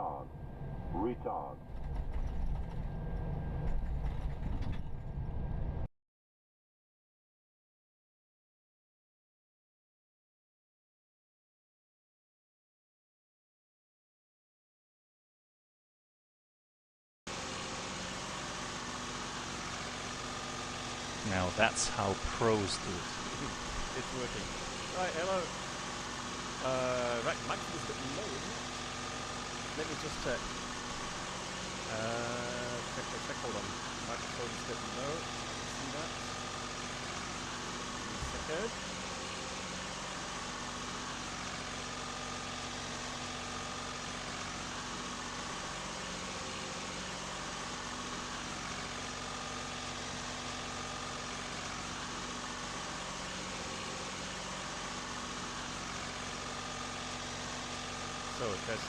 retard, retard. Now that's how pros do it. It's working. Right, hello. Right, microphone is a bit low, isn't it? Let me just check. Check, hold on. Microphone is a bit low. See that? Give me a second. So, test.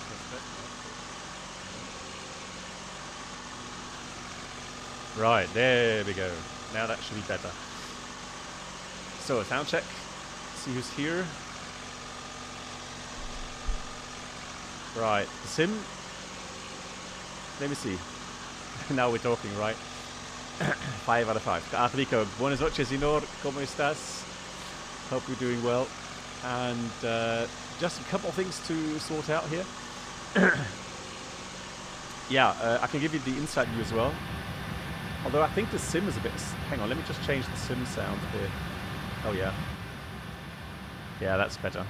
Right, there we go. Now that should be better. So, sound check. See who's here. Right, the sim. Let me see. Now we're talking, right? 5 out of 5. Rico, buenas noches, señor. ¿Cómo estás? Hope you're doing well. And just a couple of things to sort out here. Yeah, I can give you the inside view as well. Although I think the sim is a bit... Hang on, let me just change the sim sound here. Oh, yeah. Yeah, that's better.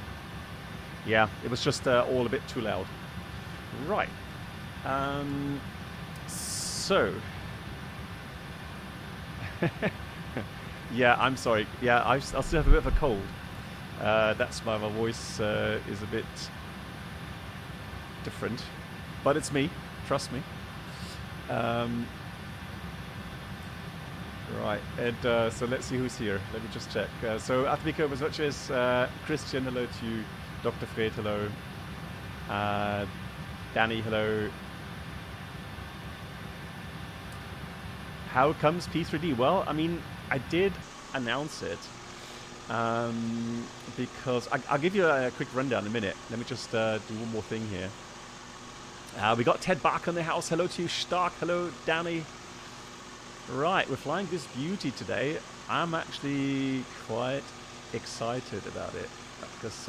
Yeah, it was just all a bit too loud. Right. So... yeah, I'm sorry. Yeah, I'll still have a bit of a cold. That's why my voice is a bit different. But it's me. Trust me. Right, and so let's see who's here. Let me just check. So, Atmiko was watches. Christian, hello to you. Dr. Fred, hello. Danny, hello. How comes P3D? Well, I mean, I did announce it. Because I'll give you a quick rundown in a minute. Let me just do one more thing here. We got Ted Barker in the house. Hello to you, Stark. Hello, Danny. Right, we're flying this beauty today. I'm actually quite excited about it because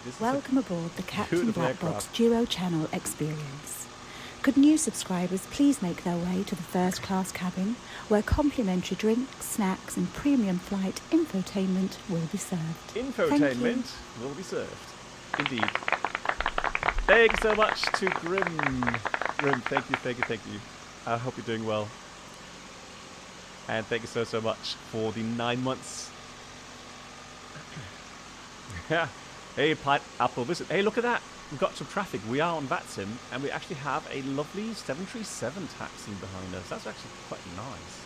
this Welcome aboard the Captain Black aircraft. Box Duo Channel experience. Could new subscribers please make their way to the first class cabin where complimentary drinks, snacks and premium flight infotainment will be served. Infotainment will be served. Indeed. Thank you so much to Grim. Grim, thank you. I hope you're doing well. And thank you so much for the 9 months. Yeah. Hey, Apple Visit. Hey, look at that. We've got some traffic. We are on VATSIM, and we actually have a lovely 737 taxiing behind us. That's actually quite nice.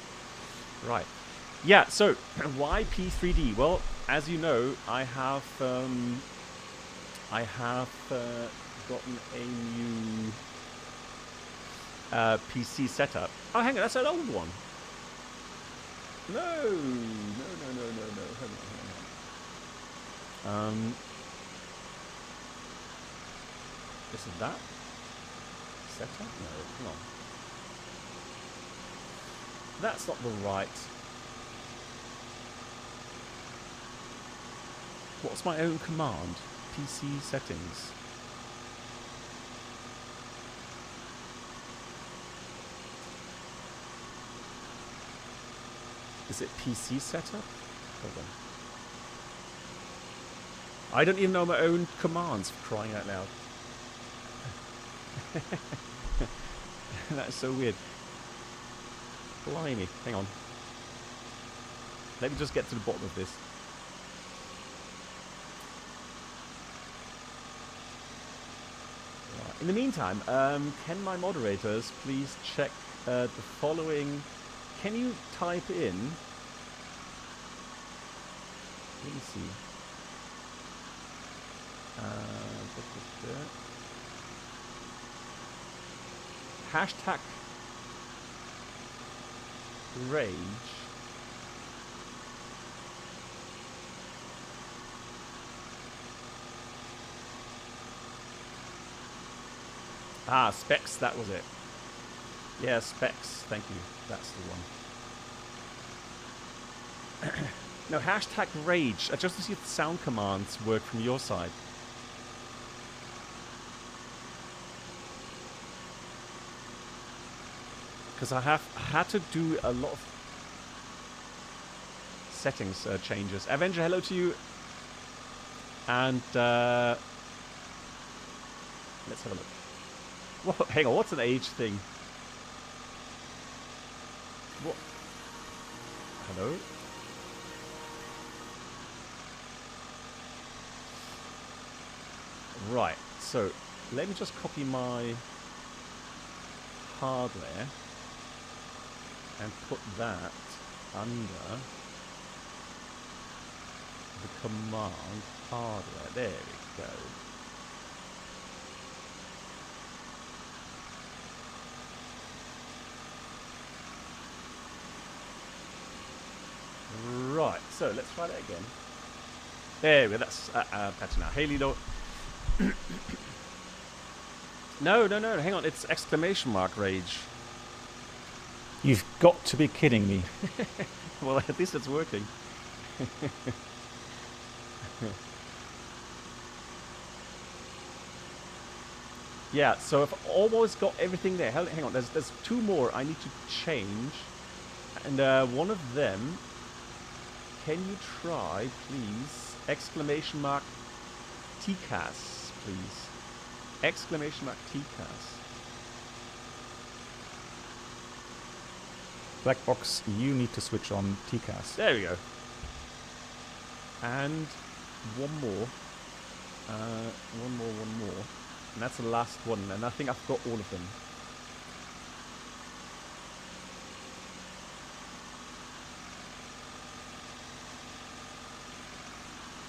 Right. Yeah, so why P3D? Well, as you know, I have gotten a new PC setup. Oh, hang on, that's an old one. No. Hang on. Isn't that setup? No, come on. That's not the right. What's my own command? PC settings. Is it PC setup? Hold on. I don't even know my own commands, for crying out loud. That's so weird. Blimey. Hang on. Let me just get to the bottom of this. Right. In the meantime, can my moderators please check the following... Can you type in... Let me see. Hashtag rage Ah, specs, that was it. Yeah, specs, thank you. That's the one. No, hashtag rage. Just to see if the sound commands work from your side. Because I had to do a lot of settings changes. Avenger, hello to you. And let's have a look. Whoa, hang on, what's an age thing? What? Hello? Right, so let me just copy my hardware and put that under the command hardware. There we go. Right, so let's try that again. There we go, that's better now. Haley, no. No, hang on, it's exclamation mark rage. You've got to be kidding me. Well, at least it's working. Yeah, so I've almost got everything there. Hang on, there's two more I need to change. And one of them, can you try, please, exclamation mark TCAS, please. Exclamation mark TCAS. Black box, you need to switch on TCAS. There we go. And one more. One more. And that's the last one. And I think I've got all of them.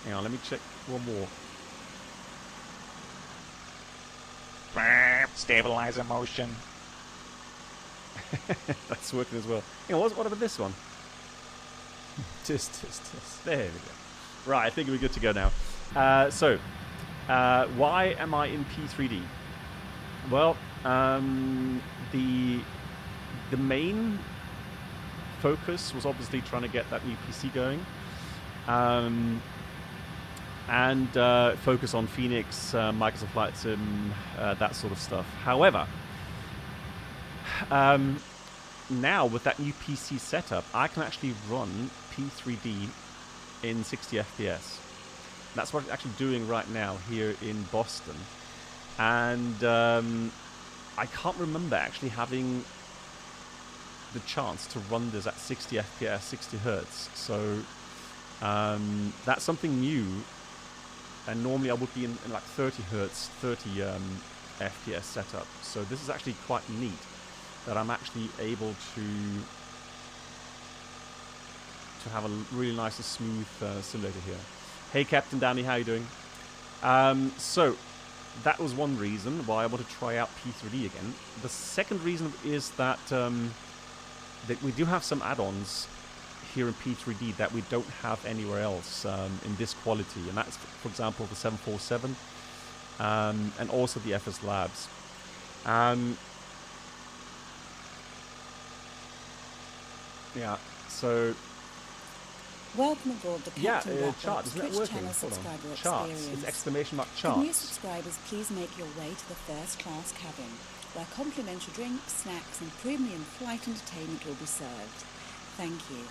Hang on, let me check one more. Stabilizer motion. That's working as well. Hang on, what about this one? Just. There we go. Right, I think we're good to go now. Why am I in P3D? Well, the main focus was obviously trying to get that new PC going, and focus on Phoenix, Microsoft Flight Sim, that sort of stuff. However, now with that new PC setup, I can actually run P3D in 60 FPS. That's what I'm actually doing right now here in Boston. And I can't remember actually having the chance to run this at 60 FPS, 60 Hertz. So that's something new. And normally I would be in like 30 Hertz, 30 FPS setup. So this is actually quite neat that I'm actually able to have a really nice and smooth simulator here. Hey Captain Danny, how you doing? So that was one reason why I want to try out P3D again. The second reason is that that we do have some add-ons here in P3D that we don't have anywhere else in this quality, and that's, for example, the 747 and also the FS Labs. Yeah, so Welcome aboard the Captain Black chart, Box isn't that Twitch working? channel Hold on. subscriber Charts, experience. it's exclamation mark Could charts. new subscribers please make your way to the first class cabin, where complimentary drinks, snacks and premium flight entertainment will be served. Thank you.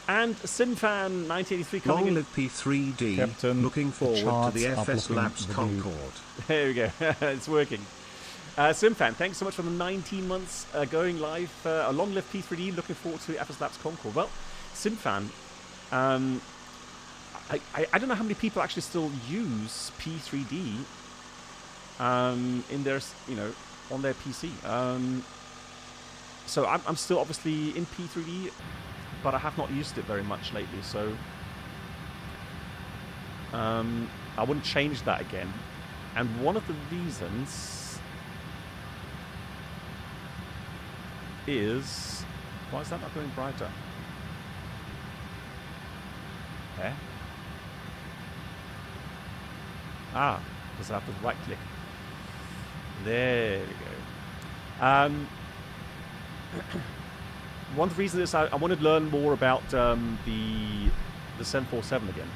And SimFan 1983 coming Long in. live P3D. Captain, Looking forward to the charts are FS blocking Labs the Concorde. There we go. It's working. SimFan, thanks so much for the 19 months going live. A long live P3D. Looking forward to FS Labs Concorde. Well, SimFan, I don't know how many people actually still use P3D in their, on their PC. So I'm still obviously in P3D, but I have not used it very much lately. So I wouldn't change that again. And one of the reasons is, why is that not going brighter? Eh? Ah, because I have to right click. There we go. One reason is I want to learn more about the 747 again.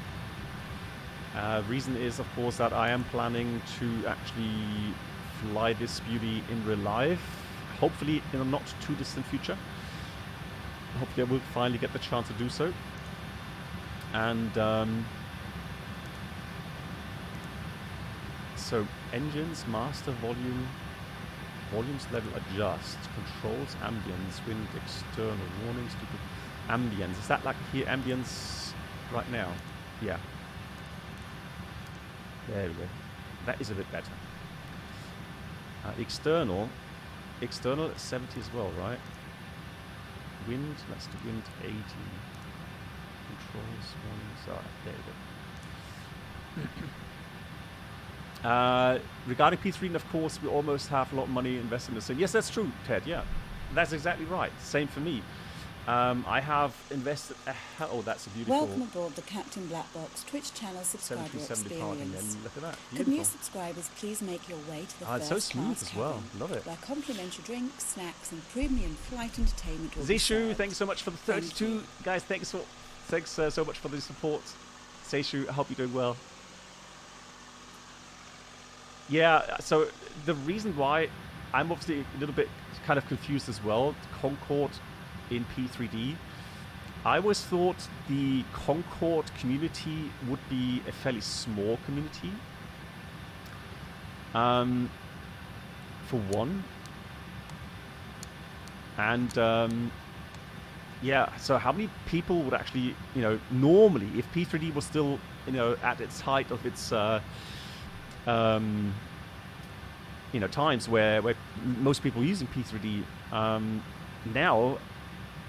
Reason is, of course, that I am planning to actually fly this beauty in real life, hopefully in a not too distant future. Hopefully I will finally get the chance to do so. And so engines, master volumes level adjust, controls, ambience, wind, external, warnings, ambience. Is that like here, ambience right now? Yeah. There we go. That is a bit better. External at 70 as well, right? Wind, that's the wind 80. Controls, warnings, there we go. Regarding P3D, of course, we almost have a lot of money invested in this thing. Yes, that's true, Ted, yeah. That's exactly right. Same for me. I have invested oh, that's a beautiful... Welcome aboard the Captain Black Box Twitch channel subscriber 7370 parking, experience. and look at that. Could Beautiful. new subscribers please make your way to the It's first so smooth class as well. cabin, Love it. where complimentary drinks, snacks, and premium flight entertainment will be Zishu, served. thanks so much for the 32. Guys, thanks so much for the support. Seishu, I hope you're doing well. Yeah, so the reason why I'm obviously a little bit kind of confused as well, Concorde in P3D. I always thought the Concorde community would be a fairly small community. For one. And yeah, so how many people would actually, you know, normally, if P3D was still, you know, at its height of its you know, times where most people are using P3D, now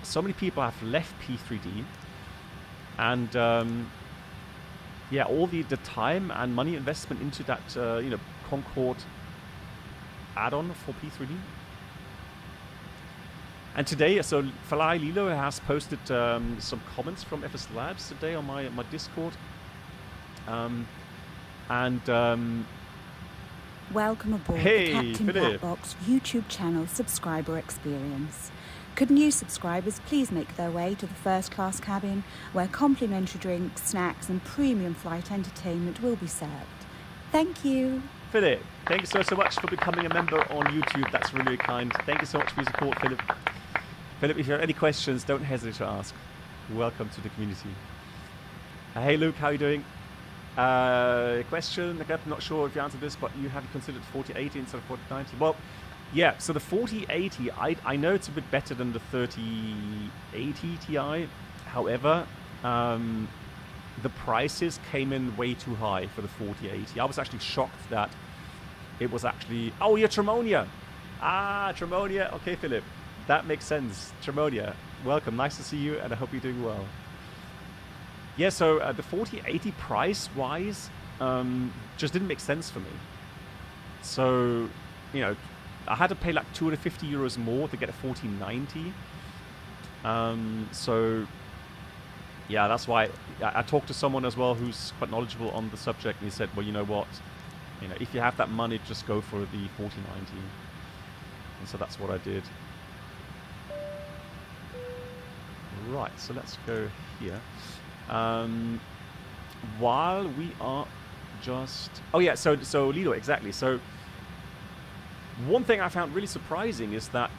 so many people have left P3D, and yeah, all the time and money investment into that you know, Concorde add-on for P3D. And today, so Falai Lilo has posted some comments from FS Labs today on my Discord, Welcome aboard Hey, the Captain Philip. Black Box YouTube channel subscriber experience. Could new subscribers please make their way to the first class cabin, where complimentary drinks, snacks, and premium flight entertainment will be served. Thank you. Philip, thank you so much for becoming a member on YouTube. That's really kind. Thank you so much for your support, Philip. Philip, if you have any questions, don't hesitate to ask. Welcome to the community. Hey Luke, how are you doing? Question, I'm not sure if you answered this, but you have considered 4080 instead of 4090. Well, yeah, so the 4080, I know it's a bit better than the 3080 Ti. However, the prices came in way too high for the 4080. I was actually shocked that it was actually... Oh, you're Tremonia! Ah, Tremonia. Okay, Philip. That makes sense. Tremonia, welcome. Nice to see you, and I hope you're doing well. Yeah, so the 4080 price-wise just didn't make sense for me. So, you know, I had to pay like 250 euros more to get a 4090. So, yeah, that's why I talked to someone as well who's quite knowledgeable on the subject, and he said, well, you know what? You know, if you have that money, just go for the 4090. And so that's what I did. Right, so let's go here. While we are just... Oh yeah, so Lido, exactly. So one thing I found really surprising is that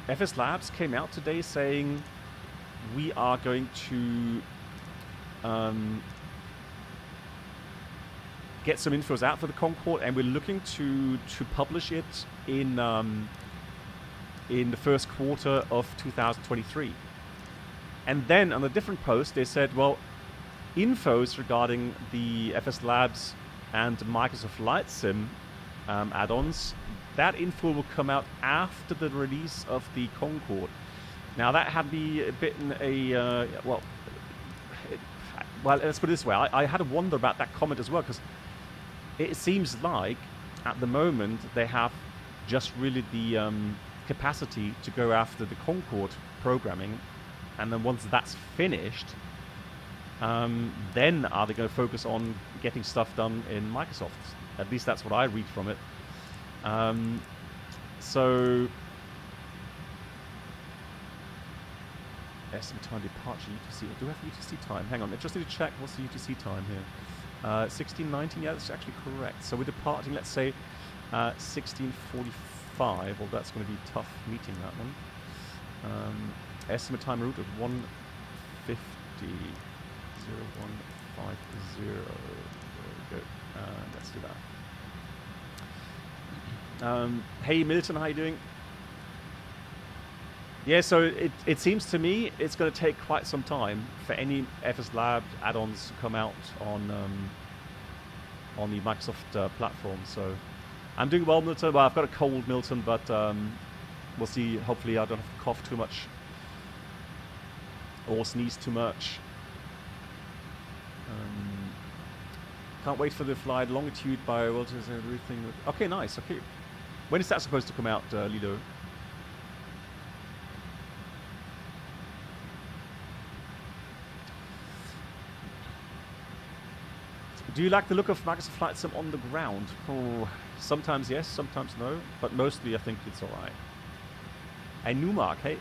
FS Labs came out today saying we are going to get some infos out for the Concorde, and we're looking to publish it in the first quarter of 2023. And then on a different post, they said, well, infos regarding the FS Labs and Microsoft Flight Sim add-ons, that info will come out after the release of the Concorde. Now, that had me a bit in a, well, let's put it this way. I had to wonder about that comment as well, because it seems like, at the moment, they have just really the capacity to go after the Concorde programming. And then once that's finished, then are they going to focus on getting stuff done in Microsoft? At least that's what I read from it. So estimate time departure UTC. Do we have UTC time? Hang on, I just need to check what's the UTC time here. 16:19. Yeah, that's actually correct. So we're departing. Let's say 16:45. Well, that's going to be tough meeting that one. Estimate time route of 150. 0150. There we go. Let's do that. Hey Milton, how you doing? Yeah, so it seems to me it's going to take quite some time for any FS Lab add-ons to come out on the Microsoft platform. So I'm doing well, Milton. Well, I've got a cold, Milton, but we'll see. Hopefully I don't have to cough too much or sneeze too much. Can't wait for the flight longitude by Walters and everything. Okay, nice. Okay, when is that supposed to come out, Lido? Do you like the look of Microsoft Flight Sim on the ground? Oh, sometimes yes, sometimes no, but mostly I think it's alright. And Newmark, hey?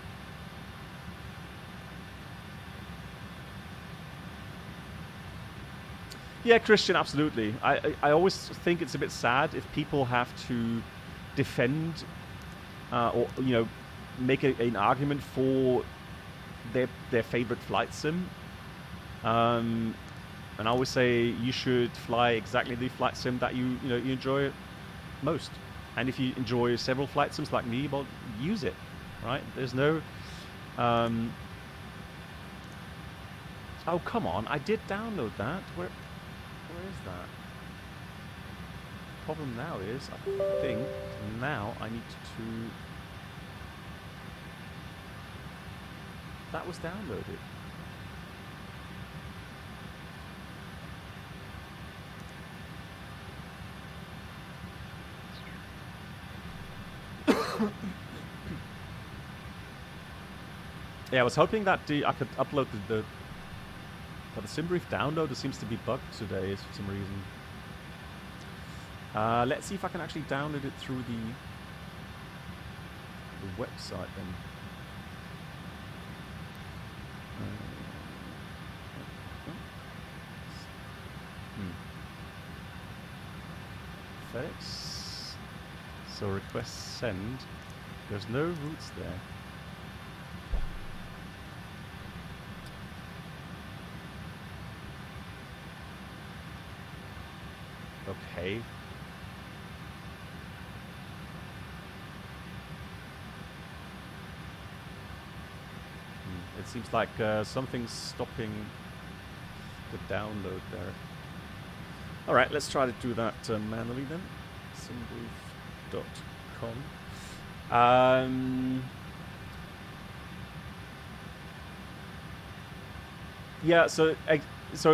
Yeah, Christian, absolutely. I always think it's a bit sad if people have to defend or, you know, make an argument for their favorite flight sim. And I always say you should fly exactly the flight sim that you enjoy most. And if you enjoy several flight sims like me, well, use it, right? There's no... Oh, come on. I did download that. Where is that? Problem now is, I think now I need to... That was downloaded. Yeah, I was hoping that I could upload the SimBrief downloader seems to be bugged today for some reason. Let's see if I can actually download it through the website then. FedEx. So request send. There's no routes there. Okay. It seems like something's stopping the download there. Alright, let's try to do that manually then. simbrief.com. Yeah, so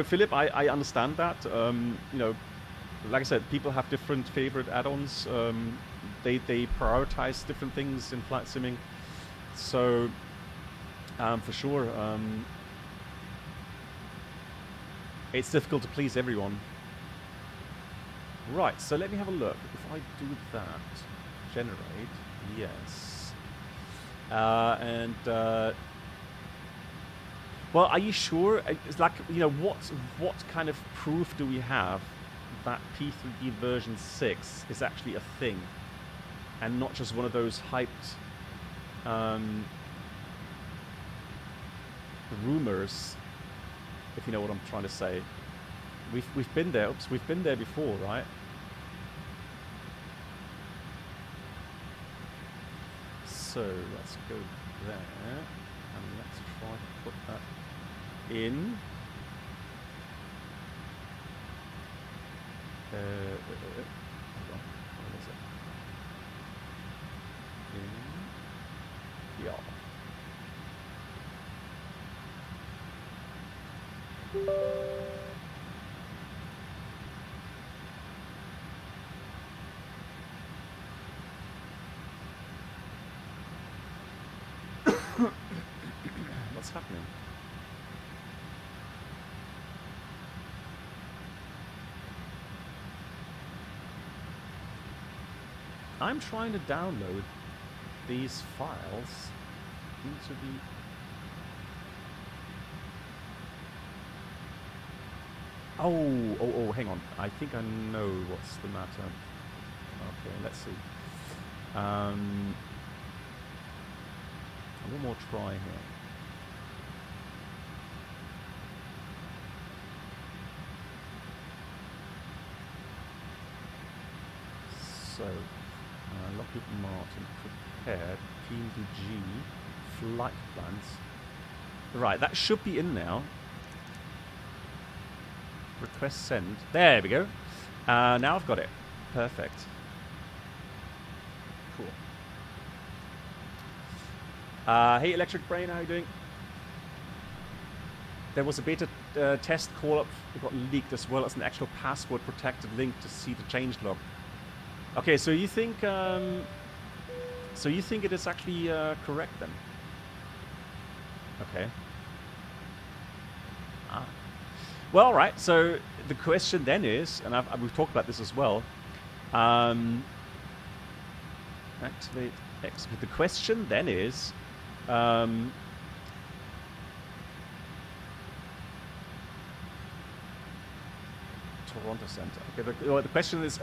Philip, I understand that. You know, like I said, people have different favorite add-ons. They prioritize different things in flight simming. So for sure, it's difficult to please everyone. Right, so let me have a look. If I do that, generate, yes. Well, are you sure? It's like, you know, what kind of proof do we have that P3D version 6 is actually a thing and not just one of those hyped rumors, if you know what I'm trying to say. We've been there. Oops, we've been there before, right? So let's go there and let's try to put that in. Hold on, where is it? In yeah. What's happening? I'm trying to download these files into the... Oh, hang on. I think I know what's the matter. Okay, let's see. One more try here. So, Lockheed Martin prepared PMDG flight plans. Right, that should be in now. Request send. There we go. Now I've got it. Perfect. Cool. Hey, Electric Brain, how are you doing? There was a beta test call-up that got leaked as well as an actual password-protected link to see the changelog. Okay, so you think it is actually correct then? Okay. Well, all right. So the question then is, and we've talked about this as well. Activate, execute. The question then is, Toronto Center. Okay. The question is,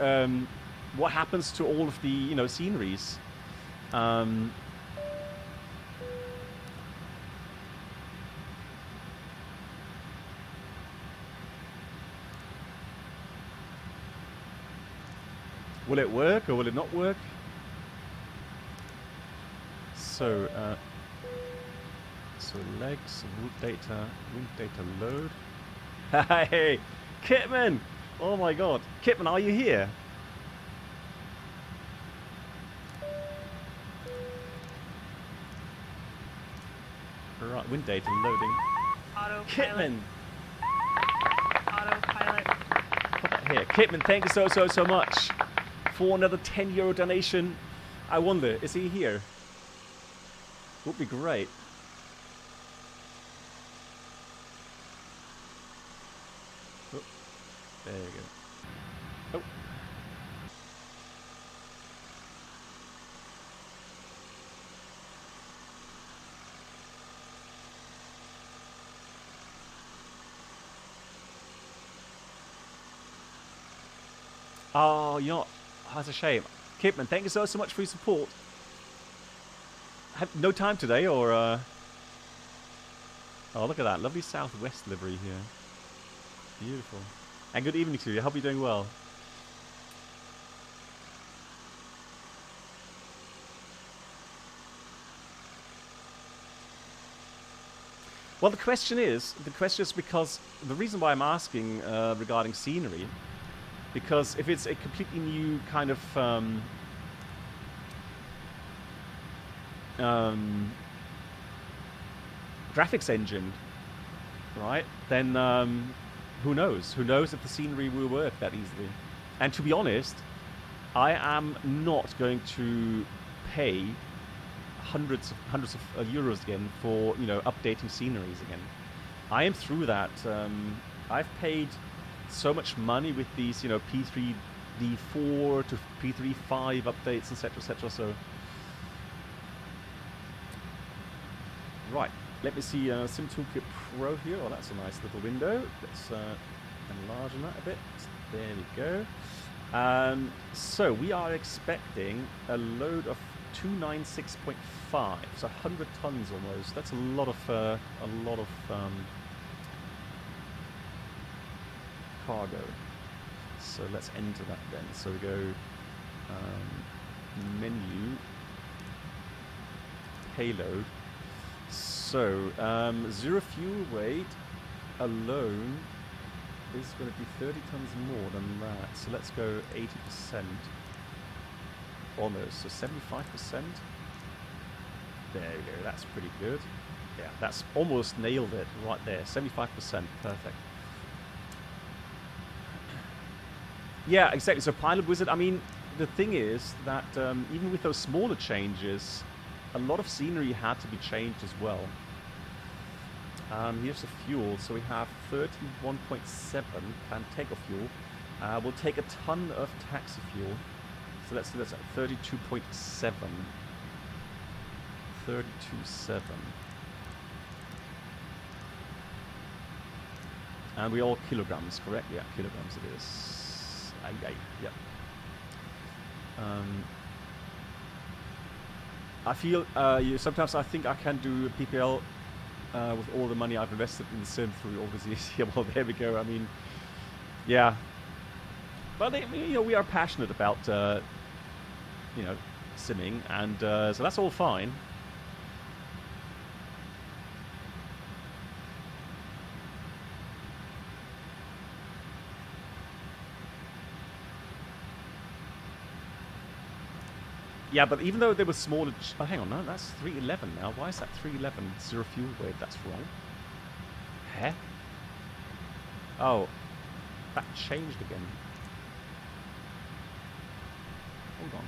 what happens to all of the sceneries? Will it work or will it not work? So, legs, route data, load. Hey, Kitman! Oh my God, Kitman, are you here? Right, wind data loading. Autopilot. Kitman! Autopilot. Put that here. Kitman, thank you so much for another €10 donation. I wonder, is he here? Would be great. Oh, there you go. Oh. Oh, you're not. Oh, that's a shame. Kipman, thank you so much for your support. Have no time today, or oh, look at that lovely Southwest livery here. Beautiful. And good evening to you. I hope you're doing well. Well, the question is because the reason why I'm asking regarding scenery, because if it's a completely new kind of graphics engine, right? Then who knows? Who knows if the scenery will work that easily? And to be honest, I am not going to pay hundreds of euros again for updating sceneries again. I am through that. I've paid so much money with these P3D 4 to P3 5 updates, etc. So right, let me see Sim Toolkit Pro here. Oh, that's a nice little window. Let's enlarge that a bit. There we go. So we are expecting a load of 296.5, so 100 tons almost. That's a lot of cargo. So let's enter that then. So we go menu, payload. So zero fuel weight alone is going to be 30 tons more than that. So let's go 80%. Almost, so 75%. There we go, that's pretty good. Yeah, that's almost nailed it right there. 75%, perfect. Yeah, exactly. So Pilot Wizard, I mean, the thing is that even with those smaller changes, a lot of scenery had to be changed as well. Here's the fuel. So we have 31.7 planned takeoff fuel. We'll take a ton of taxi fuel. So let's do this at 32.7. 32.7. And we all kilograms, correct? Yeah, kilograms it is. Aye, yep. I feel sometimes I think I can do a PPL with all the money I've invested in the sim through all these years. Yeah, well, there we go. I mean, yeah. But we are passionate about simming, and so that's all fine. Yeah, but even though they were smaller... Oh, hang on, no, that's 311 now. Why is that 311? Zero fuel weight, that's wrong. Huh? Oh, that changed again. Hold on.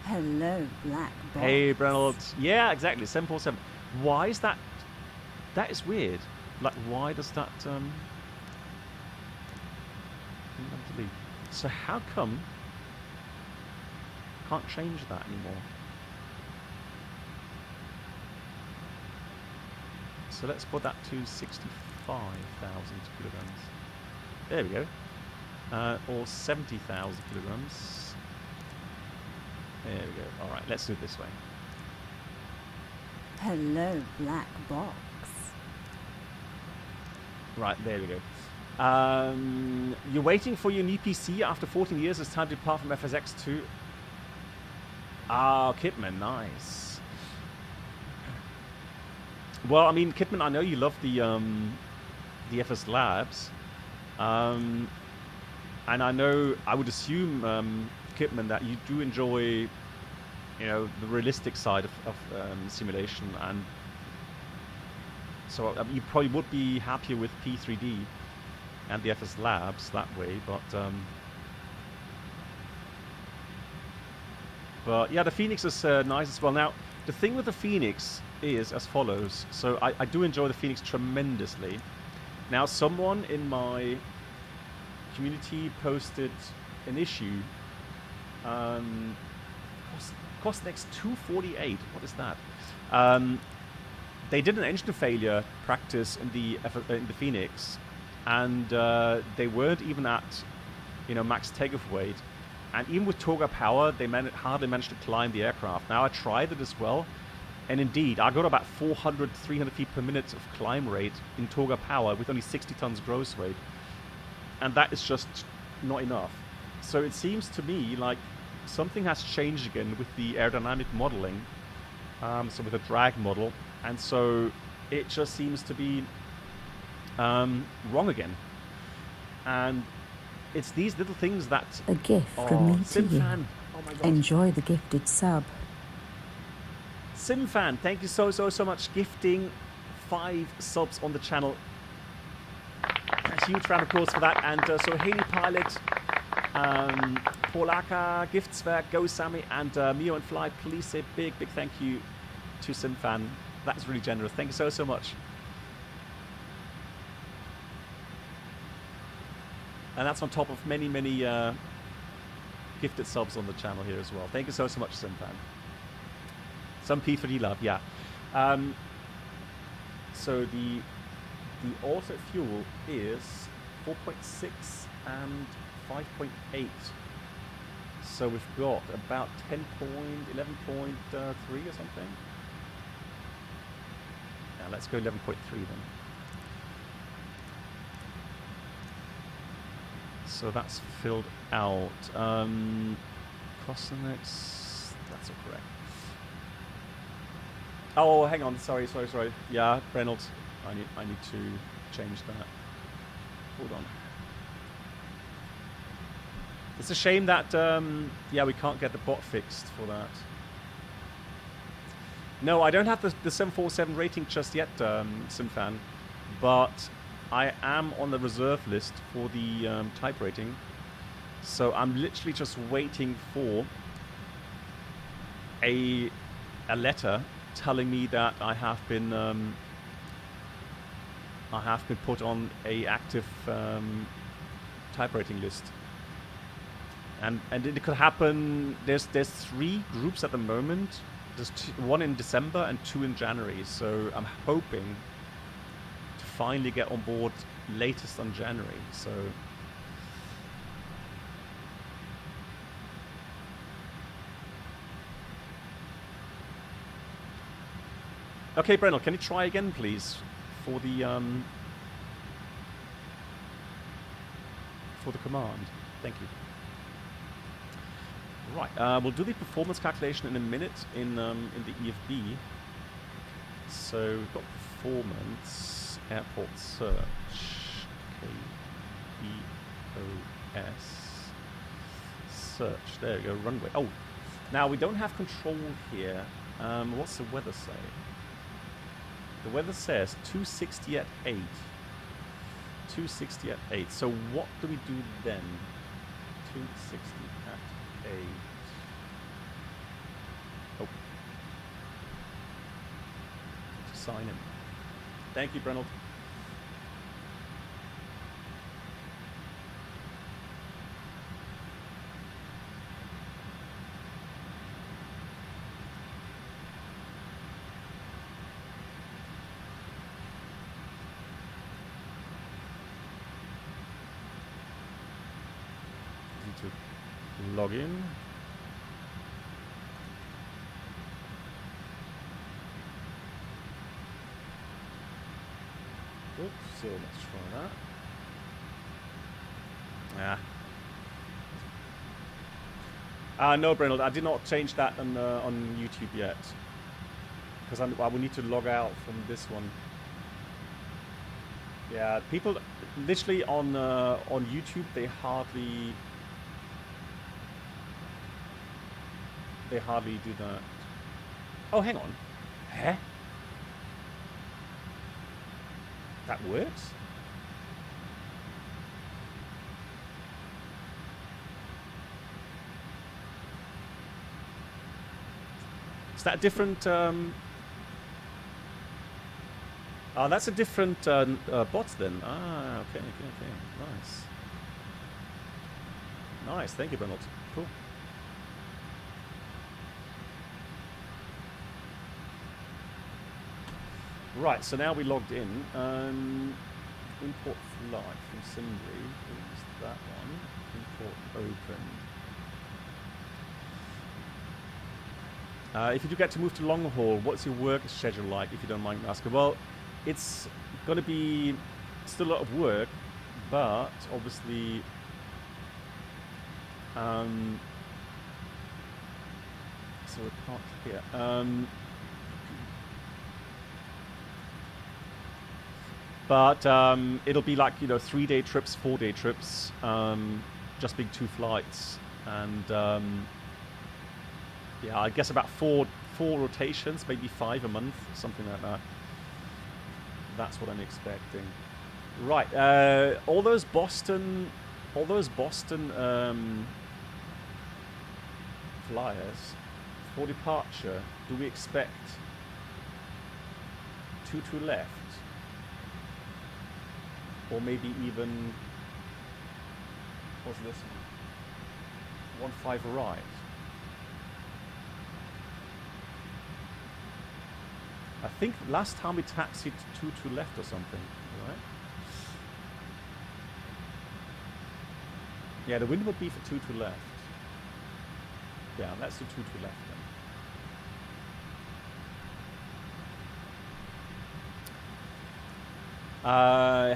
Hello, Black Box. Hey, Brennald. Yeah, exactly, 747. Why is that... That is weird. Like, why does that... delete? So how come... Can't change that anymore. So let's put that to 65,000 kilograms. There we go. Or 70,000 kilograms. There we go. All right, let's do it this way. Hello, Black Box. Right, there we go. You're waiting for your new PC after 14 years. It's time to depart from FSX2. Ah, Kitman, nice. Well, I mean, Kitman, I know you love the FS Labs, and I know, I would assume, Kitman, that you do enjoy, the realistic side of simulation, and so you probably would be happier with P3D and the FS Labs that way, But yeah, the Phoenix is nice as well. Now, the thing with the Phoenix is as follows. So I do enjoy the Phoenix tremendously. Now, someone in my community posted an issue. Cosnex 248. What is that? They did an engine failure practice in the Phoenix, and they weren't even at max takeoff weight. And even with Toga power, they hardly managed to climb the aircraft. Now, I tried it as well. And indeed, I got about 400, 300 feet per minute of climb rate in Toga power with only 60 tons gross weight. And that is just not enough. So it seems to me like something has changed again with the aerodynamic modeling. So with a drag model. And so it just seems to be wrong again. And it's these little things that... A gift from me to you. Simfan. Oh my God. Enjoy the gifted sub. Simfan, thank you so much. Gifting 5 subs on the channel. A huge round of applause for that. And so Haley Pilot, Polaka, Giftswerk, Go Sammy, and Mio and Fly, please say big thank you to Simfan. That's really generous. Thank you so much. And that's on top of many gifted subs on the channel here as well. Thank you so much, Simfan. Some P3D love, yeah. So the auto fuel is 4.6 and 5.8. So we've got about 11.3 or something. Now let's go 11.3 then. So that's filled out. Cosmex, that's all correct. Oh, hang on. Sorry. Yeah, Reynolds. I need to change that. Hold on. It's a shame that we can't get the bot fixed for that. No, I don't have the 747 rating just yet, Simfan, but I am on the reserve list for the type rating. So I'm literally just waiting for a letter telling me that I have been put on a active type rating list. And it could happen. There's 3 groups at the moment. There's 1 in December and 2 in January. So I'm hoping to finally get on board latest on January. So okay, Brennell, can you try again, please, for the command? Thank you. Right, we'll do the performance calculation in a minute in the EFB. So we've got performance, airport search, KBOS, search. There we go, runway. Oh, now we don't have control here. What's the weather say? The weather says 260 at 8. 260 at 8. So what do we do then? 260 at 8. Oh. To sign in. Thank you, Brennell. Log in. Oops, so let's try that. No, Brennell, I did not change that on YouTube yet, because I will need to log out from this one. Yeah, people literally on YouTube they hardly do that. Oh, hang on. Huh? That works? Is that a different... Oh, that's a different bot then. Ah, okay. Nice. Nice, thank you, Bernard. Cool. Right, so now we logged in. Import flight from Sindri. Is that one? Import open. If you do get to move to long haul, what's your work schedule like, if you don't mind asking? Well, it's going to be still a lot of work, but obviously so we can't here. But it'll be like, 3-day trips, 4-day trips, just being 2 flights, and yeah, I guess about four rotations, maybe 5 a month, something like that. That's what I'm expecting. Right, all those Boston flyers for departure. Do we expect 2 left? Or maybe even, what's this one? 15 right. I think last time we taxied 2 left or something, right? Yeah, the wind would be for 2 left. Yeah, let's do 2 left then.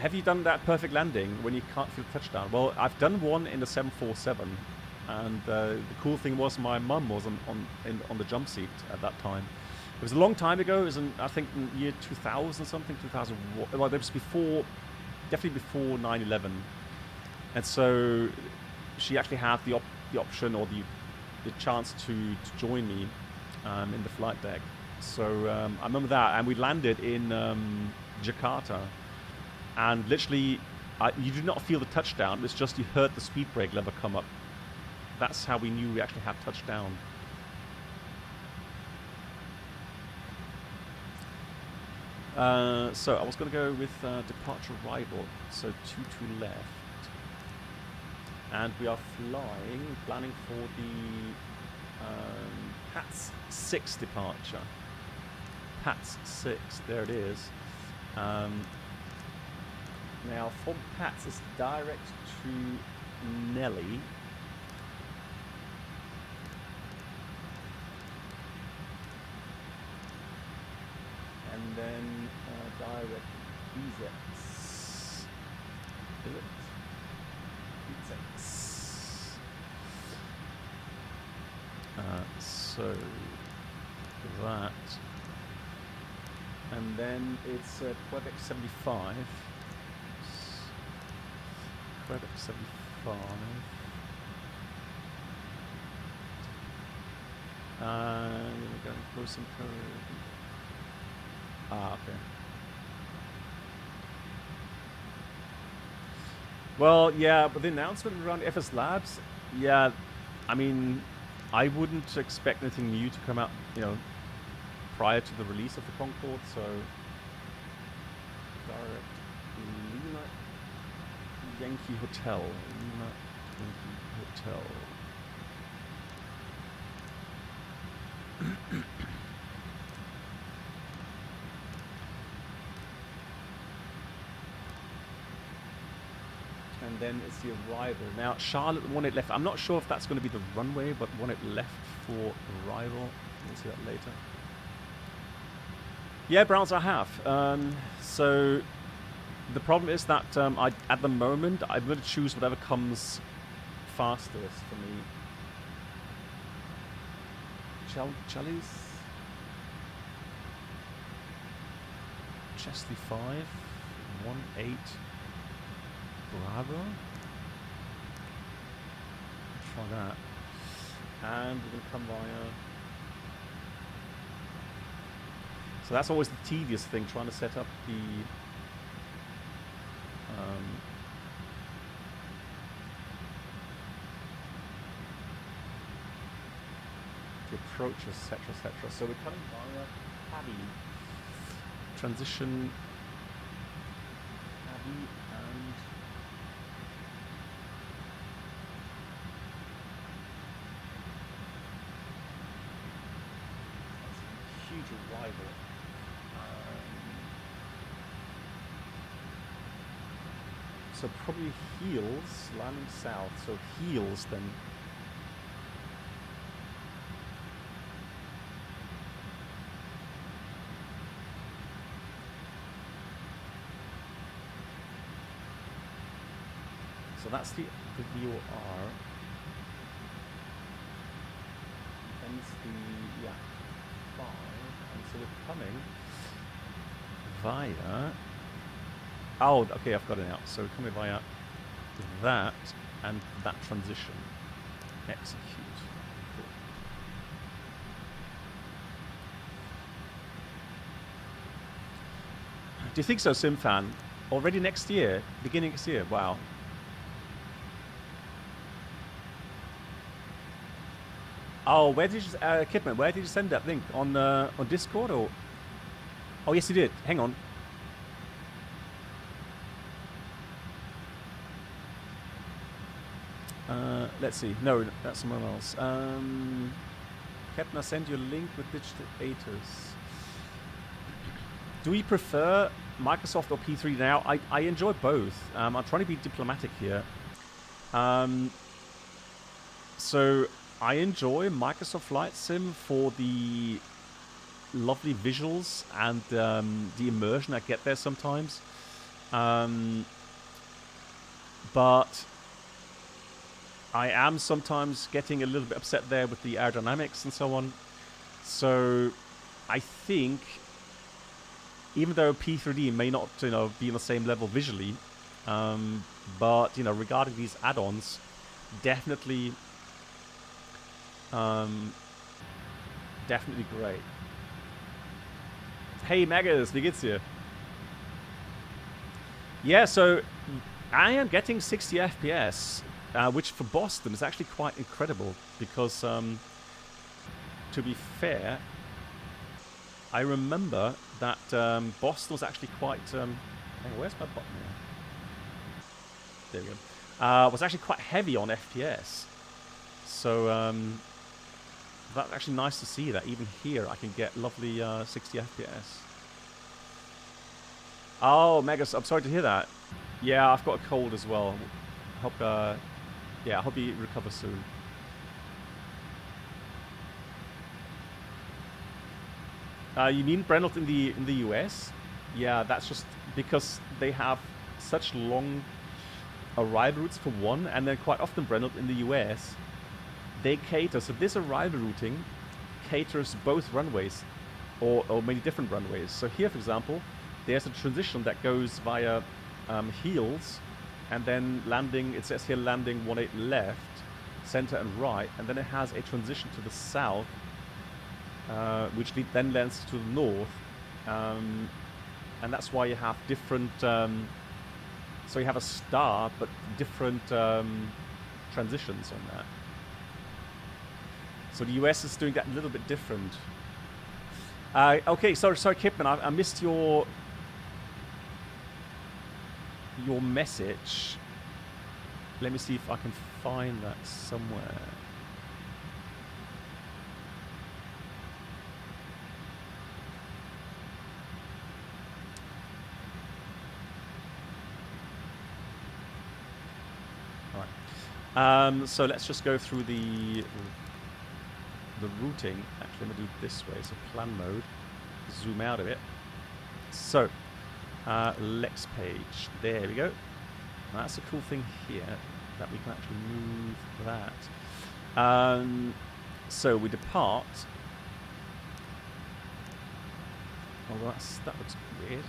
Have you done that perfect landing when you can't feel touchdown? Well, I've done one in the 747, and the cool thing was my mum was on the jump seat at that time. It was a long time ago. It was I think in year 2000 something, 2001. Well, it was definitely before 9/11, and so she actually had the option or the chance to join me in the flight deck. So I remember that, and we landed in Jakarta. And literally, you did not feel the touchdown. It's just you heard the speed brake lever come up. That's how we knew we actually had touchdown. So I was going to go with departure arrival. So 2 left. And we are planning for the PATS 6 departure. PATS 6, there it is. Now from PATS it's direct to Nelly. And then direct BZX. Is it? BZX. So that. And then it's Quebec 75. Quebec 75. And we're going close and code. Ah, okay. Well, yeah, but the announcement around FS Labs, yeah, I mean, I wouldn't expect anything new to come out, you know, prior to the release of the Concorde, so direct Lima Yankee Hotel. Lima Yankee Hotel. And then it's the arrival. Now, Charlotte, the one it left, I'm not sure if that's going to be the runway, but one it left for arrival. We'll see that later. Yeah, Browns I have. So the problem is that at the moment, I'm going to choose whatever comes fastest for me. Chesley 5, 1-8, Bravo. Try that. And we're going to come via. So that's always the tedious thing, trying to set up the approach, etc., etc. So we're coming via Abbey. Transition Abbey and that's a huge arrival. So probably heels, landing south, so heels then. So that's the VOR. And it's the, yeah, 5. And so we're coming via. Oh, okay, I've got it now. So we're coming via that and that transition. Execute. Cool. Do you think so, SimFan? Already next year? Beginning next year? Wow. Oh, where did you, Kidman, where did you send that link? On Discord or? Oh, yes, you did. Hang on. Let's see. No, that's someone else. Captain, I'll send you a link with digital atos. Do we prefer Microsoft or P3 now? I enjoy both. I'm trying to be diplomatic here. So I enjoy Microsoft Flight Sim for the lovely visuals and the immersion I get there sometimes. But I am sometimes getting a little bit upset there with the aerodynamics and so on. So I think, even though P3D may not, be on the same level visually, but regarding these add-ons, definitely great. Hey Magus, wie geht's dir? Yeah, so I am getting 60 FPS. Which for Boston is actually quite incredible because, to be fair, I remember that Boston was actually quite... hang on, where's my button here? There we go. was actually quite heavy on FPS. So that's actually nice to see that even here I can get lovely 60 FPS. Oh, Megas, I'm sorry to hear that. Yeah, I've got a cold as well. Hope, yeah, I hope you recover soon. You mean Brennelt in the US? Yeah, that's just because they have such long arrival routes for one, and then quite often Brennelt in the US, they cater. So this arrival routing caters both runways, or many different runways. So here, for example, there's a transition that goes via heels, and then landing. It says here landing 18 left, center and right, and then it has a transition to the south, which then lands to the north, and that's why you have different. So you have a star, but different transitions on that. So the US is doing that a little bit different. Okay, sorry, Kipman, I missed your message. Let me see if I can find that somewhere. So let's just go through the routing. Actually, let me do it this way. So plan mode, zoom out of it. So Lex page, there we go. Now, that's a cool thing here that we can actually move that. So we depart. Oh, that looks weird.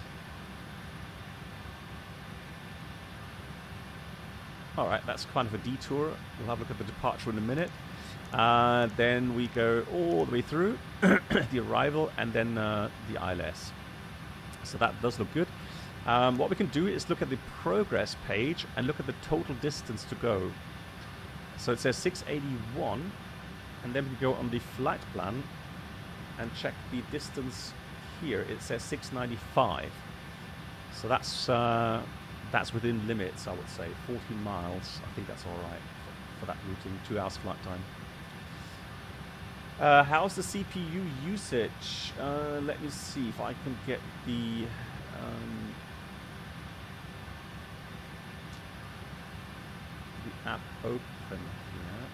Alright, that's kind of a detour. We'll have a look at the departure in a minute. Then we go all the way through the arrival and then the ILS. So that does look good. What we can do is look at the progress page and look at the total distance to go. So it says 681, and then we can go on the flight plan and check the distance here. It says 695. So that's within limits, I would say. 14 miles, I think that's all right for that routing. 2 hours flight time. How's the CPU usage? Let me see if I can get the app open here.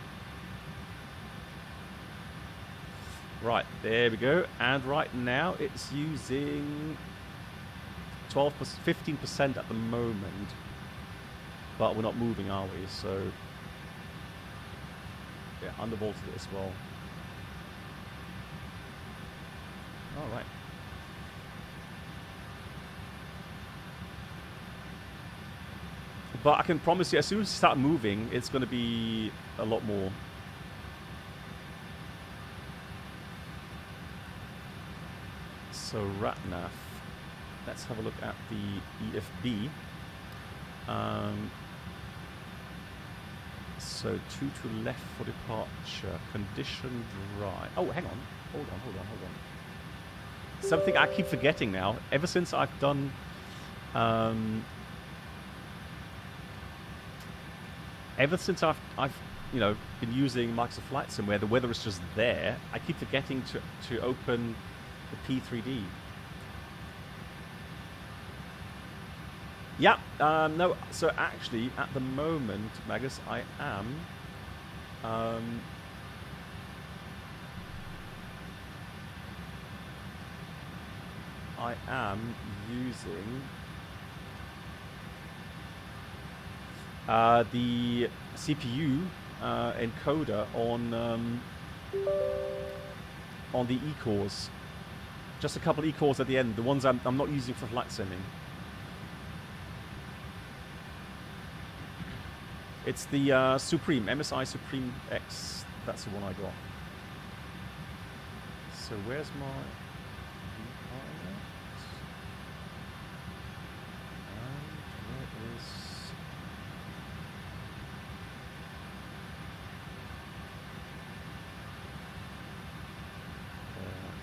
Right, there we go. And right now it's using 15% at the moment, but we're not moving, are we? So yeah, undervolted it as well. All right. But I can promise you, as soon as you start moving, it's going to be a lot more. So RatNav. Let's have a look at the EFB. So 2 to left for departure. Condition right. Oh, hang on. Hold on. Something I keep forgetting now. Ever since I've done ever since I've been using Microsoft Flight Sim where the weather is just there, I keep forgetting to open the P3D. Yeah, no, so actually, at the moment, Magus, I am using the CPU encoder on the E-cores. Just a couple E-cores at the end, the ones I'm not using for flight simming. It's the Supreme, MSI Supreme X. That's the one I got. So where's my... And where is...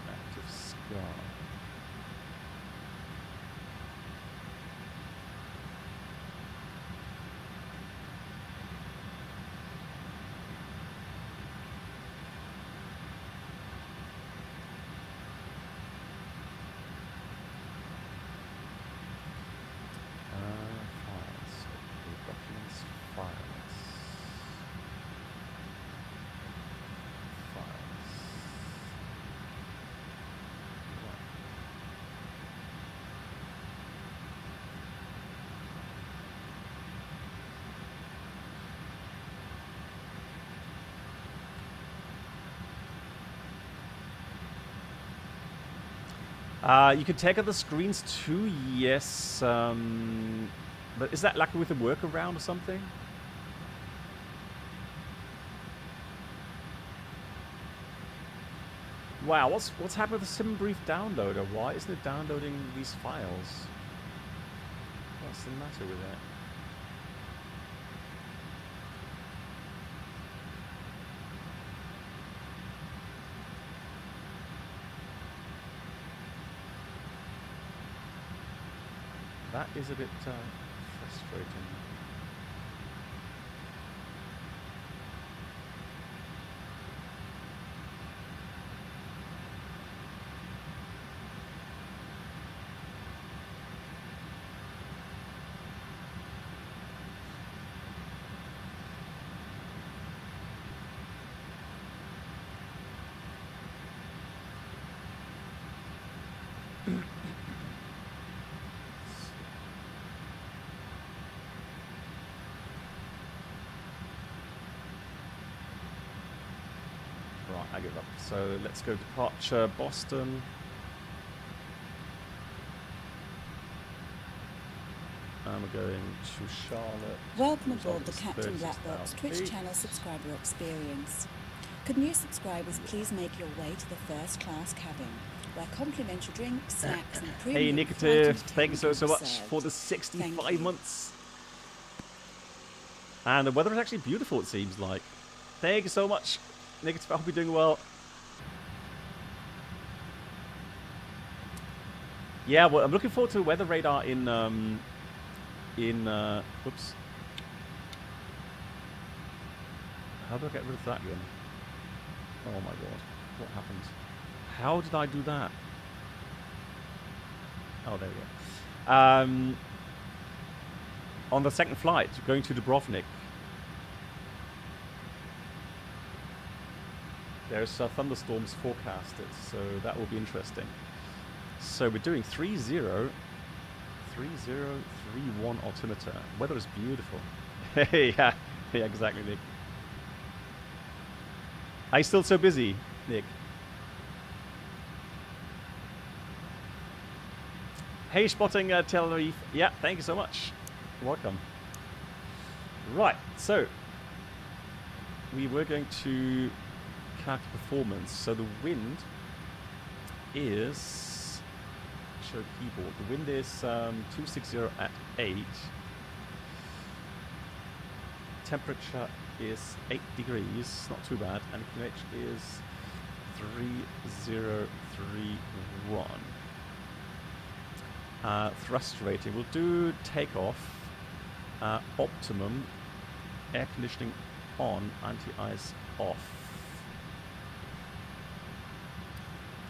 active scar. You can take out the screens too, yes. But is that like with a workaround or something? Wow, what's happened with the sim brief downloader? Why isn't it downloading these files? What's the matter with it? That is a bit frustrating. Right, I give up. So let's go departure Boston. And we're going to Charlotte. Welcome aboard the Charlotte's Captain Black Box 36,000 Twitch feet. channel subscriber experience. Could new subscribers please make your way to the first class cabin, where complimentary drinks, snacks and Hey, premium Nicative, flight thank you so entertainment much will be for the served. 65 you. months. And the weather is actually beautiful, it seems like. Thank you so much, Nicative. I hope you're doing well. Yeah, well, I'm looking forward to weather radar in oops. How do I get rid of that again? Oh my god, what happened? How did I do that? Oh, there we go. On the second flight, going to Dubrovnik, there's thunderstorms forecasted, so that will be interesting. So we're doing 3031 altimeter. Weather is beautiful. yeah, exactly, Nick. Are you still so busy, Nick? Hey, spotting Tel Aviv. Yeah, thank you so much. Welcome. Right, so we were going to calculate performance. So the wind is, show keyboard. The wind is 260 at 8. Temperature is 8 degrees, not too bad, and QH is 3031. Thrust rating, we'll do takeoff, optimum, air conditioning on, anti-ice off.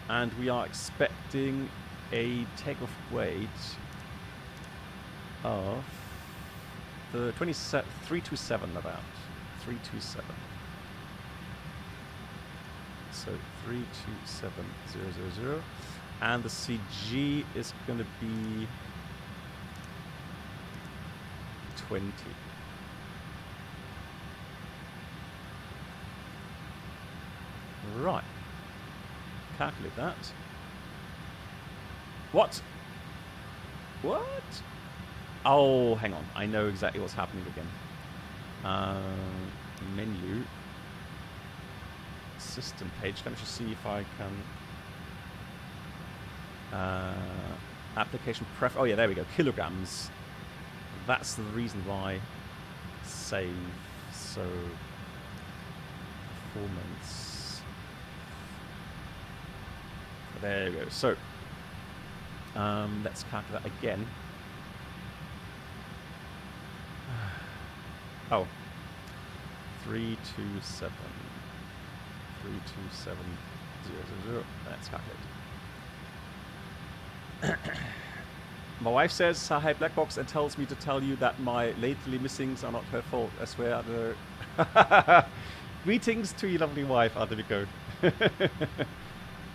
And we are expecting a takeoff weight of the 327 about. 327. So 327000. And the CG is going to be 20. Right. Calculate that. What? What? Oh, hang on. I know exactly what's happening again. Menu. System page. Let me just see if I can... application pref... Oh, yeah, there we go. Kilograms. That's the reason why. Save. So... Performance. There we go. So... let's calculate that again. Oh. 327. 327,000. Let's calculate. My wife says, hi, Black Box, and tells me to tell you that my lately missings are not her fault. I swear, I don't know. Greetings to your lovely wife, Ademiko.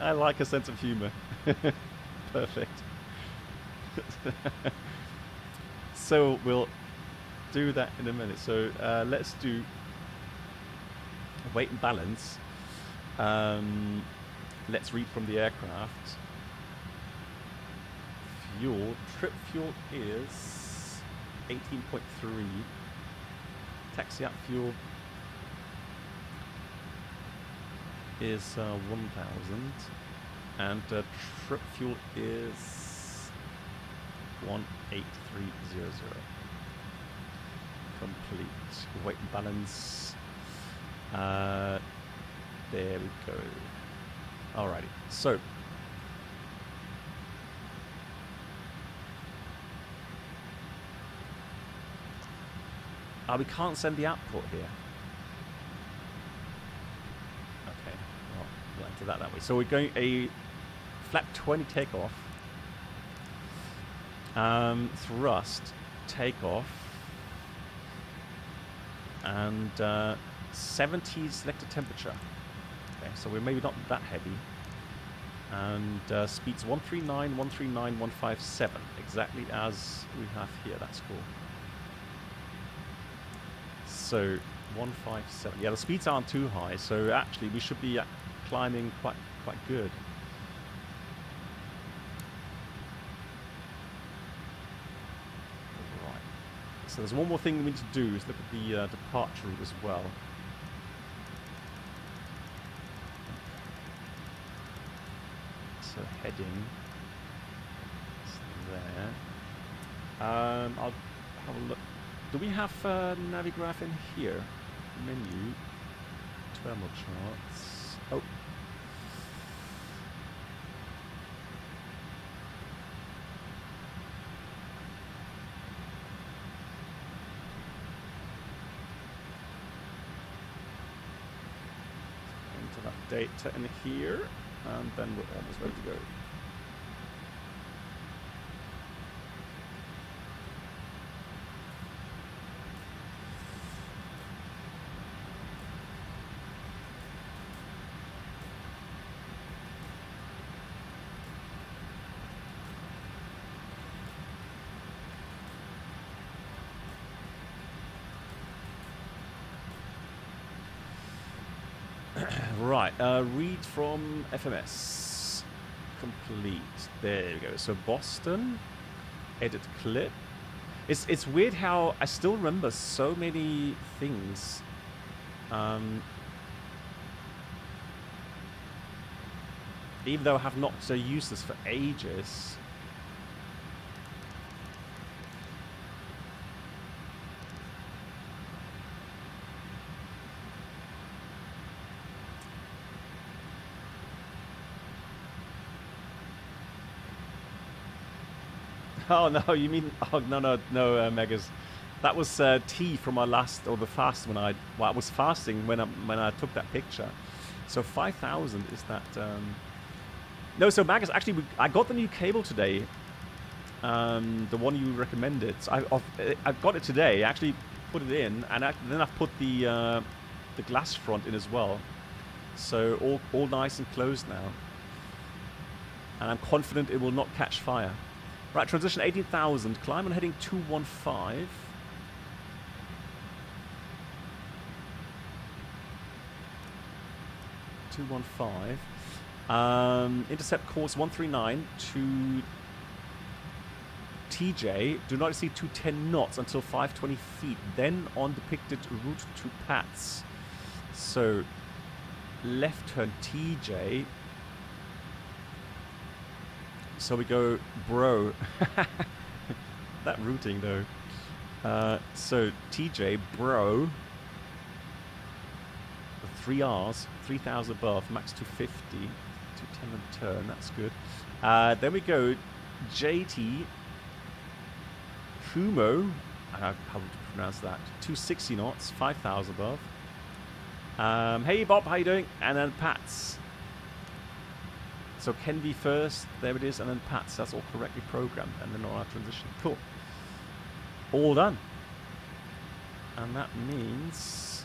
I like her sense of humor. Perfect. So we'll do that in a minute. So let's do weight and balance. Let's read from the aircraft. fuel. Trip fuel is 18.3. Taxi out fuel is 1,000. And trip fuel is 18300. Complete. Weight and balance. There we go. Alrighty. So we can't send the output here. Okay, well, we'll enter that way. So we're going a flap 20 takeoff, thrust, takeoff, and 70 selected temperature. Okay, so we're maybe not that heavy. And speeds 139, 139, 157, exactly as we have here. That's cool. So 157. Yeah, the speeds aren't too high, so actually we should be climbing quite good. Right. So there's one more thing we need to do is look at the departure route as well. So heading is there. I'll have a look. Do we have Navigraph in here? Menu, terminal charts. Oh. Enter that data in here, and then we're almost ready to go. Right, read from FMS. Complete. There we go. So Boston, edit clip. It's weird how I still remember so many things. Even though I have not used this for ages. Oh no, you mean? Oh no, Megas. That was T from my last or the fast when I was fasting when I took that picture. So 5,000 is that? No, so Megas. Actually, I got the new cable today. The one you recommended. So I got it today. I actually put it in, and then I've put the glass front in as well. So all nice and closed now. And I'm confident it will not catch fire. Right, transition 18,000, climb on heading 215. Intercept course 139 to TJ. Do not exceed 210 knots until 520 feet. Then on depicted route to PATS. So left turn TJ. So we go bro. That routing though. So TJ bro. 3 R's, 3,000 above, max 250, 210 and turn. That's good. Then we go JT Fumo. I don't know how to pronounce that. 260 knots, 5,000 above. Hey Bob, how you doing? And then Pats. So Kenby first, there it is, and then Pats. That's all correctly programmed, and then on our transition. Cool. All done. And that means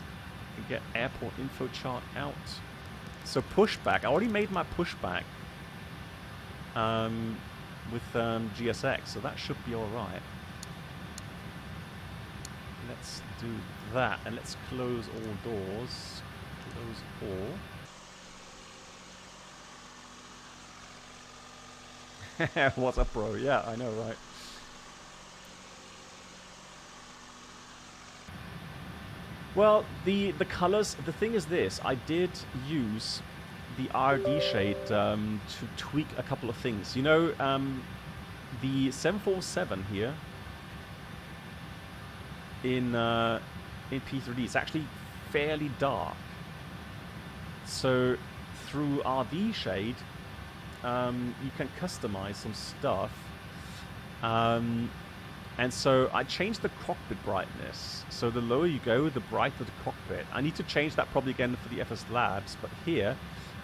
we get airport info chart out. So pushback. I already made my pushback with GSX, so that should be all right. Let's do that, and let's close all doors. Close all. What's up, bro? Yeah, I know, right? Well, the colors, the thing is this, I did use the RD shade to tweak a couple of things. You know, the 747 here in P3D is actually fairly dark. So through RD shade, you can customize some stuff. And so I changed the cockpit brightness. So the lower you go, the brighter the cockpit. I need to change that probably again for the FS Labs, but here,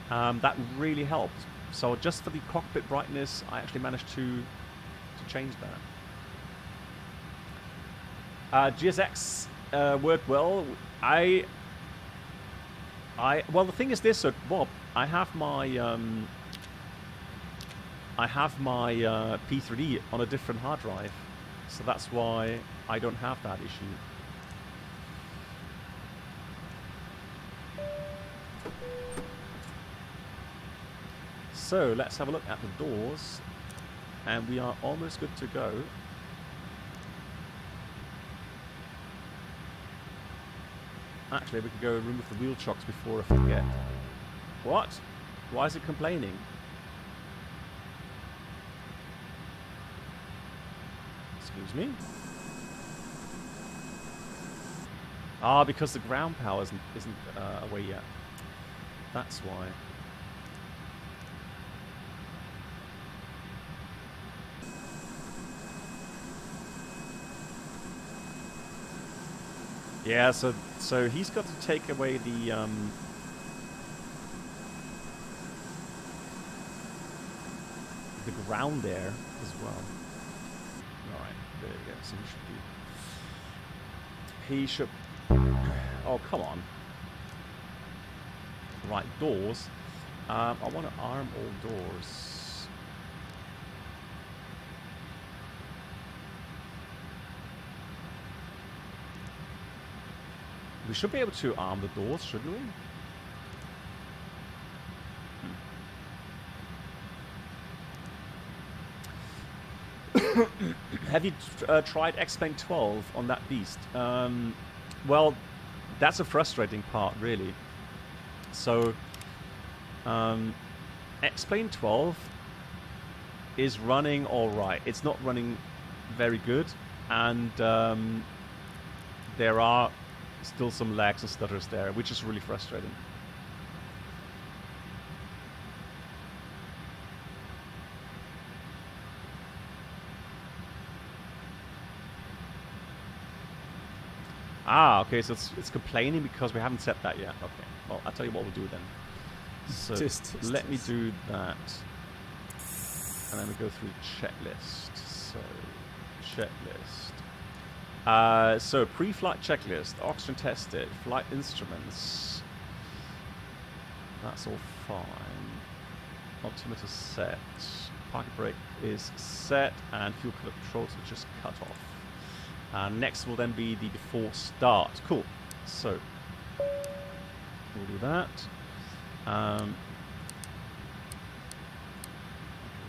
that really helped. So just for the cockpit brightness, I actually managed to change that. GSX worked well. Well, the thing is this, so Bob, I have my P3D on a different hard drive. So that's why I don't have that issue. So let's have a look at the doors. And we are almost good to go. Actually, we could go remove the wheel chocks before I forget. What? Why is it complaining? Excuse me? Ah, because the ground power isn't away yet. That's why. Yeah, so he's got to take away the ground there as well. Alright, there we go. So he should oh, come on. Right, doors. I want to arm all doors. We should be able to arm the doors, shouldn't we? Have you tried X-Plane 12 on that beast? Well, that's a frustrating part, really. So, X-Plane 12 is running alright. It's not running very good, and there are still some lags and stutters there, which is really frustrating. Ah, okay, so it's complaining because we haven't set that yet. Okay, well, I'll tell you what we'll do then. So let me do that. And then we go through checklist. So, checklist. So pre-flight checklist, oxygen tested, flight instruments. That's all fine. Altimeter set. Parking brake is set, and fuel controls are just cut off. Next will then be the before start. Cool. So we'll do that.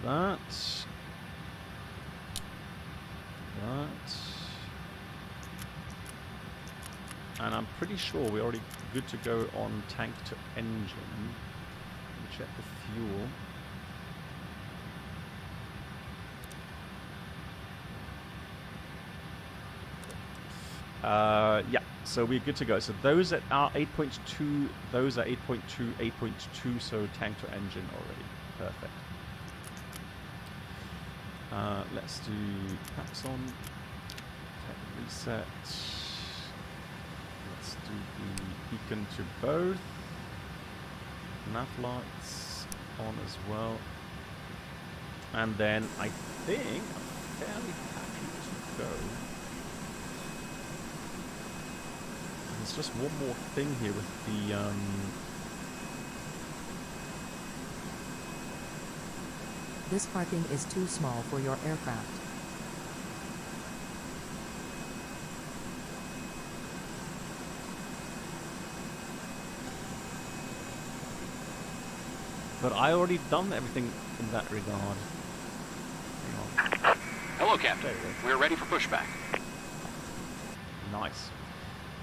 That. And I'm pretty sure we're already good to go on tank to engine. Let me check the fuel. Yeah, so we're good to go. So those that are 8.2, those are 8.2, 8.2, so tank to engine already. Perfect. Let's do packs on, tech reset. Let's do the beacon to both. Nav lights on as well. And then I think I'm fairly happy to go. There's just one more thing here with the This parking is too small for your aircraft. But I already done everything in that regard. off. Hello, Captain. There we go. We're ready for pushback. Nice.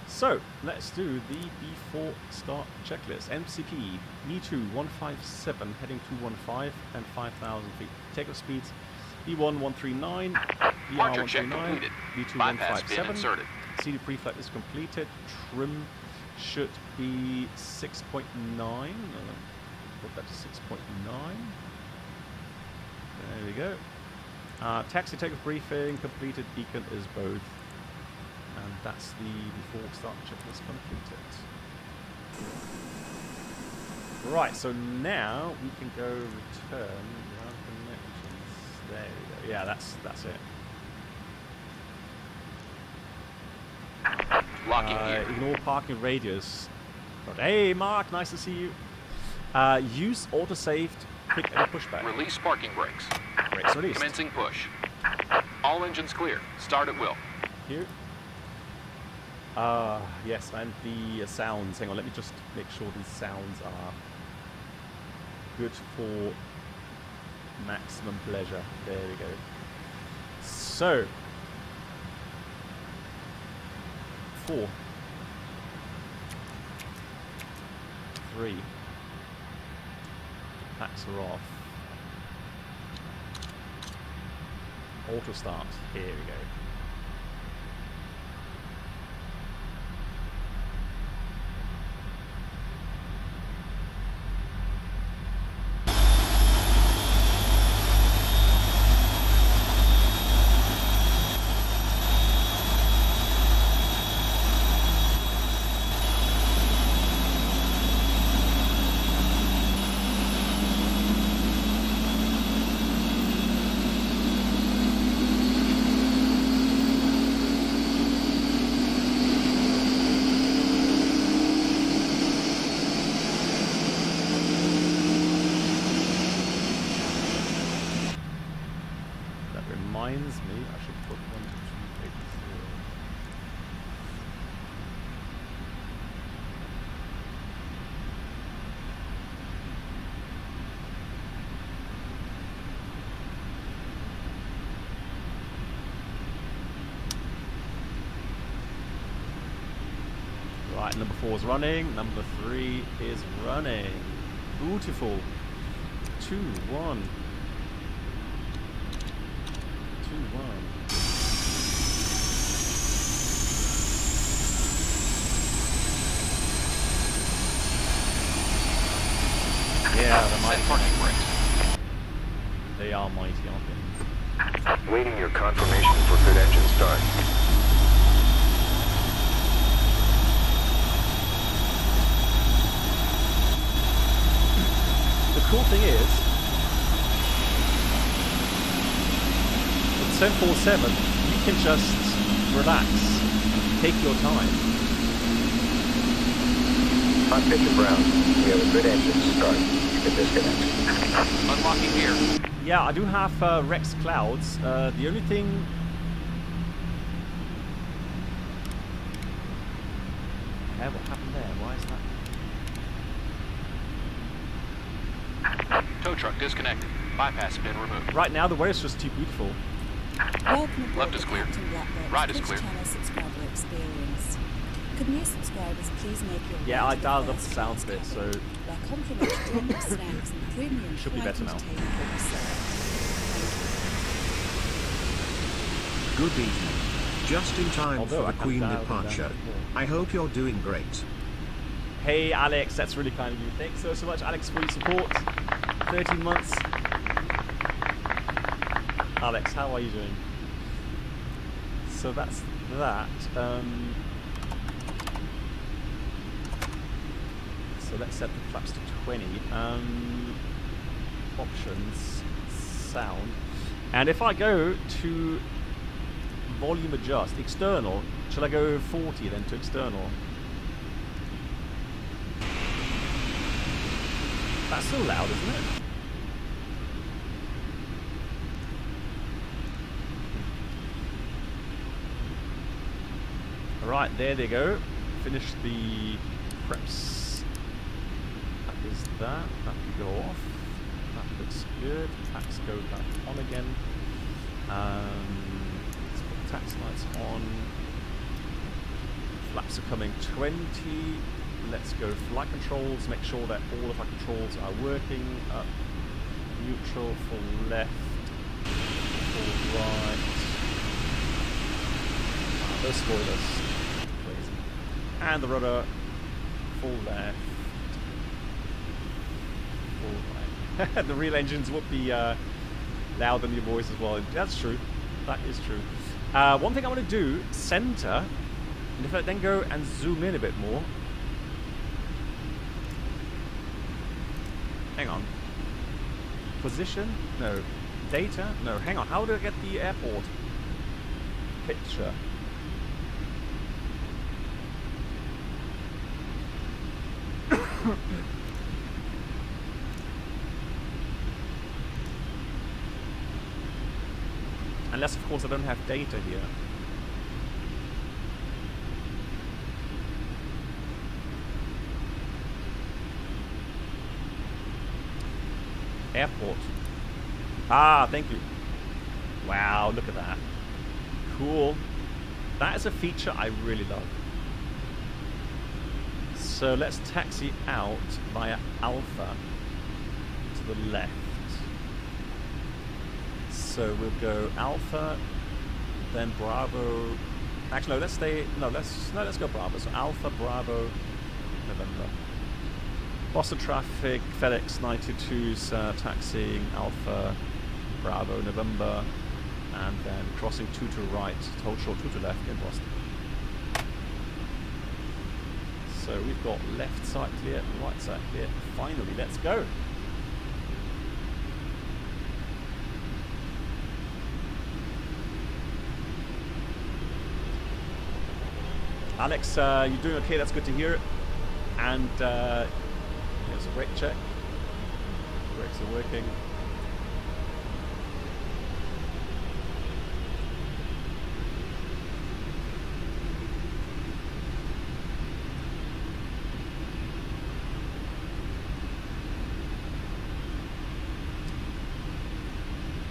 So, let's do the before start checklist. MCP, Me2 157, heading 215 and 5,000 feet. Takeoff speeds, B1 139, BR Departure check 139, completed. B2 Bypass pin 157. inserted. CD pre-flight is completed. Trim should be 6.9. Put that to 6.9. There we go. Taxi takeoff briefing completed. Beacon is both. And that's the before start checklist completed. Right, so now we can go return ground connections. There we go. Yeah, that's it. Locking gear. Ignore parking radius. Hey, Mark, nice to see you. Use autosaved quick edit pushback. Release parking brakes. Brakes released. Commencing push. All engines clear. Start at will. Thank you. Yes, and the sounds. Hang on, let me just make sure these sounds are good for maximum pleasure. There we go. So, 4, 3. Packs are off. Auto start. Here we go. Reminds me, I should put 1 to 2 8 0. Right, number 4 is running, number 3 is running. Beautiful. 2 1. 2 1. Yeah, they're mighty. Parking brakes. They are mighty, aren't they? Waiting your confirmation for good engine start. The cool thing is, with 747, you can just relax, take your time. On pitch and ground. We have a good engine start. You can disconnect. Unlocking gear. Yeah, I do have Rex Clouds. The only thing... Yeah, what happened there? Why is that? Tow truck disconnected. Bypass pin removed. Right now, the weather's just too beautiful. Welcome aboard Left is the clear. Captain Blackbox Right is Twitch clear. channel subscriber experience. Could new subscribers please make your Yeah, way I to dialed up the first sounds class bit, so cabin, where complimentary drinks, snacks, and premium Should be flight better now. entertainment will be served. Good evening. Just in time Although I for the can Queen dial them down departure. a bit more. I hope you're doing great. Hey Alex, that's really kind of you. Thanks so much, Alex, for your support. 13 months. Alex, how are you doing? So that's that. So let's set the flaps to 20. Options, sound. And if I go to volume adjust, external, shall I go 40 then to external? That's so loud, isn't it? Alright, there they go. Finish the preps. That is that. That can go off. That looks good. Packs go back on again. Let's put the taxi lights on. Flaps are coming 20. Let's go flight controls. Make sure that all of our controls are working. Up, neutral, full left, full right. Those spoilers. Crazy. And the rudder, full left, full right. The real engines would be loud in your voice as well. That's true. That is true. One thing I want to do, center, and if I then go and zoom in a bit more. Hang on. Position? No. Data? No. Hang on. How do I get the airport picture? Unless, of course, I don't have data here. Airport. Ah, thank you. Wow, look at that. Cool. That is a feature I really love. So let's taxi out via Alpha to the left. So we'll go Alpha, then Bravo. Actually, no, let's stay. No, let's go Bravo. So Alpha, Bravo, November. Boston traffic, FedEx 92's taxiing Alpha, Bravo, November, and then crossing 2 to right, hold short 2 to left in Boston. So we've got left side clear, right side clear. Finally, let's go. Alex, you're doing okay, that's good to hear. And here's a brake check. Brakes are working.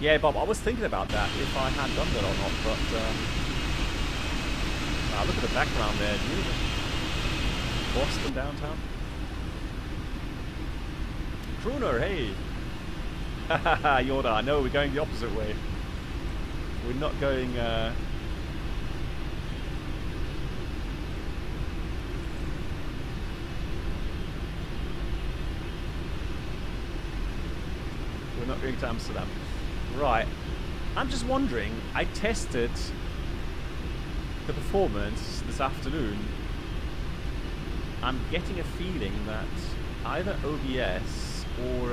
Yeah, Bob, I was thinking about that, if I had done that or not, but look at the background there, beautiful. Boston downtown. Crooner, hey! Haha, Yoda, I know, we're going the opposite way. We're not going, we're not going to Amsterdam. Right, I'm just wondering, I tested the performance this afternoon. I'm getting a feeling that either OBS or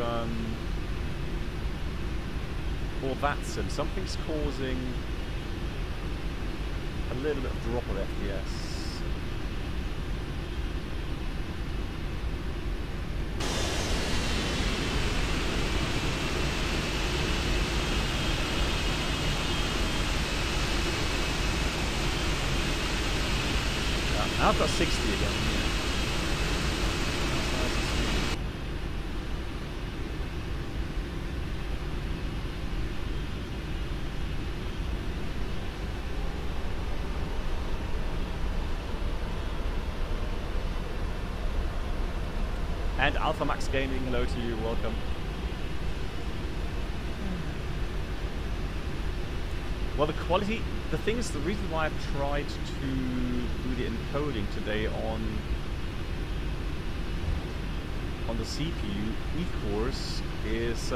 VATSIM, something's causing a little bit of drop of FPS. Now I've got 60 again. Yeah. And Alpha Max Gaming, hello to you, welcome. Well, the quality, the thing is, the reason why I've tried to do the encoding today on the CPU eCores is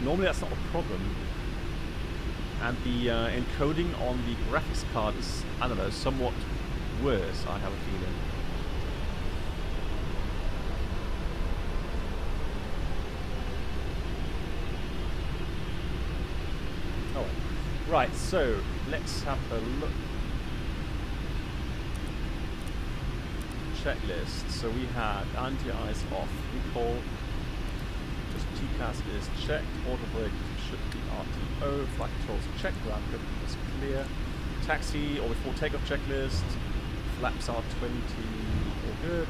normally that's not a problem, and the encoding on the graphics card is, I don't know, somewhat worse, I have a feeling. Right, so let's have a look. Checklist. So we had anti-ice off, recall, just TCAS is checked, auto brake should be RTO, flight controls checked, ground grip is clear, taxi or before takeoff checklist, flaps are 20, all good,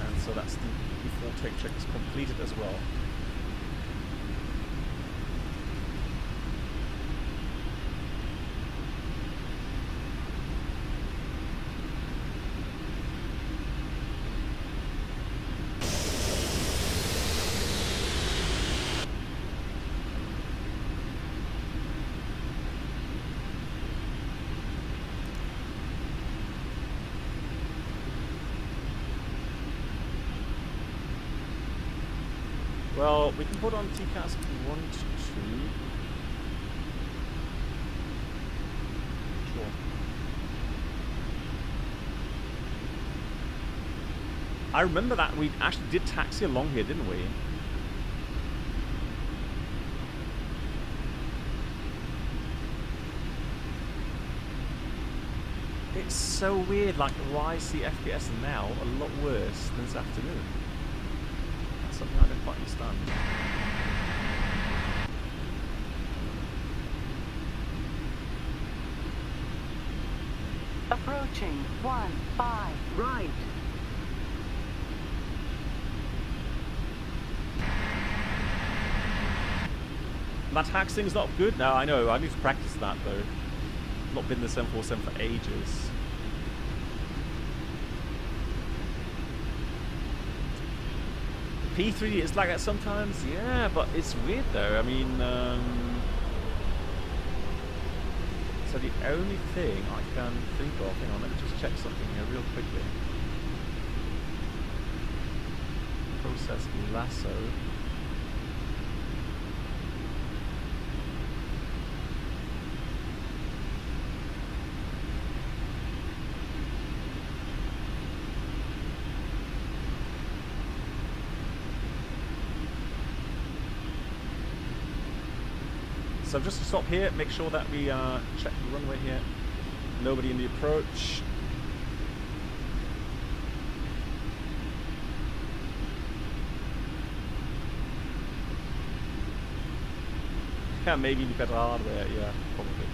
and so that's the before take check is completed as well. Well, we can put on TCAS if we want to. Sure. I remember that we actually did taxi along here, didn't we? It's so weird, like, why is the FPS now a lot worse than this afternoon? That's something I don't quite understand. Approaching 1-5 right. That taxiing's not good now, I know, I need to practice that though. Not been in the 747 for ages. P3D is like that sometimes, yeah, but it's weird though. I mean, so the only thing I can think of, hang on, let me just check something here real quickly. Process lasso. So just to stop here, make sure that we check the runway here. Nobody in the approach. Yeah, maybe the better hardware, yeah, probably.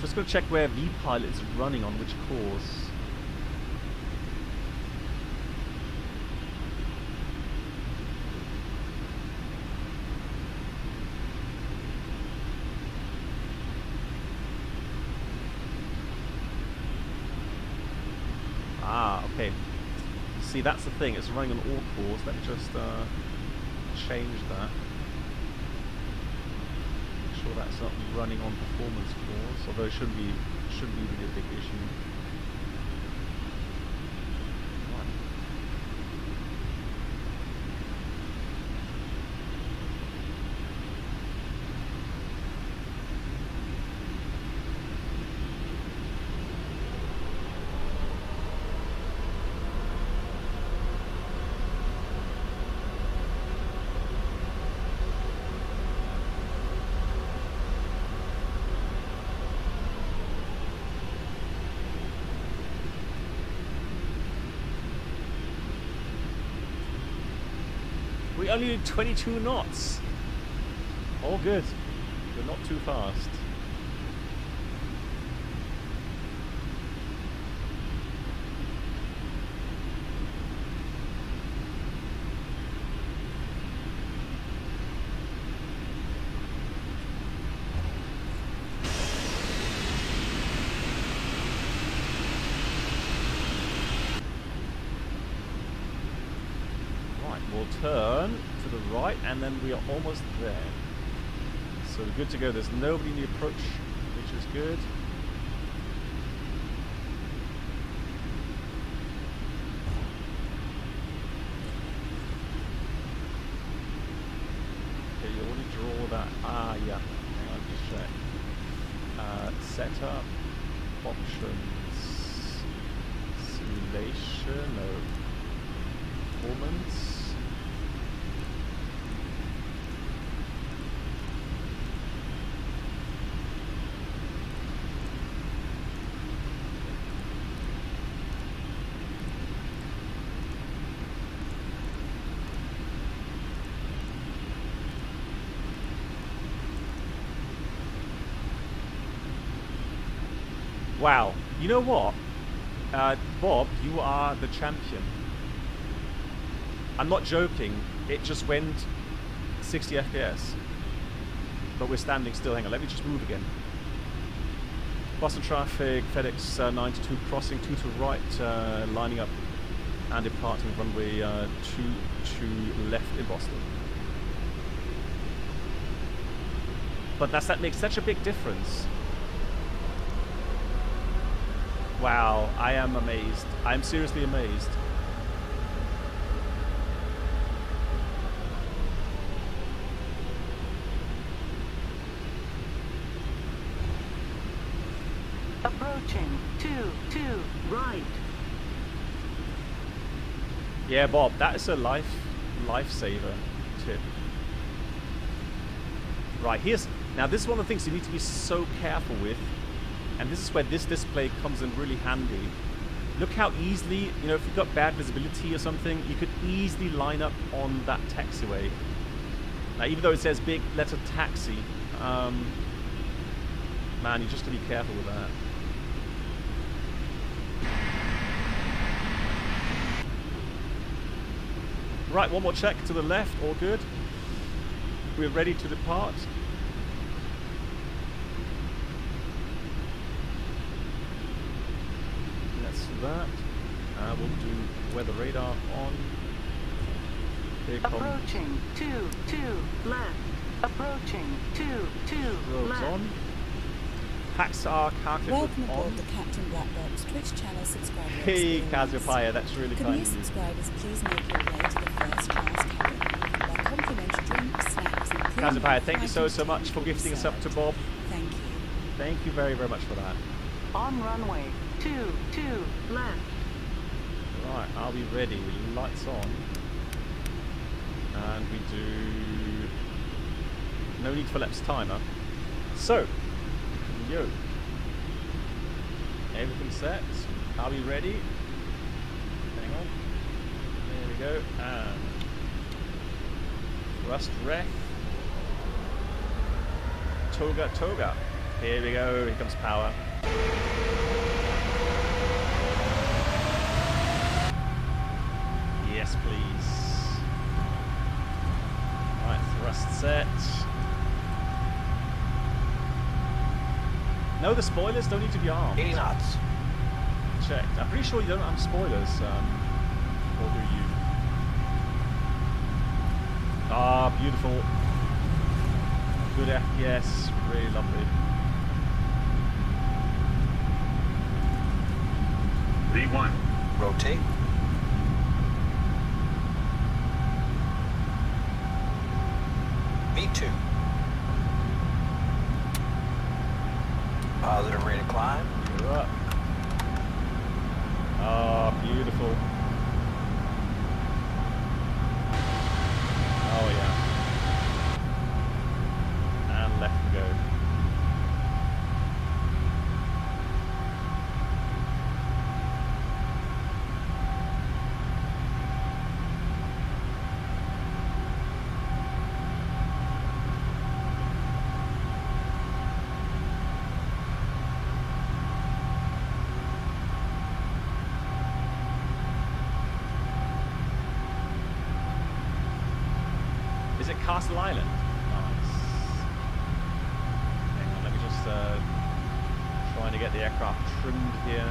Just gonna check where VPilot is running on which course. Ah, okay. See, that's the thing. It's running on all cores. Let me just change that. Sure that's not running on performance cores, although it shouldn't be really a big issue. Right. We only did 22 knots. All good. We're not too fast. We'll turn to the right and then we are almost there. So we're good to go. There's nobody in the approach, which is good. Okay, you already draw that. Ah, yeah. Hang on, just check. Setup, options, simulation, no. Performance. Wow, you know what? Bob, you are the champion. I'm not joking, it just went 60 FPS. But we're standing still, hang on, let me just move again. Boston traffic, FedEx 92 crossing 2 to right, lining up and departing runway 2 to left in Boston. But that makes such a big difference. Wow, I am amazed. I'm seriously amazed. Approaching. 2 right. Yeah, Bob, that is a lifesaver tip. Right, now this is one of the things you need to be so careful with, and this is where this display comes in really handy. Look how easily, you know, if you've got bad visibility or something, you could easily line up on that taxiway. Now, even though it says big letter taxi, man, you just got to be careful with that. Right, one more check to the left, all good. We're ready to depart. Let's do that. We'll do weather radar on. Here comes Approaching. 2 left. Approaching. 2 roads left. on. Packs are calculated Welcome aboard on. the Captain Black Box Twitch channel subscriber Hey, experience. Cassiopeia, that's really Could kind new of you. subscribers please make your way to the first class cabin, where complimentary drinks, snacks, and premium Cassiopeia, thank you so items much for will be gifting us up to served. Bob. Thank you. Thank you very, very much for that. On runway. 2 left. Right, are we ready? Lights on. And we do... No need for lapse timer. So, yo. Everything set. Are we ready? Hang on. There we go. And... Thrust ref. Toga. Here we go. Here comes power. Yes, please. Right, thrust set. No, the spoilers don't need to be armed. 80 knots. Checked. I'm pretty sure you don't arm spoilers. Or do you? Ah, beautiful. Good FPS. Really lovely. V1. Rotate. V2. Positive rate of climb. You're up. Ah, beautiful. Oh yeah. And left we go. Is it Castle Island? Nice. Hang on, let me just trying to get the aircraft trimmed here.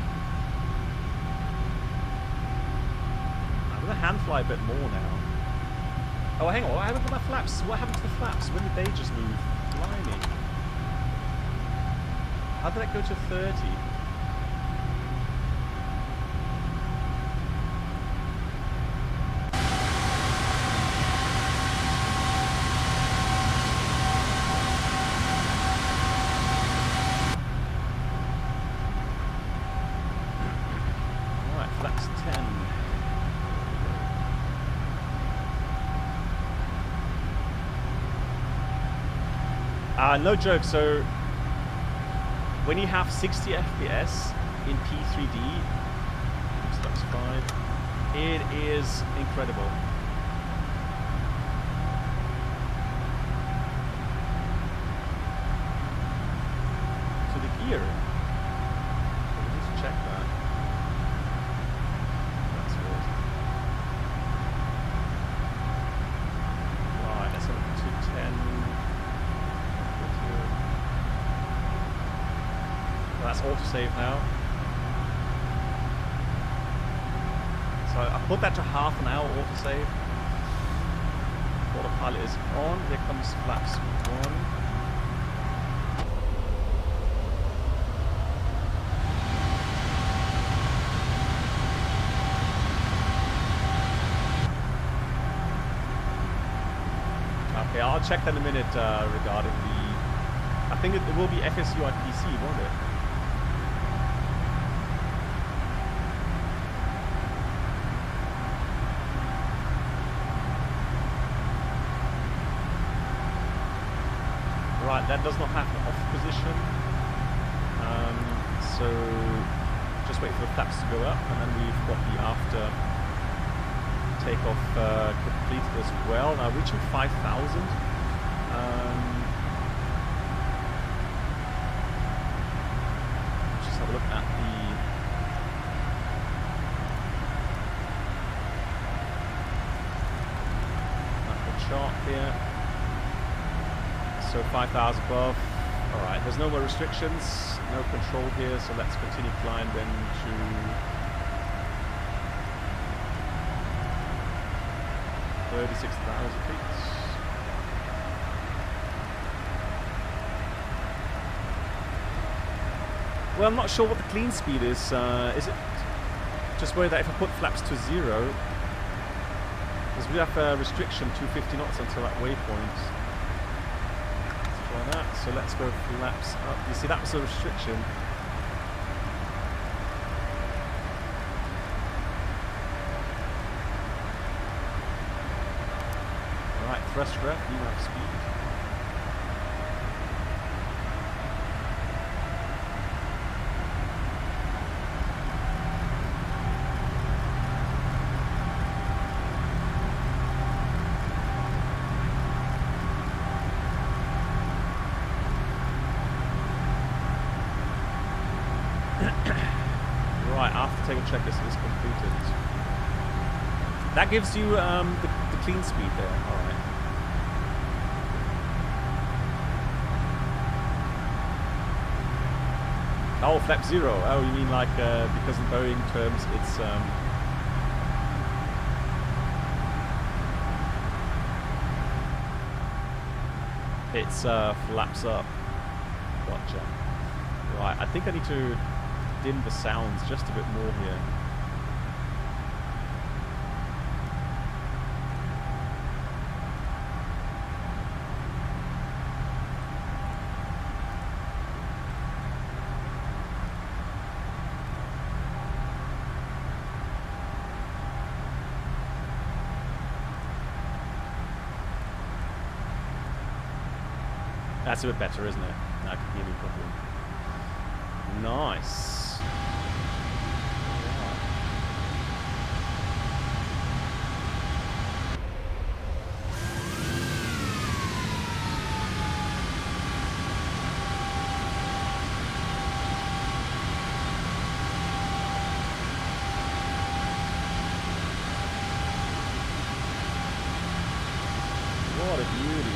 I'm gonna hand fly a bit more now. Oh, hang on, what happened to my flaps? What happened to the flaps? When did they just move? Blimey. How did that go to 30? Flaps 10. No joke, so when you have 60 FPS in P3D, that's fine, it is incredible. So the gear, we need to check that. Right, let's have a 210. That's autosave now. So I put that to half an hour autosave. Autopilot is on. Here comes flaps 1. I'll check that in a minute regarding the... I think it will be FSU IPC, won't it? Right, that does not have an off position. So just wait for the flaps to go up, and then we've got the after takeoff completed as well. Now reaching 5,000. Just have a look at the chart here. So 5,000 above. Alright, there's no more restrictions, no control here, so let's continue climb then to 36,000 feet. Well, I'm not sure what the clean speed is. Is it just worried that if I put flaps to 0, because we have a restriction 250 knots until that waypoint. That. So let's go flaps up. You see, that was a restriction. Right, thrust ref, VMAP speed. Checklist is completed. That gives you the clean speed there. All right. Oh, flap 0. Oh, you mean like because in Boeing terms it's flaps up. Gotcha. Right. I think I need to dim the sounds just a bit more here. That's a bit better, isn't it? Now I can hear me properly. Nice. What a beauty.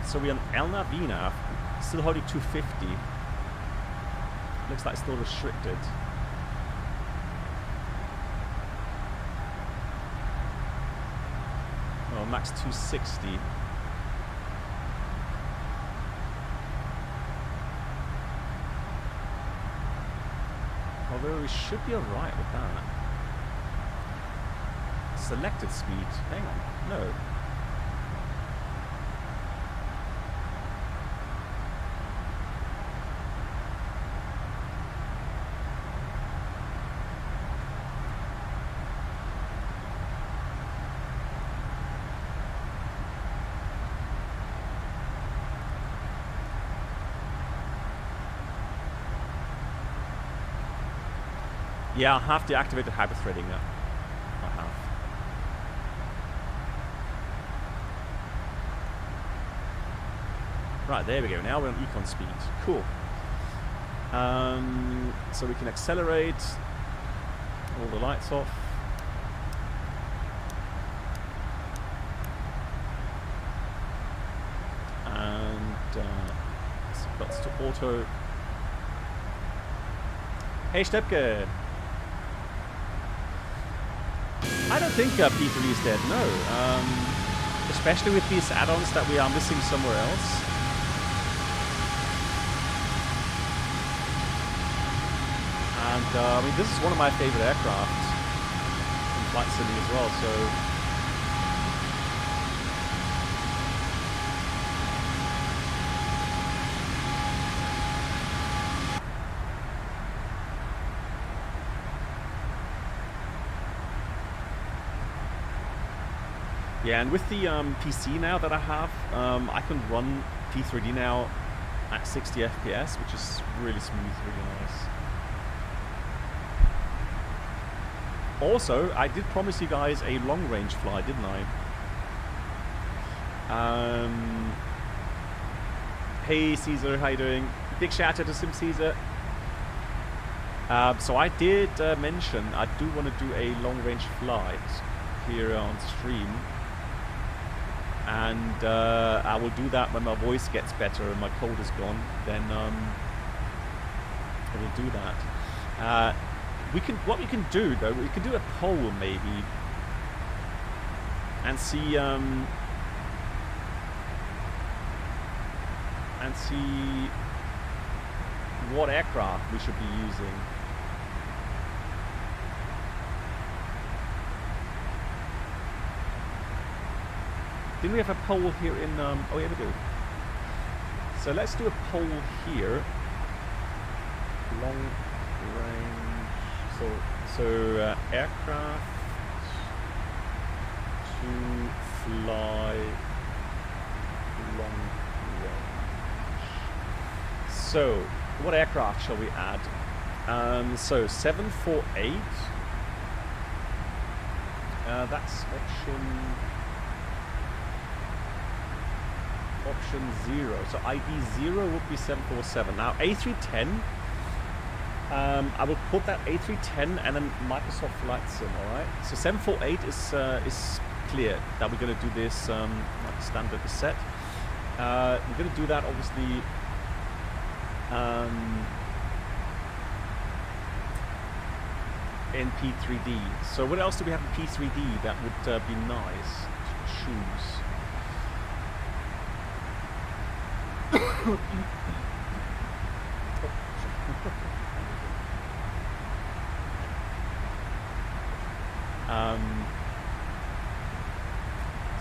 So we're on El Navina, still holding 250. Looks like still restricted. Oh, max 260. Although we should be alright with that. Selected speed. Hang on. No. Yeah, I have deactivated hyperthreading. I have. Right, there we go. Now we're on econ speed. Cool. So we can accelerate. All the lights off. And that's to auto. Hey, Stepke. I don't think P3D is dead, no. Especially with these add-ons that we are missing somewhere else. And I mean, this is one of my favorite aircraft in flight simulating as well, so... Yeah, and with the PC now that I have, I can run P3D now at 60 FPS, which is really smooth, really nice. Also, I did promise you guys a long-range flight, didn't I? Hey Caesar, how you doing? Big shout out to Sim Caesar. So I did mention I do want to do a long-range flight here on stream. And I will do that when my voice gets better and my cold is gone. Then I will do that. What we can do though, we can do a poll maybe, and see what aircraft we should be using. Didn't we have a poll here in, oh yeah we do. So let's do a poll here. Long range, so aircraft to fly long range. So, what aircraft shall we add? So 748, that's option 0. So ID 0 would be 747. Now A310, I will put that A310 and then Microsoft Flight Sim. All right. So 748 is clear that we're going to do this like standard is set. We're going to do that obviously. In P3D. So what else do we have in P3D that would be nice to choose?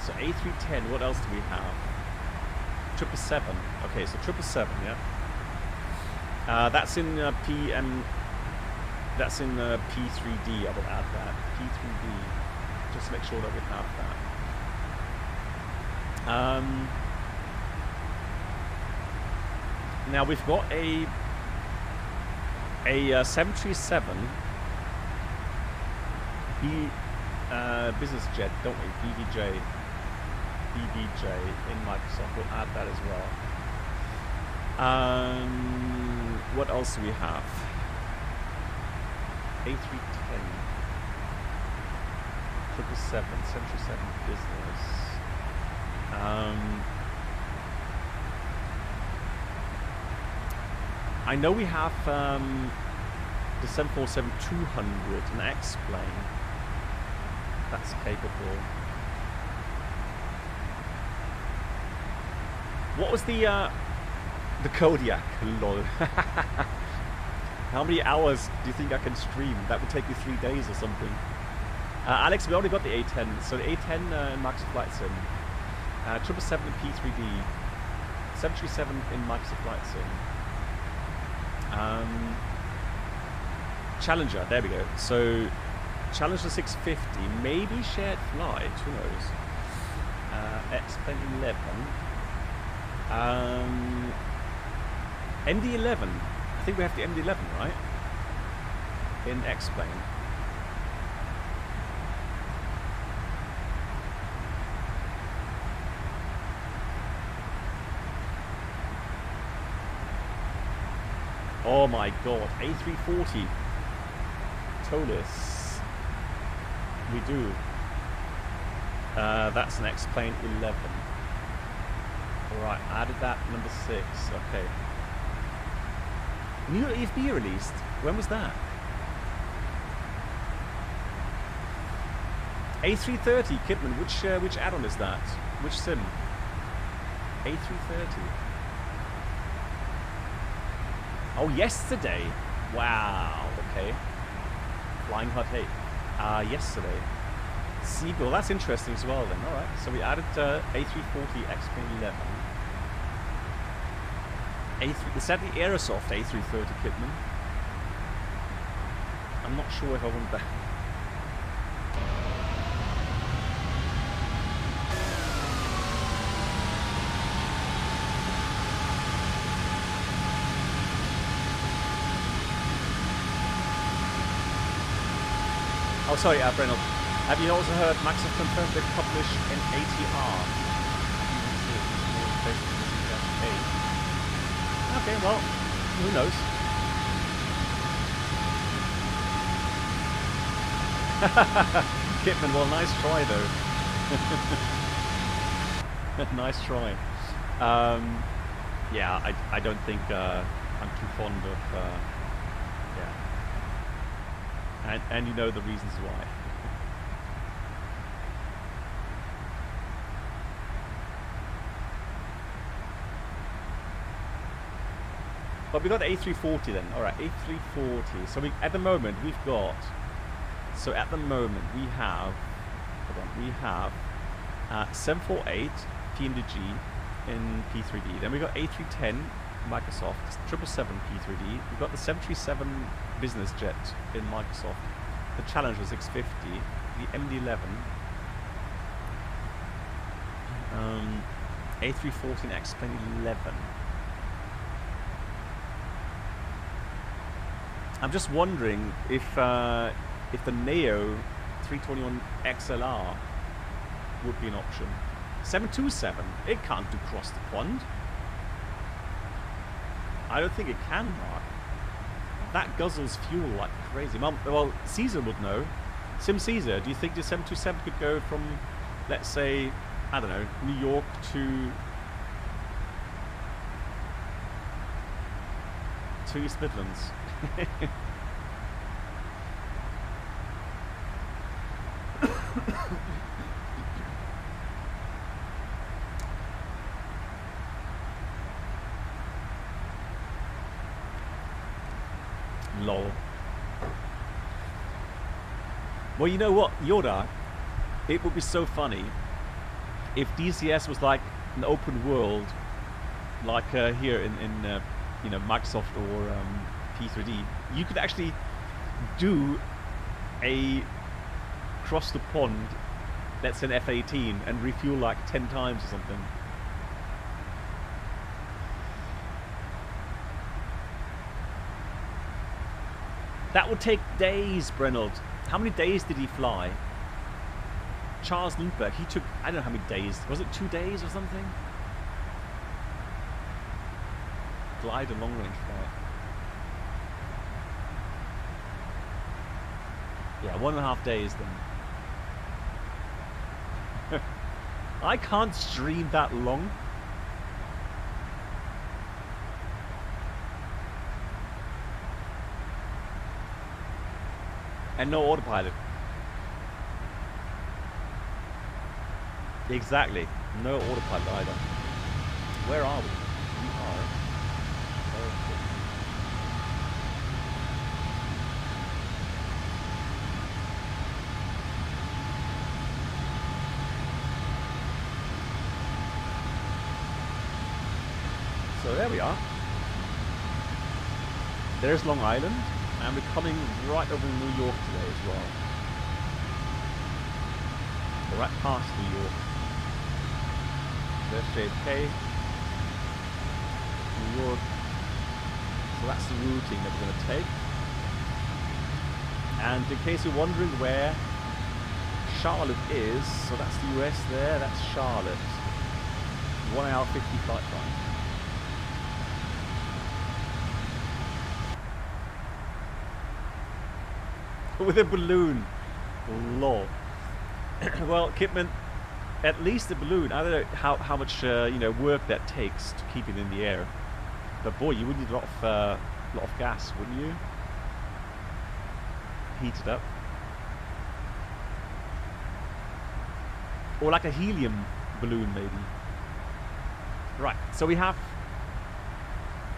So A310, what else do we have? 777. Okay, so 777, yeah. That's in that's in P3D. I will add that P3D. Just make sure that we have that. Now we've got a 737 business jet, don't we? BBJ in Microsoft. We'll add that as well. What else do we have? A310, 777, 737 business. I know we have the 747-200, an X-plane that's capable. What was the Kodiak? Lol. How many hours do you think I can stream? That would take me 3 days or something. Alex, we already got the A10. So the A10 in Microsoft Flight Sim. 777 in P3D. 737 in Microsoft Flight Sim. Challenger, there we go. So Challenger 650, maybe shared flight, who knows? X-Plane 11. MD-11. I think we have the MD-11, right? In X-Plane. Oh my god, A340. Tolis. We do. That's an X-Plane 11. Alright, added that, number 6. Okay. New EFB released. When was that? A330, Kidman, which add-on is that? Which sim? A330. Oh, yesterday. Wow. Okay. Flying Hot 8. Yesterday. Seagull. That's interesting as well then. All right. So we added A340 X-Plane 11. Is that the Aerosoft A330, Kidman? I'm not sure if I want that. Oh, sorry, Brennell. Have you also heard Max have confirmed they publish an ATR? Okay, well, who knows? Kipman, well, nice try though. Nice try. Yeah, I don't think I'm too fond of. Yeah. And you know the reasons why. But we got the A340 then. All right, A340. So at the moment we have. Hold on. We have 748 PMDG in P3D. Then we got A310 Microsoft 777 P3D. We've got the 737 business jet in Microsoft. The Challenger 650. The MD-11. A314 X-Plane 11. I'm just wondering if the Neo 321 XLR would be an option. 727, it can't do cross the pond. I don't think it can, Mark. That guzzles fuel like crazy. Well, Caesar would know. Sim Caesar, do you think the 727 could go from, let's say, I don't know, New York to East Midlands? Lol. Well, you know what, Yoda? It would be so funny if DCS was like an open world, like here in you know, Microsoft or P3D. You could actually do a cross the pond, let's say an F-18, and refuel like 10 times or something. That would take days, Brenold. How many days did he fly? Charles Lindbergh, he took, I don't know how many days. Was it 2 days or something? Glide a long range flight. Yeah, 1.5 days then. I can't stream that long. And no autopilot. Exactly. No autopilot either. Where are we? We are. So there we are. There's Long Island. And we're coming right over New York today as well. We're right past New York. There's JFK. New York. So that's the routing that we're going to take. And in case you're wondering where Charlotte is, so that's the US there, that's Charlotte. 1 hour 50 flight time. With a balloon. Lol. Well, Kipman, at least the balloon. I don't know how much you know, work that takes to keep it in the air. But boy, you would need a lot of gas, wouldn't you? Heat it up. Or like a helium balloon, maybe. Right, so we have...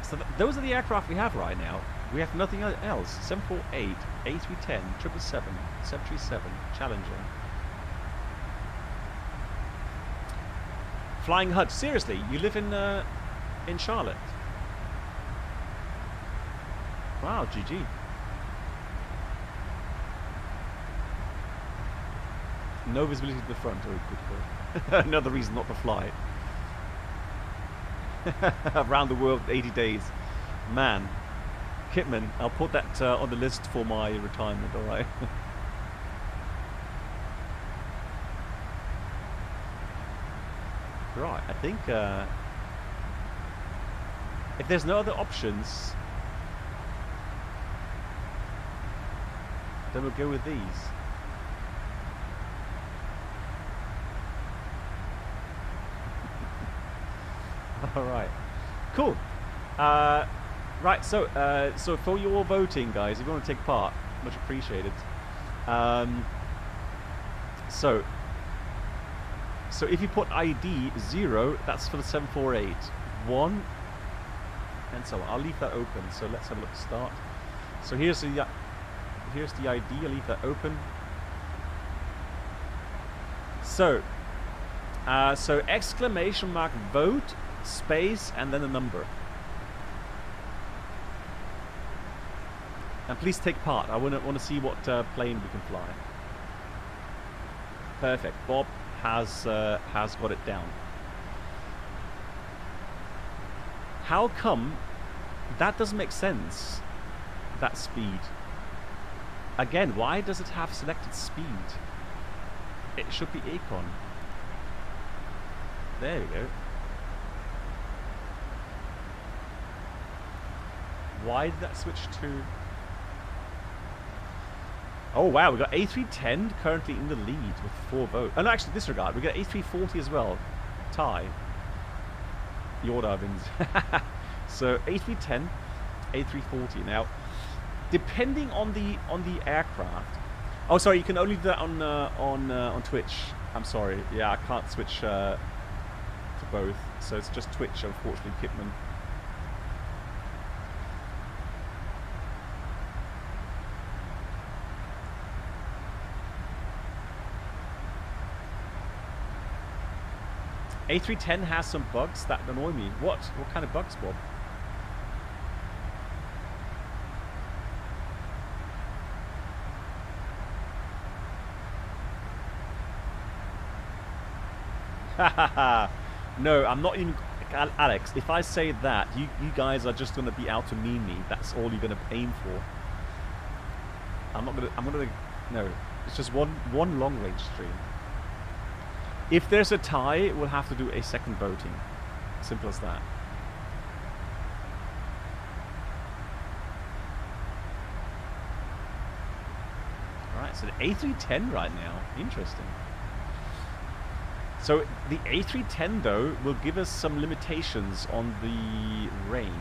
So those are the aircraft we have right now. We have nothing else. 748, A310, 777, 737, Challenger. Flying Hut. Seriously, you live in Charlotte? Wow, GG. No visibility to the front. Oh, good God. Another reason not to fly. Around the world 80 days. Man. Kitman, I'll put that on the list for my retirement, alright? Right, I think if there's no other options, then we'll go with these. Alright, cool. Right, so for your voting, guys, if you want to take part, much appreciated. So if you put ID 0, that's for the 748. 1, and so on. I'll leave that open. So let's have a look at start. So here's the ID. I'll leave that open. So exclamation mark vote space and then a number. And please take part. I want to see what plane we can fly. Perfect. Bob has got it down. How come that doesn't make sense? That speed. Again, why does it have selected speed? It should be Econ. There we go. Why did that switch to... Oh wow, we got A310 currently in the lead with 4 votes. Oh no, actually disregard. We got A340 as well. Tie. Yorda wins. So A310, A340. Now, depending on the aircraft. Oh, sorry, you can only do that on Twitch. I'm sorry. Yeah, I can't switch to both. So it's just Twitch, unfortunately, Kipman. A310 has some bugs that annoy me. What kind of bugs, Bob? No, I'm not even... Alex, if I say that, you guys are just going to be out to meme me. That's all you're going to aim for. I'm going to... No, it's just one long-range stream. If there's a tie, we'll have to do a second voting. Simple as that. Alright, so the A310 right now. Interesting. So the A310, though, will give us some limitations on the range.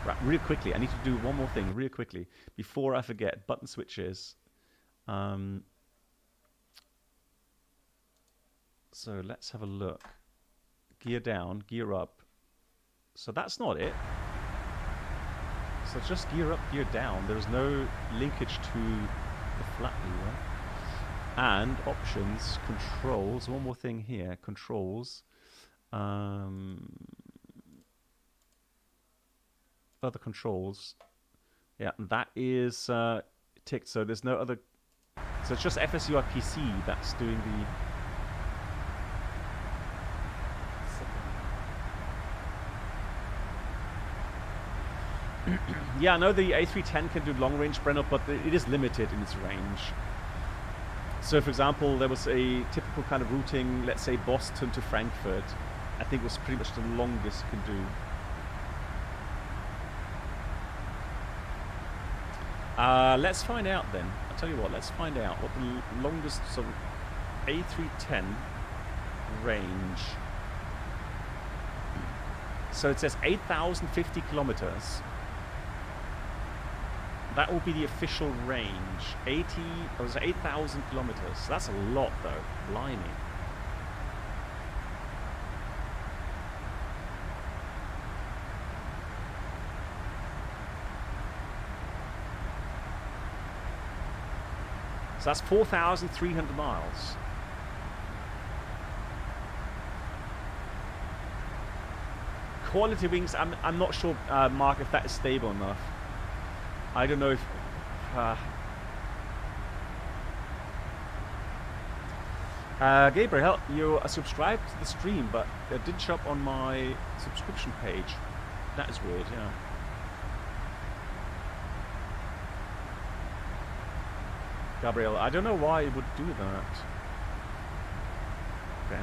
Right, real quickly, I need to do one more thing real quickly before I forget. Button switches. So let's have a look. Gear down, gear up. So that's not it. So it's just gear up, gear down. There's no linkage to the flat lever. And options, controls. One more thing here. Controls. Other controls. Yeah, that is ticked. So there's no other. So it's just FSURPC that's doing the. Yeah, I know the A310 can do long range, Brenner, but it is limited in its range. So, for example, there was a typical kind of routing, let's say Boston to Frankfurt. I think was pretty much the longest it can do. Let's find out then. I'll tell you what, let's find out what the longest sort of A310 range. So it says 8,050 kilometers. That will be the official range. 8,000 kilometers. That's a lot though. Blimey. So that's 4,300 miles. Quality wings, I'm not sure, Mark, if that is stable enough. I don't know if... Gabriel, you are subscribed to the stream, but it didn't show up on my subscription page. That is weird, yeah. Gabriel, I don't know why it would do that. Okay.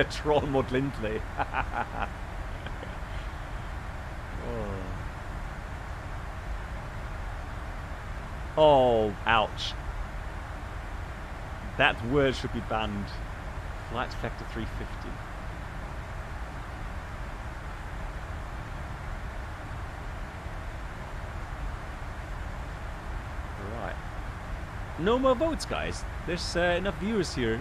Troll Mod Lindley. Oh, ouch. That word should be banned. Flight factor 350. Right. No more votes, guys. There's enough viewers here.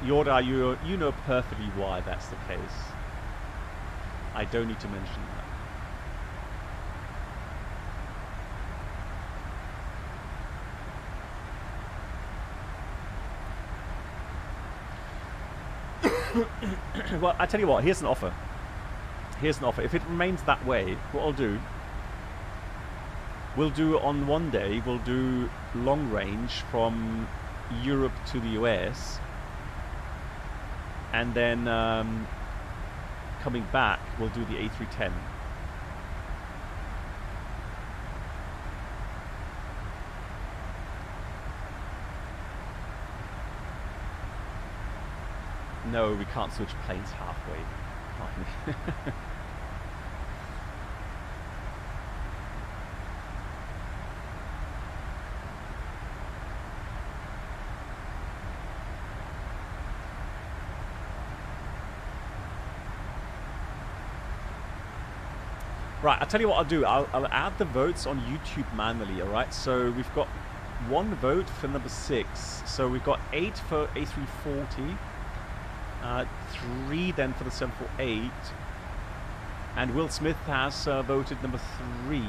Yorda, you know perfectly why that's the case. I don't need to mention that. Well, I tell you what, here's an offer. Here's an offer. If it remains that way, what I'll do, we'll do on one day, we'll do long range from Europe to the US. And then coming back, we'll do the A310. No, we can't switch planes halfway. Fine. Right, I'll tell you what I'll do. I'll add the votes on YouTube manually, alright? So we've got 1 vote for number 6. So we've got 8 for A340, 3 then for the 748. And Will Smith has voted number 3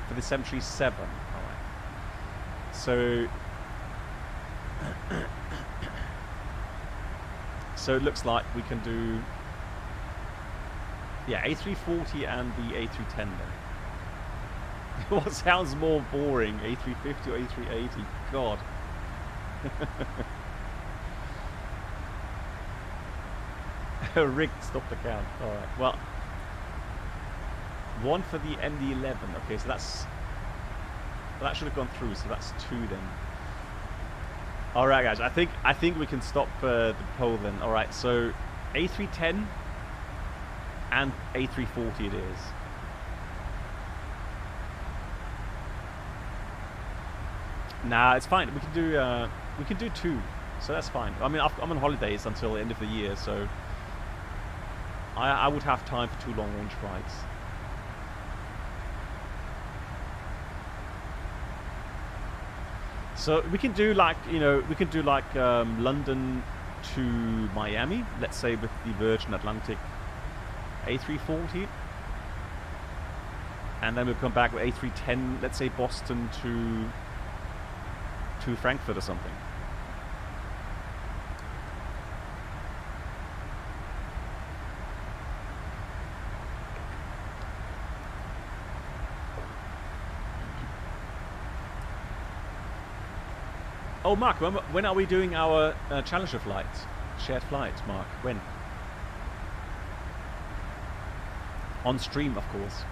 for the 737. Alright. So... so it looks like we can do... yeah, A340 and the A310 then. What sounds more boring, A350 or A380? God. Rick, stop the count. Alright, well. 1 for the MD-11. Okay, so that's... that should have gone through, so that's 2 then. Alright guys, I think we can stop the poll then. Alright, so A310... and A340 it is. Nah, it's fine. We can do 2, so that's fine. I mean, I'm on holidays until the end of the year, so I would have time for 2 long-range flights. So we can do like, you know, we can do like London to Miami, let's say with the Virgin Atlantic A340, and then we'll come back with A310, let's say Boston to Frankfurt or something. Oh, Mark, when are we doing our Challenger flight? Shared flight, Mark, when? On stream, of course.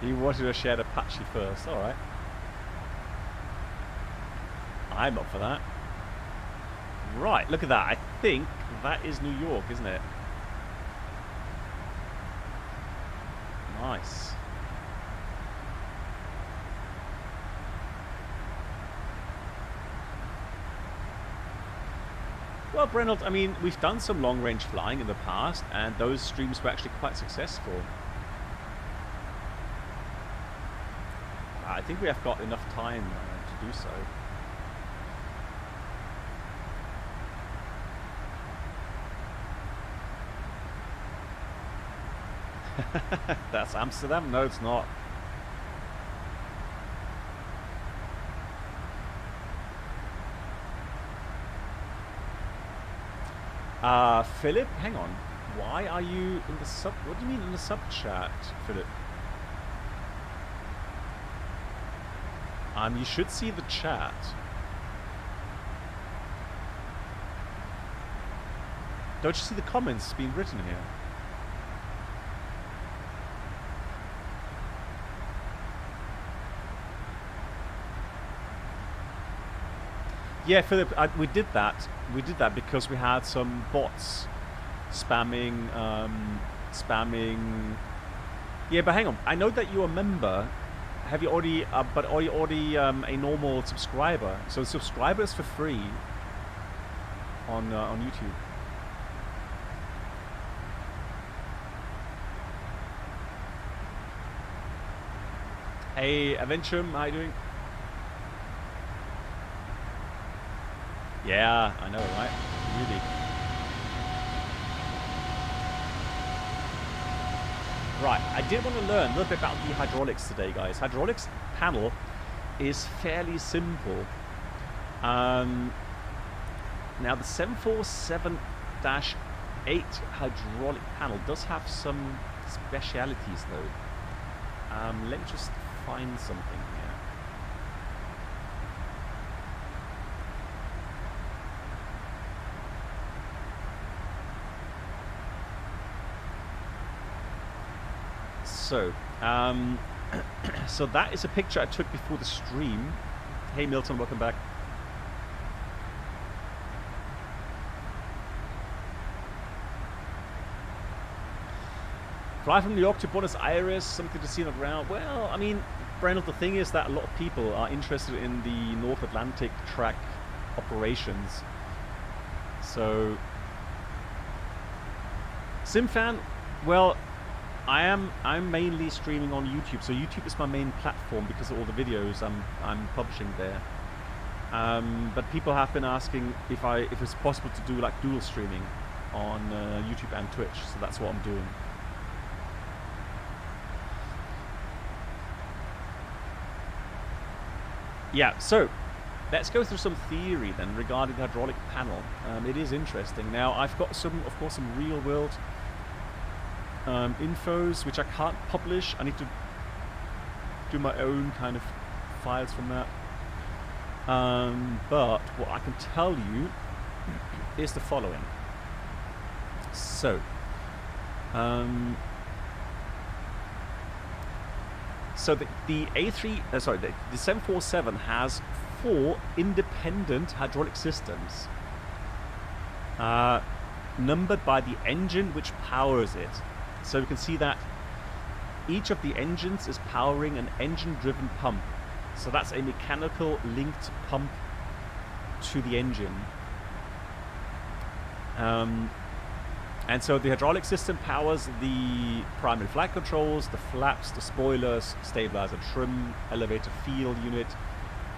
You wanted to share Apache first. All right. I'm up for that. Right, look at that. I think that is New York, isn't it? Nice. Well, Brennald, I mean, we've done some long-range flying in the past, and those streams were actually quite successful. I think we have got enough time to do so. That's Amsterdam? No, it's not. Philip, hang on. Why are you in the sub? What do you mean in the sub chat, Philip? You should see the chat. Don't you see the comments being written here? Yeah, Philip, we did that. We did that because we had some bots spamming. Yeah, but hang on. I know that you're a member. Have you already? But are you already a normal subscriber? So subscribers for free on YouTube. Hey, Aventurum, how you doing? Yeah, I know, right? Really. Right, I did want to learn a little bit about the hydraulics today, guys. Hydraulics panel is fairly simple. Now, the 747-8 hydraulic panel does have some specialities, though. Let me just find something here. So, so that is a picture I took before the stream. Hey Milton, welcome back. Fly from New York to Buenos Aires, something to see on the ground. Well, I mean, Brandon, the thing is that a lot of people are interested in the North Atlantic track operations. So, SimFan, well, I'm mainly streaming on YouTube, so YouTube is my main platform because of all the videos I'm publishing there. But people have been asking if it's possible to do like dual streaming on YouTube and Twitch, so that's what I'm doing. Yeah, so let's go through some theory then regarding the hydraulic panel. It is interesting. Now I've got some real world infos which I can't publish. I need to do my own kind of files from that. But what I can tell you is the following. So, the the 747 has 4 independent hydraulic systems, numbered by the engine which powers it. So you can see that each of the engines is powering an engine-driven pump. So that's a mechanical linked pump to the engine. And so the hydraulic system powers the primary flight controls, the flaps, the spoilers, stabilizer trim, elevator field unit,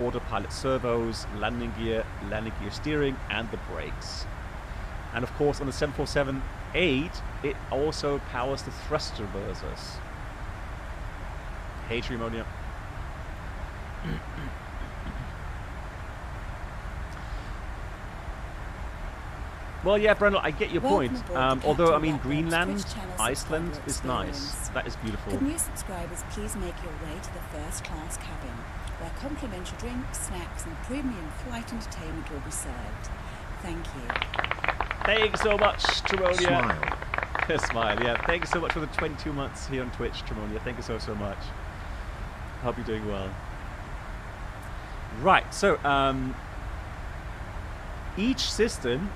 autopilot servos, landing gear steering, and the brakes. And of course on the 747-8 it also powers the thrust reversers. Hey Trimonia. Well, yeah, Brendel, I get your point. Although, I mean, Greenland, Iceland is nice. That is beautiful. Could new subscribers please make your way to the first class cabin, where complimentary drinks, snacks, and premium flight entertainment will be served. Thank you. Thanks so much, Trimonia. Smile. Smile, yeah. Thank you so much for the 22 months here on Twitch, Tremonia. Thank you so, so much. Hope you're doing well. Right, so each system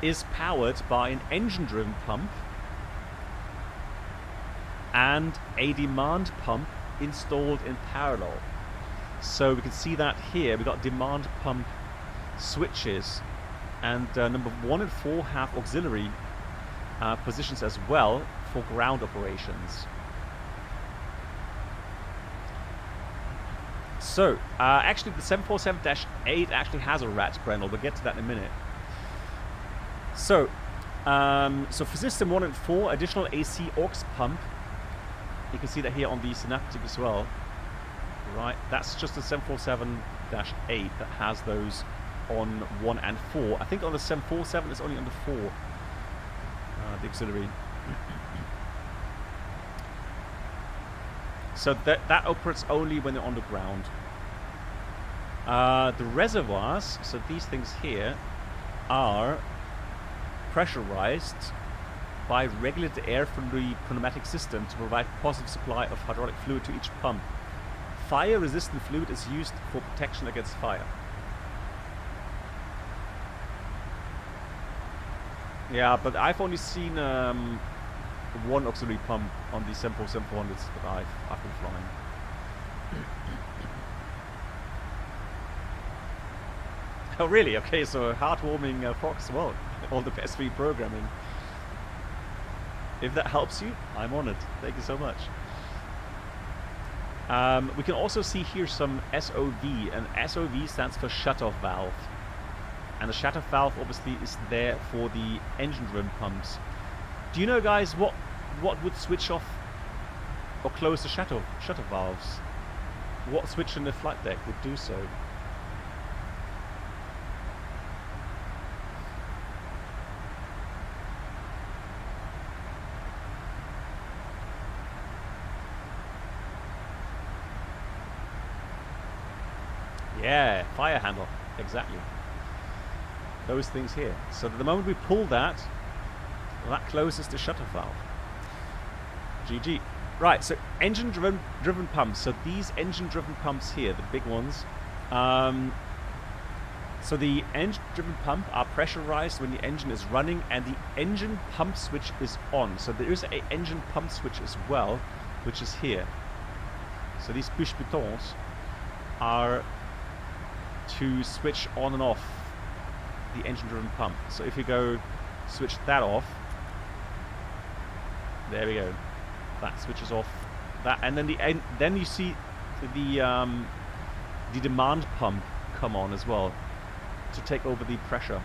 is powered by an engine-driven pump and a demand pump installed in parallel. So we can see that here. We've got demand pump switches, and number 1 and 4 have auxiliary positions as well for ground operations. So, actually the 747-8 actually has a RAT, Brendel. We'll get to that in a minute. So, so for system 1 and 4, additional AC aux pump. You can see that here on the Synaptic as well. Right, that's just the 747-8 that has those on 1 and 4. I think on the 747 it's only on the 4, the auxiliary. So that operates only when they're on the ground. The reservoirs, so these things here, are pressurized by regulated air from the pneumatic system to provide positive supply of hydraulic fluid to each pump. Fire-resistant fluid is used for protection against fire. Yeah, but I've only seen one auxiliary pump on the 747-400s that I've been flying. Oh really? Okay, so heartwarming Fox. Well, all the best for your programming. If that helps you, I'm on it. Thank you so much. We can also see here some SOV, and SOV stands for shut-off valve. And the shut-off valve obviously is there for the engine-driven pumps. Do you know, guys, what would switch off or close the shut-off valves? What switch in the flight deck would do so? Yeah, fire handle, exactly. Those things here. So the moment we pull that, that closes the shutter valve. GG. Right, so engine-driven pumps. So these engine-driven pumps here, the big ones. So the engine-driven pump are pressurized when the engine is running and the engine pump switch is on. So there is an engine pump switch as well, which is here. So these push buttons are to switch on and off the engine-driven pump. So if you go switch that off, there we go. That switches off that, and then then you see the demand pump come on as well to take over the pressure.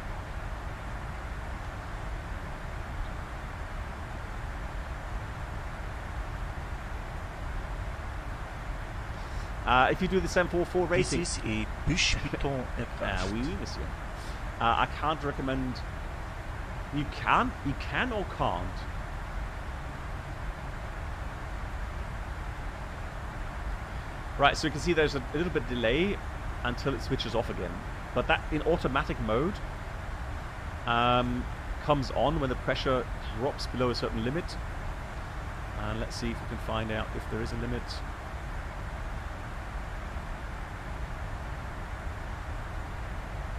If you do the 744 rating, This is a push button aircraft. oui, monsieur. I can't recommend. You can or can't. Right, so you can see there's a little bit delay until it switches off again. But that in automatic mode comes on when the pressure drops below a certain limit. And let's see if we can find out if there is a limit.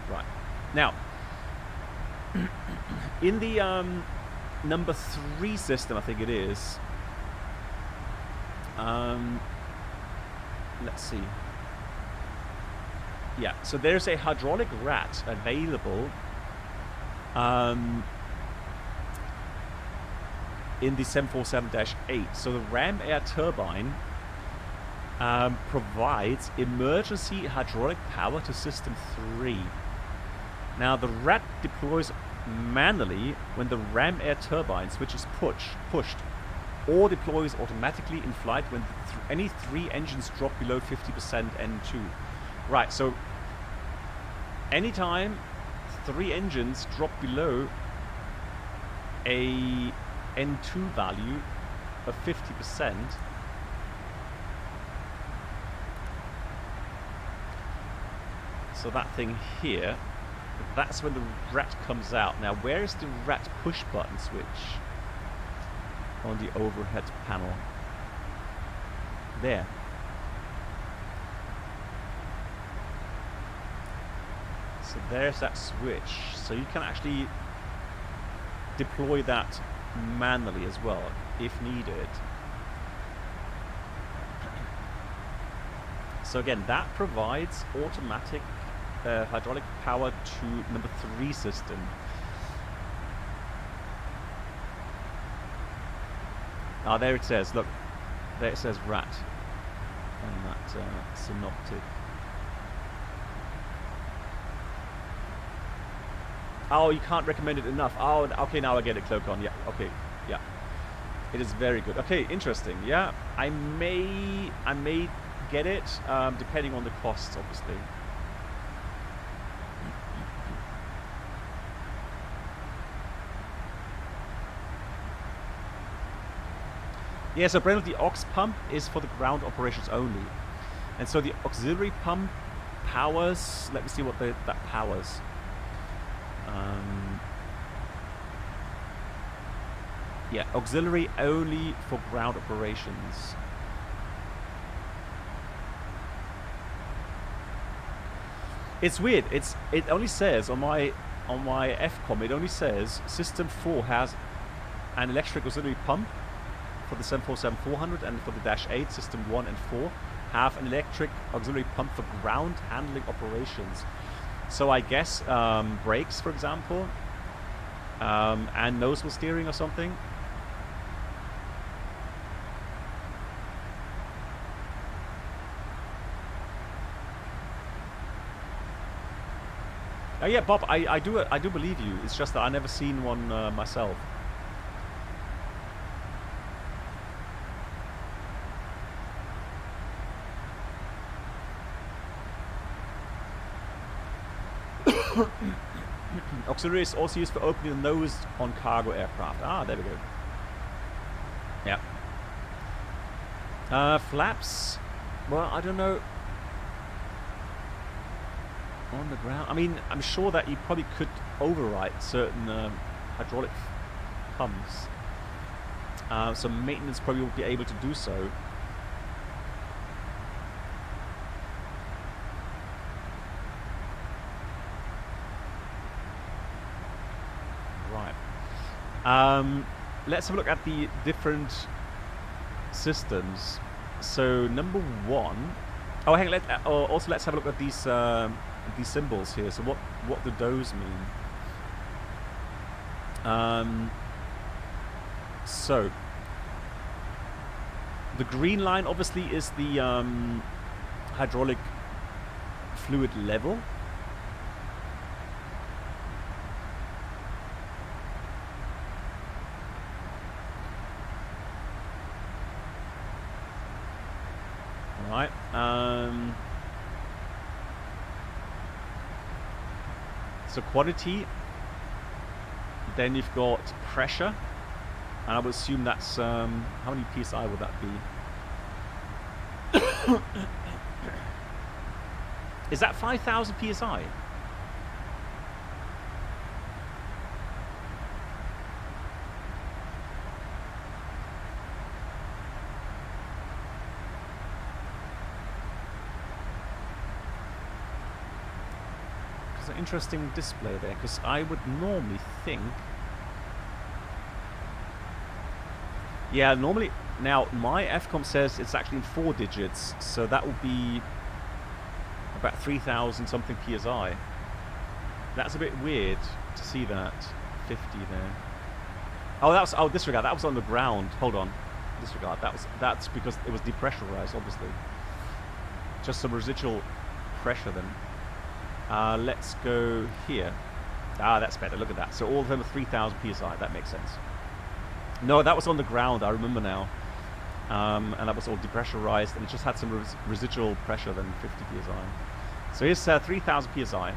Right. Now, in the number 3 system, I think it is. Let's see. Yeah, so there's a hydraulic rat available in the 747-8. So the ram air turbine provides emergency hydraulic power to system 3. Now the rat deploys manually when the ram air turbine switch is pushed, or deploys automatically in flight when any 3 engines drop below 50% N2. Right, so anytime 3 engines drop below a N2 value of 50%, so that thing here, that's when the rat comes out. Now, where is the rat push button switch? on the overhead panel. There. So there's that switch. So you can actually deploy that manually as well, if needed. So again, that provides automatic hydraulic power to number 3 system. Ah, there it says, look, there it says RAT on that synoptic. Oh, you can't recommend it enough. Oh, okay, now I get it, Clocon. Yeah, okay, yeah. It is very good. Okay, interesting. Yeah, I may get it, depending on the costs, obviously. Yeah, so Brandon, the aux pump is for the ground operations only. And so the auxiliary pump powers, let me see what that powers. Yeah, auxiliary only for ground operations. It's weird. It only says on my FCOM, it only says System 4 has an electric auxiliary pump for the 747-400, and for the Dash 8, System 1 and 4 have an electric auxiliary pump for ground handling operations. So I guess brakes, for example, and nose wheel steering or something. Yeah, Bob, I do believe you. It's just that I never seen one myself. Auxiliary is also used for opening the nose on cargo aircraft. Ah, there we go. Yeah. Flaps. Well, I don't know. On the ground. I mean, I'm sure that you probably could override certain hydraulic pumps. So maintenance probably will be able to do so. Let's have a look at the different systems. So number 1. Oh, hang on. Also, let's have a look at these symbols here. So what do those mean? So the green line obviously is the hydraulic fluid level. Right. So quantity. Then you've got pressure, and I would assume that's how many psi would that be? Is that 5,000 psi? Interesting display there, because I would normally think, yeah, normally, now my FCOM says it's actually in 4 digits, so that would be about 3,000 something psi. That's a bit weird to see that 50 there. Oh, disregard, that was on the ground. Hold on, disregard. That's because it was depressurized, obviously. Just some residual pressure then. Let's go here. Ah, that's better. Look at that. So all of them are 3,000 psi. That makes sense. No, that was on the ground. I remember now. And that was all depressurized, and it just had some residual pressure than 50 psi. So here's 3,000 psi.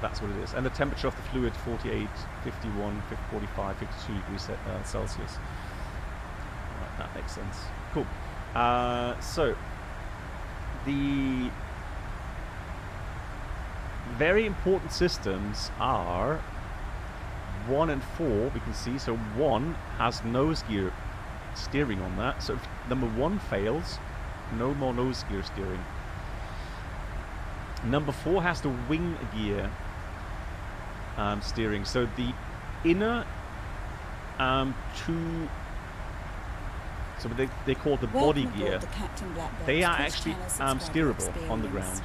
That's what it is. And the temperature of the fluid, 48, 51, 45, 52 degrees Celsius. Right, that makes sense. Cool. So the very important systems are 1 and 4, we can see. So 1 has nose gear steering on that. So if number 1 fails, no more nose gear steering. Number 4 has the wing gear steering. So the inner 2, so they call it the body gear. They are actually steerable on the ground.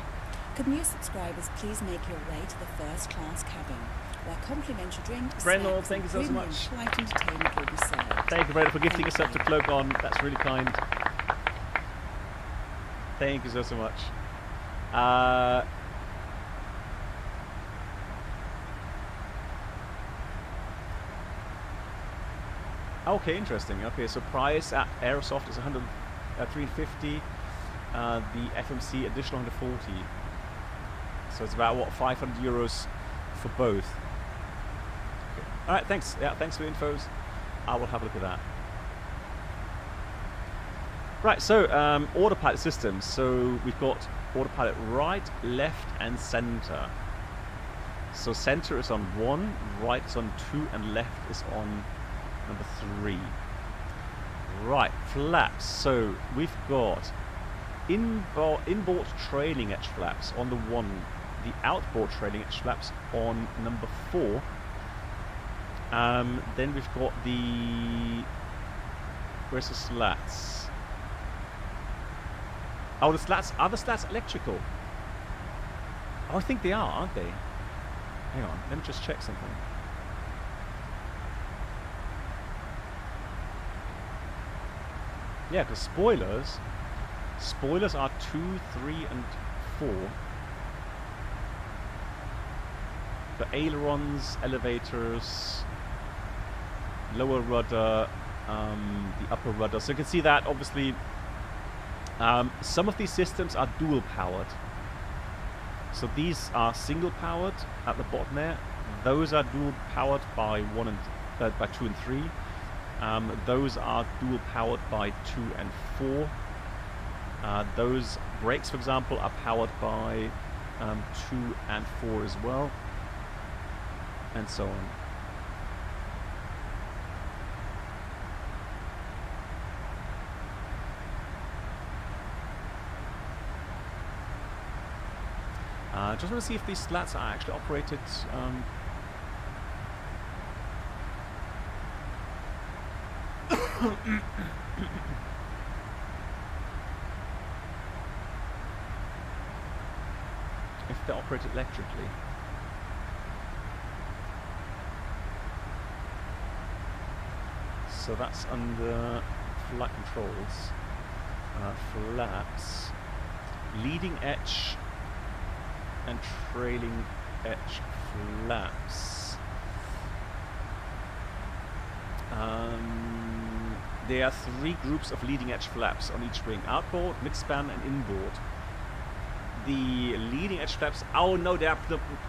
Could new subscribers please make your way to the first class cabin, where complimentary drinks, Brendel, snacks, thank you and so premium much. flight entertainment will be served. Thank you, Brendel, for gifting yourself to Cloak On. That's really kind. Thank you so much. Okay, interesting. Okay, so price at Aerosoft is 350. The FMC additional 140. So it's about what, 500 euros for both. Okay. All right, thanks. Yeah, thanks for the infos. I will have a look at that. Right, so autopilot systems. So we've got autopilot right, left, and center. So center is on 1, right is on 2, and left is on number 3. Right, flaps. So we've got inboard trailing edge flaps on the 1, the outboard trailing edge flaps on number 4. Then we've got the, where's the slats? Oh, the slats, are the slats electrical? Oh, I think they are, aren't they? Hang on, let me just check something. Yeah, because spoilers are 2, 3, and 4. The ailerons, elevators, lower rudder, the upper rudder. So you can see that obviously some of these systems are dual powered. So these are single powered at the bottom there. Those are dual powered by 2 and 3. Those are dual powered by 2 and 4. Those brakes, for example, are powered by 2 and 4 as well, and so on. Just want to see if these slats are actually operated. If they're operated electrically. So that's under flight controls. Flaps. Leading edge and trailing edge flaps. There are 3 groups of leading edge flaps on each wing: outboard, midspan, and inboard. The leading edge flaps, oh no, they are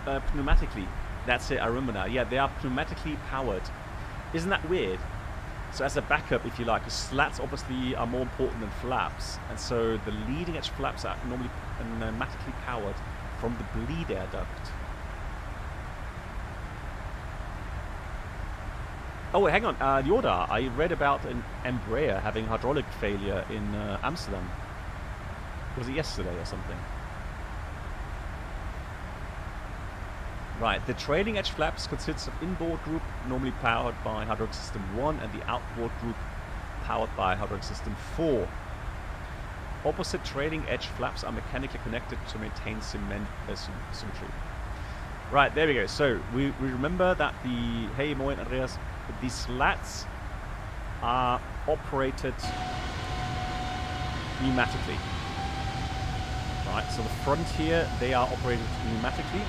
pneumatically. That's it, I remember now. Yeah, they are pneumatically powered. Isn't that weird? So as a backup, if you like, because slats obviously are more important than flaps, and so the leading edge flaps are normally pneumatically powered from the bleed air duct. Oh, wait, hang on, Yoda, I read about an Embraer having hydraulic failure in Amsterdam. Was it yesterday or something? Right, the trailing edge flaps consists of inboard group, normally powered by hydraulic system 1, and the outboard group powered by hydraulic system 4. Opposite trailing edge flaps are mechanically connected to maintain symmetry. Right, there we go. So we remember that the, hey moin Andreas, the slats are operated pneumatically. Right, so the front here, they are operated pneumatically,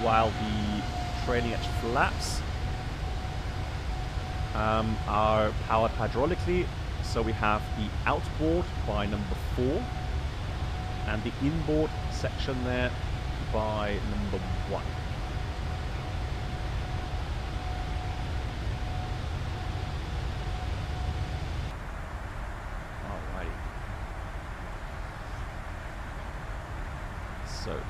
while the trailing edge flaps are powered hydraulically. So we have the outboard by number 4 and the inboard section there by number 1. Alrighty. So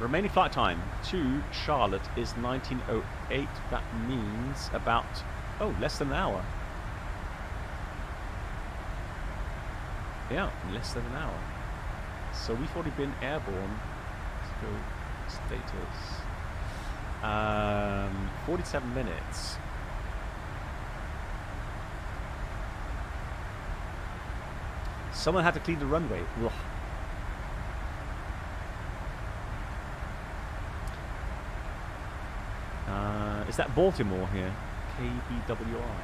Remaining flight time to Charlotte is 19:08. That means about, less than an hour. Yeah, less than an hour. So we've already been airborne. Let's go status. 47 minutes. Someone had to clean the runway. Ugh. Is that Baltimore here? KBWI.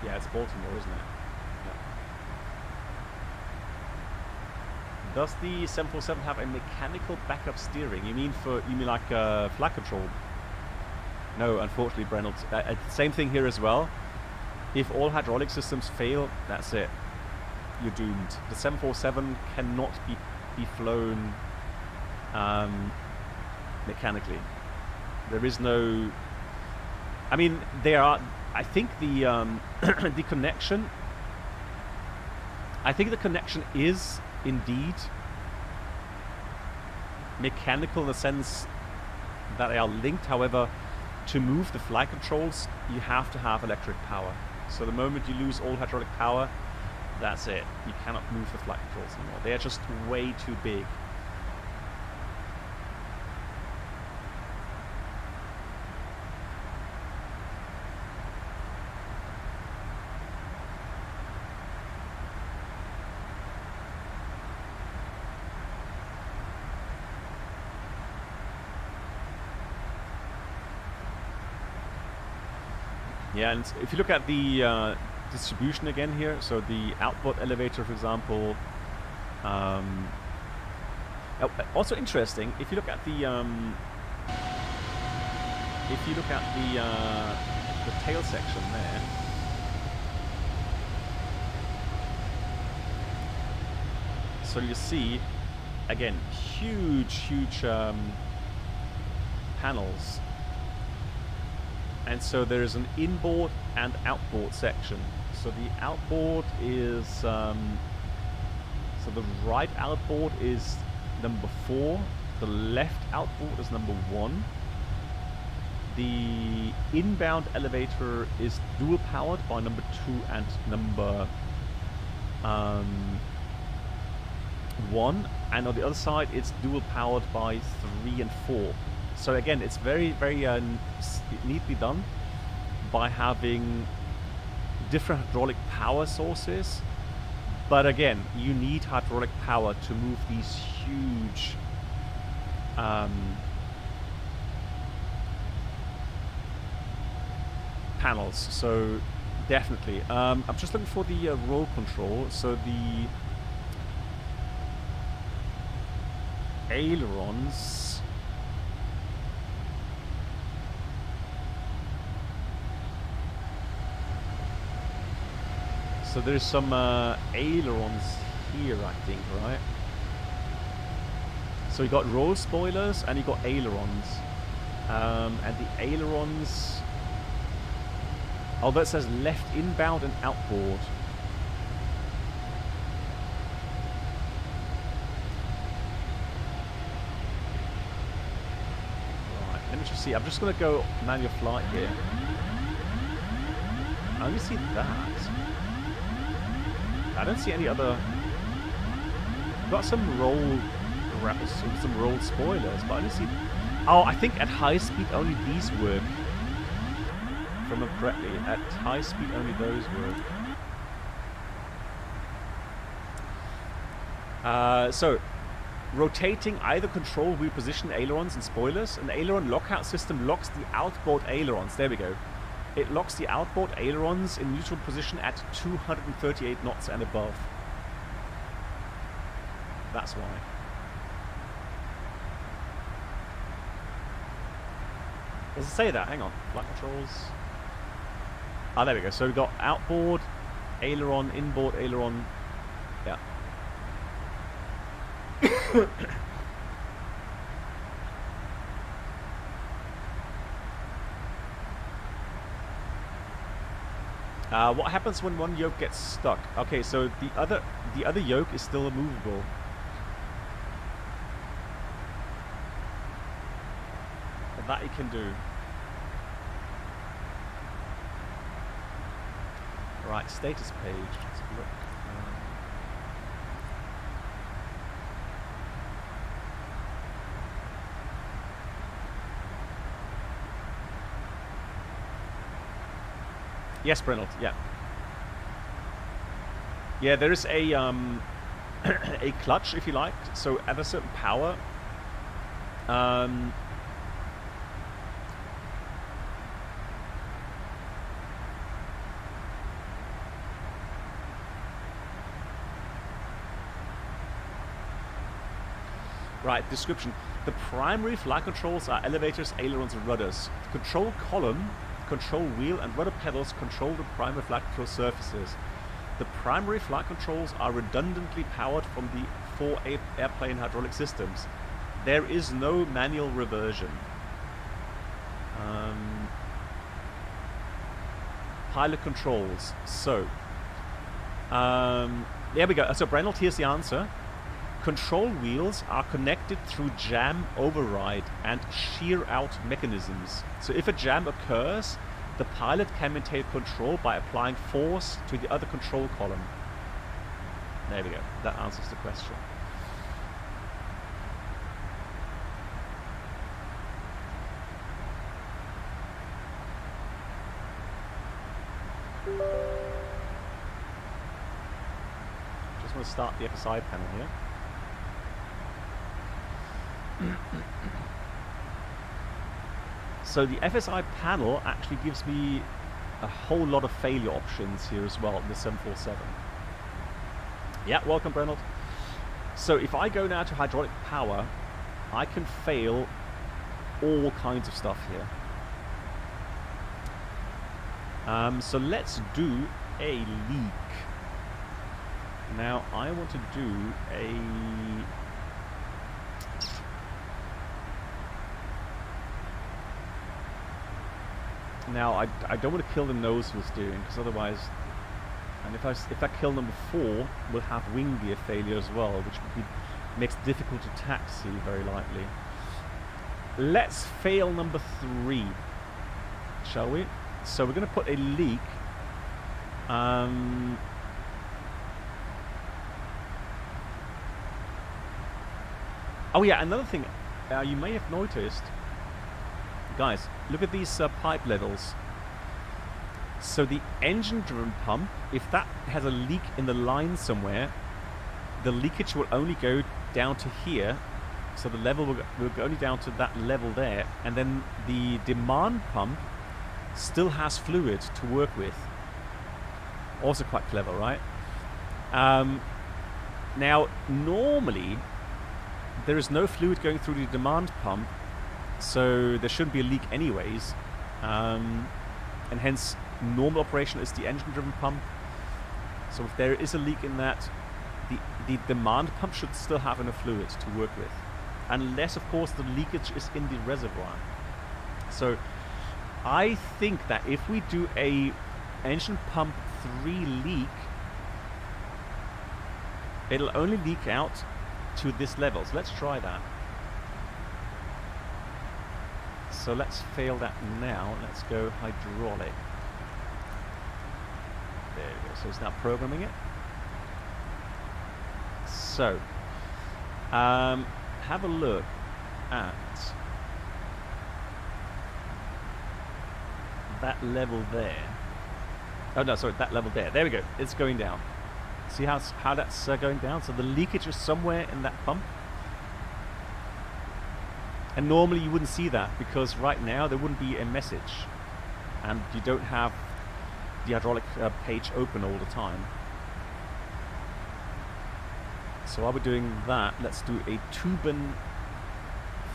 Yeah, it's Baltimore, isn't it? Yeah. Does the 747 have a mechanical backup steering? You mean like flight control? No, unfortunately, Reynolds. Same thing here as well. If all hydraulic systems fail, that's it. You're doomed. The 747 cannot be flown mechanically. There is no. I mean, there are. I think the the connection. I think the connection is indeed mechanical in the sense that they are linked. However, to move the flight controls, you have to have electric power. So the moment you lose all hydraulic power, that's it. You cannot move the flight controls anymore. They are just way too big. Yeah, and if you look at the distribution again here, so the outboard elevator, for example, also interesting. If you look at the tail section there, so you see again huge panels. And so there is an inboard and outboard section. So the outboard is, so the right outboard is number 4. The left outboard is number 1. The inbound elevator is dual powered by number 2 and number 1. And on the other side, it's dual powered by 3 and 4. So again, it's very neatly done by having different hydraulic power sources. But again, you need hydraulic power to move these huge panels. So definitely. I'm just looking for the roll control. So the ailerons. So there's some ailerons here, I think, right? So you got roll spoilers and you got ailerons. And the ailerons, although it says left inbound and outboard. Right, let me just see. I'm just going to go manual flight here. I only see that. I don't see any other. I've got some roll spoilers, but I don't see. Oh, I think at high speed only these work. If I remember correctly, at high speed only those work. So, rotating either control wheel position ailerons and spoilers. An aileron lockout system locks the outboard ailerons. There we go. It locks the outboard ailerons in neutral position at 238 knots and above. That's why. Does it say that? Hang on. Flight controls. Ah, there we go. So we've got outboard, aileron, inboard aileron. Yeah. What happens when one yoke gets stuck? Okay, so the other yoke is still movable. And that you can do. Right, status page. Let's look. Yes, Brennelt, yeah. Yeah, there is a a clutch, if you like. So at a certain power, right, description. The primary flight controls are elevators, ailerons, and rudders. The control column, control wheel, and rudder pedals control the primary flight control surfaces. The primary flight controls are redundantly powered from the 4 airplane hydraulic systems. There is no manual reversion. Pilot controls. So, there we go. So, Brennelt, here's the answer. Control wheels are connected through jam override and shear out mechanisms. So if a jam occurs, the pilot can maintain control by applying force to the other control column. There we go. That answers the question. Just want to start the FSI panel here. So the FSI panel actually gives me a whole lot of failure options here as well in the 747. Yeah, welcome, Brennelt. So if I go now to hydraulic power, I can fail all kinds of stuff here. So let's do a leak. Now I want to do a... Now, I don't want to kill the nose wheel steering, because otherwise... And if I kill number 4, we'll have wing gear failure as well, which makes it difficult to taxi very lightly. Let's fail number 3, shall we? So we're going to put a leak. Oh yeah, another thing you may have noticed... Guys, look at these pipe levels. So the engine-driven pump, if that has a leak in the line somewhere, the leakage will only go down to here. So the level will go only down to that level there. And then the demand pump still has fluid to work with. Also quite clever, right? Now, normally, there is no fluid going through the demand pump, so there shouldn't be a leak anyways, and hence normal operation is the engine-driven pump. So if there is a leak in that, the demand pump should still have enough fluid to work with, unless of course the leakage is in the reservoir. So I think that if we do a engine pump 3 leak, it'll only leak out to this level. So let's try that. So let's fail that now. Let's go hydraulic. There we go. So it's now programming it. So have a look at that level there. Oh no, sorry, that level there. There we go. It's going down. See how that's going down? So the leakage is somewhere in that pump. And normally you wouldn't see that, because right now there wouldn't be a message. And you don't have the hydraulic page open all the time. So while we're doing that, let's do a Tuban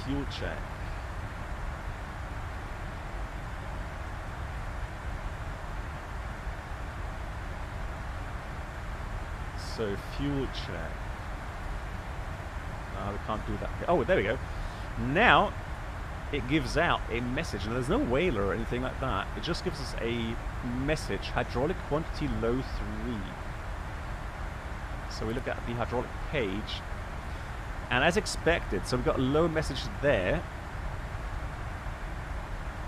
fuel check. So fuel check. We can't do that. Oh, there we go. Now it gives out a message, and there's no whaler or anything like that. It just gives us a message, hydraulic quantity low 3. So we look at the hydraulic page, and as expected, so we've got a low message there,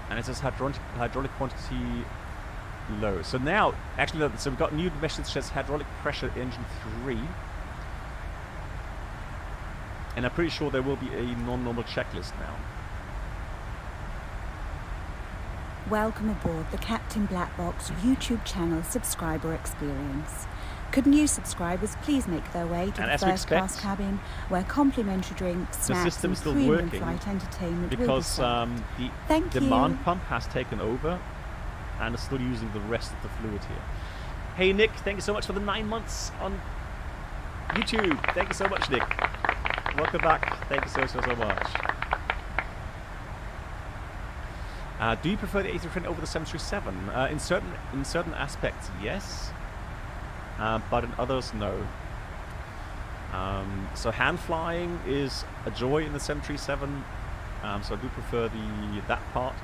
and it says hydraulic quantity low. So now, actually, so we've got a new message that says hydraulic pressure engine 3, and I'm pretty sure there will be a non-normal checklist now. Welcome aboard the Captain Black Box YouTube channel subscriber experience. Could new subscribers please make their way to the first class cabin, where complimentary drinks, snacks and premium flight entertainment will be because served. the demand pump has taken over and is still using the rest of the fluid here. Hey Nick, thank you so much for the 9 months on YouTube. Thank you so much, Nick. Welcome back. Thank you so much. Do you prefer the A320 over the 737? In certain aspects, yes. But in others, no. So hand flying is a joy in the 737. So I do prefer that part.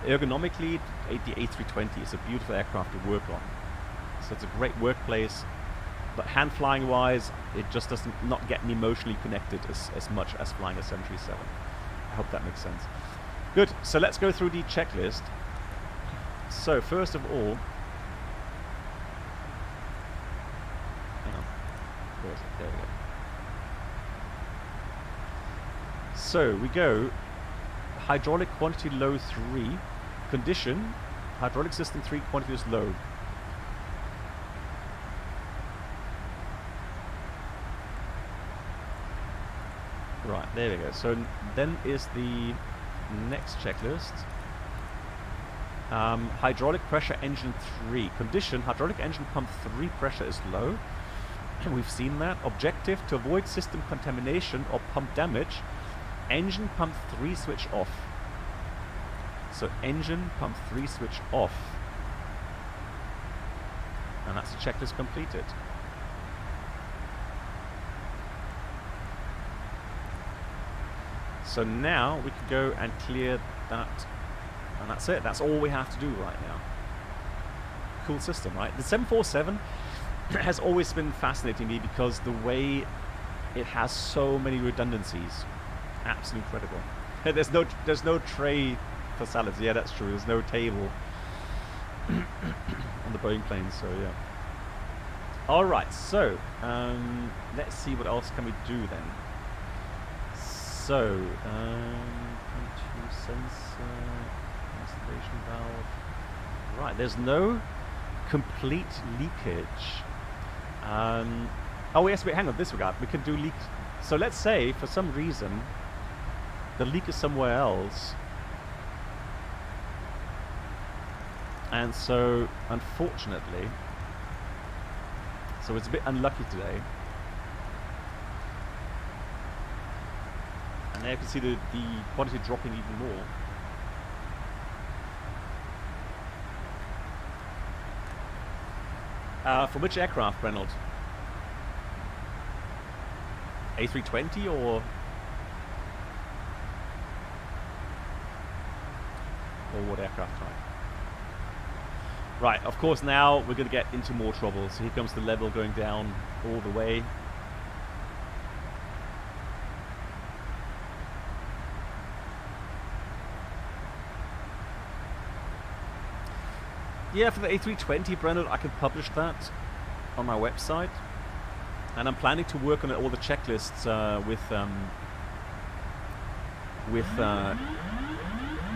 Ergonomically, the A320 is a beautiful aircraft to work on. So it's a great workplace. But hand flying wise, it just doesn't not get me emotionally connected as much as flying a 737. I hope that makes sense. Good, so let's go through the checklist. So first of all, hang on, where is it? There we go. So we go hydraulic quantity low 3, condition, hydraulic system 3 quantity is low. Right, there we go. So then is the next checklist. Hydraulic pressure engine 3. Condition, hydraulic engine pump 3 pressure is low. We've seen that. Objective, to avoid system contamination or pump damage, engine pump 3 switch off. So engine pump 3 switch off. And that's the checklist completed. So now we can go and clear that, and that's it. That's all we have to do right now. Cool system, right? The 747 has always been fascinating me because the way it has so many redundancies, absolutely incredible. There's no tray for salads. Yeah, that's true. There's no table on the Boeing planes. So yeah. All right. So let's see what else can we do then. So, sensor, installation valve. Right, there's no complete leakage. Oh yes, wait, hang on, disregard. We can do leak. So let's say, for some reason, the leak is somewhere else. And so, unfortunately, so it's a bit unlucky today. And there you can see the quantity dropping even more. From which aircraft, Reynolds? A320 or what aircraft type? Right, of course now we're going to get into more trouble. So here comes the level going down all the way. Yeah, for the A320, Brennan, I can publish that on my website. And I'm planning to work on all the checklists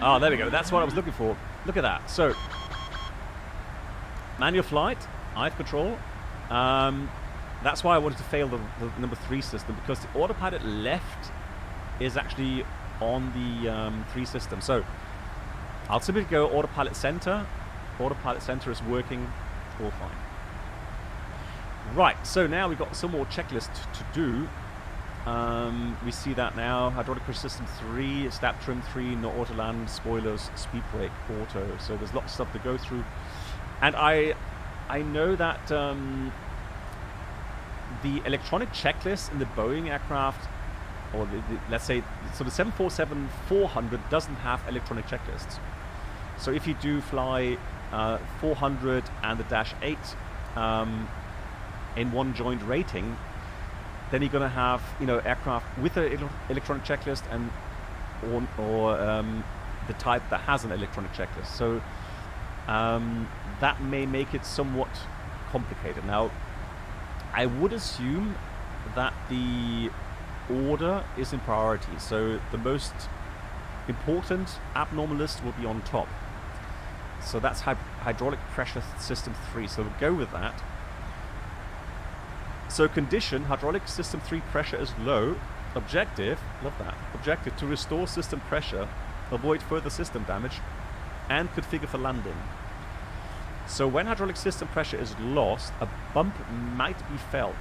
oh, there we go. That's what I was looking for. Look at that. So, manual flight, eye control. That's why I wanted to fail the number 3 system, because the autopilot left is actually on the 3 system. So, I'll simply go autopilot center. Autopilot center is working all fine. Right, so now we've got some more checklists to do. We see that now. Hydraulic pressure system 3, stab trim 3, no auto land, spoilers, speed brake, auto. So there's lots of stuff to go through. And I know that the electronic checklist in the Boeing aircraft or let's say, so the 747-400 doesn't have electronic checklists. So if you do fly 400 and the Dash 8 in one joint rating, then you're going to have, you know, aircraft with an electronic checklist and or the type that has an electronic checklist. So that may make it somewhat complicated. Now, I would assume that the order is in priority. So the most important abnormal list will be on top. So that's hydraulic pressure system 3. So we'll go with that. So condition, hydraulic system 3 pressure is low. Objective, love that. Objective, to restore system pressure, avoid further system damage, and configure for landing. So when hydraulic system pressure is lost, a bump might be felt.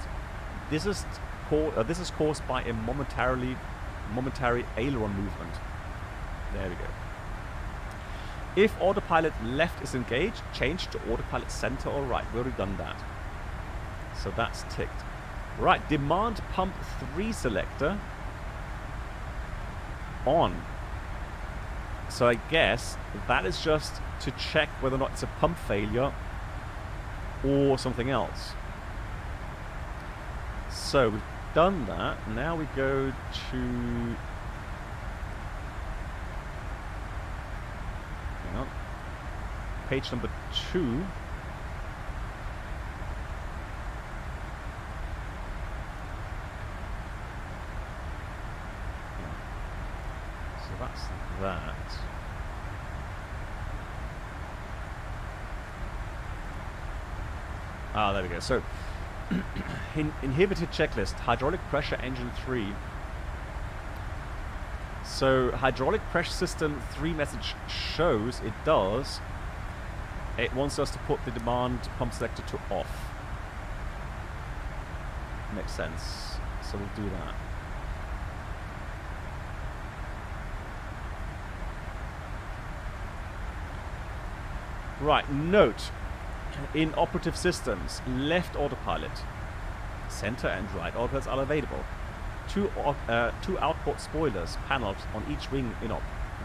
This is caused by a momentary aileron movement. There we go. If autopilot left is engaged, change to autopilot center or right. We've already done that. So that's ticked. Right, demand pump 3 selector on. So I guess that is just to check whether or not it's a pump failure or something else. So we've done that. Now we go to... hang on. Page number 2. That's that. Ah, there we go. So, inhibited checklist, hydraulic pressure engine 3. So, hydraulic pressure system 3 message shows it does. It wants us to put the demand pump selector to off. Makes sense. So, we'll do that. Right, note, in operative systems, left autopilot, center and right autopilots are available. Two outboard spoilers panels on each wing in op.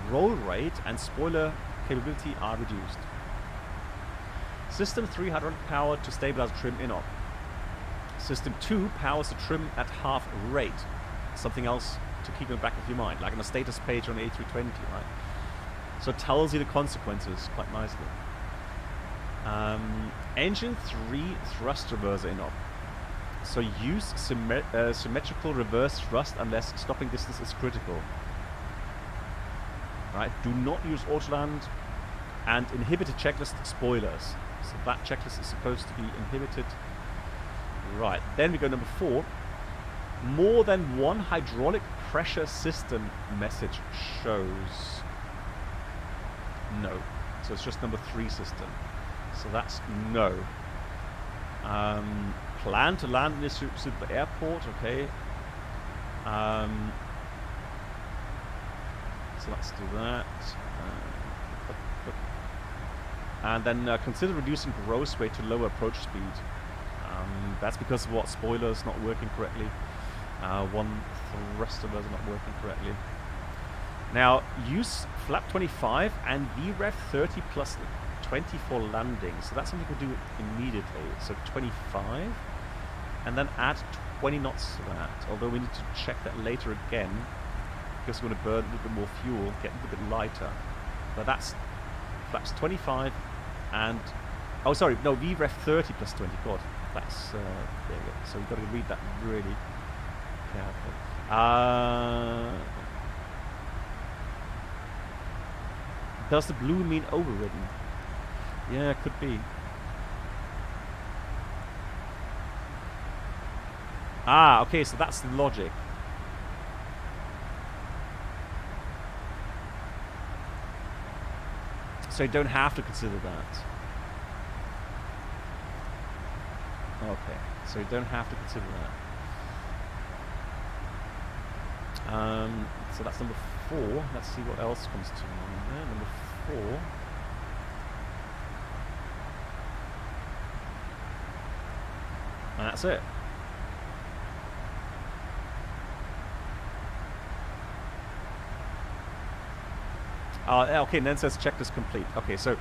Roll rate and spoiler capability are reduced. System 3 hydraulic power to stabilize trim in op. System 2 powers the trim at half rate. Something else to keep in the back of your mind, like on a status page on the A320, right? So it tells you the consequences quite nicely. Engine 3 thrust reverser in op. So use symmetrical reverse thrust unless stopping distance is critical. Right? Do not use autoland and inhibited checklist spoilers. So that checklist is supposed to be inhibited. Right. Then we go number 4. More than one hydraulic pressure system message shows. No. So it's just number 3 system. So that's no. Plan to land in this super airport, okay. So let's do that. And then consider reducing gross weight to lower approach speed. That's because of what spoilers not working correctly. One thrust reverser not working correctly. Now use flap 25 and VREF 30 plus 20 for landing. So that's something we'll do immediately. So 25 and then add 20 knots to that. Although we need to check that later again because we're going to burn a little bit more fuel, get a little bit lighter. But that's flaps 25 and oh sorry, no, VREF 30 plus 20. God, that's there you go. So you've got to read that really carefully. Does the blue mean overridden? Yeah, it could be. Ah, okay, so that's the logic. So you don't have to consider that. Okay, so you don't have to consider that. So that's number 4. Let's see what else comes to mind there. Number 4. And that's it. Okay, and then it says checklist complete. Okay, so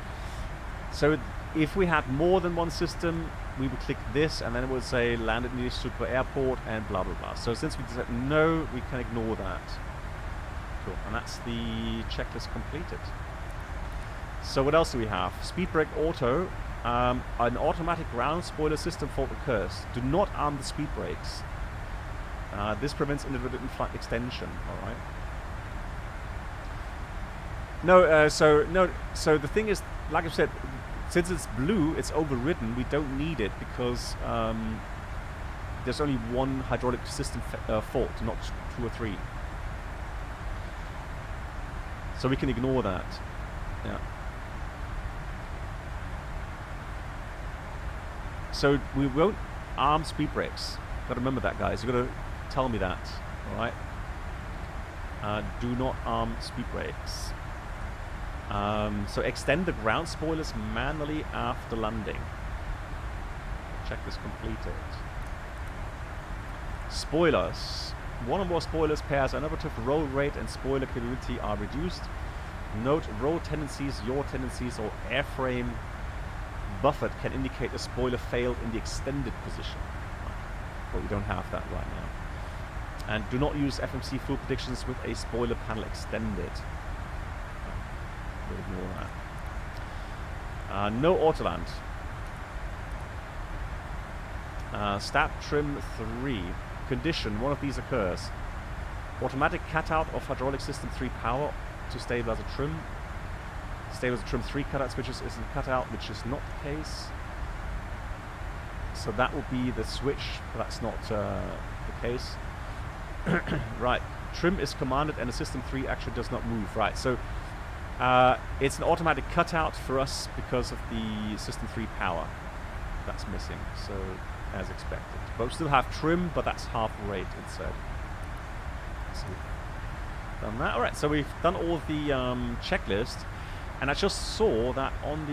if we had more than one system, we would click this, and then it would say landed near Super Airport and blah blah blah. So since we said no, we can ignore that. Cool, and that's the checklist completed. So what else do we have? Speed brake auto. An automatic ground spoiler system fault occurs. Do not arm the speed brakes. This prevents inadvertent flight extension. All right. No, so the thing is, like I said, since it's blue, it's overridden. We don't need it because there's only one hydraulic system fault, not 2 or 3. So we can ignore that. Yeah. So we won't arm speed brakes. Got to remember that, guys. You've got to tell me that. All right. Do not arm speed brakes. So extend the ground spoilers manually after landing. Checklist completed. Spoilers. One or more spoilers pairs innovative roll rate and spoiler capability are reduced. Note roll tendencies, yaw tendencies, or airframe buffet can indicate a spoiler failed in the extended position. But we don't have that right now. And do not use FMC fuel predictions with a spoiler panel extended. We'll ignore that. No autoland. Stab trim 3. Condition, one of these occurs. Automatic cutout of hydraulic system 3 power to stabilize a trim. Stabilize a trim 3 cutout switches is a cutout, which is not the case. So that will be the switch, but that's not the case. Right. Trim is commanded and the system 3 actually does not move. Right. So it's an automatic cutout for us because of the system 3 power. That's missing. So as expected. But we still have trim, but that's half rate instead. So we've done that. Alright, so we've done all of the checklist. And I just saw that on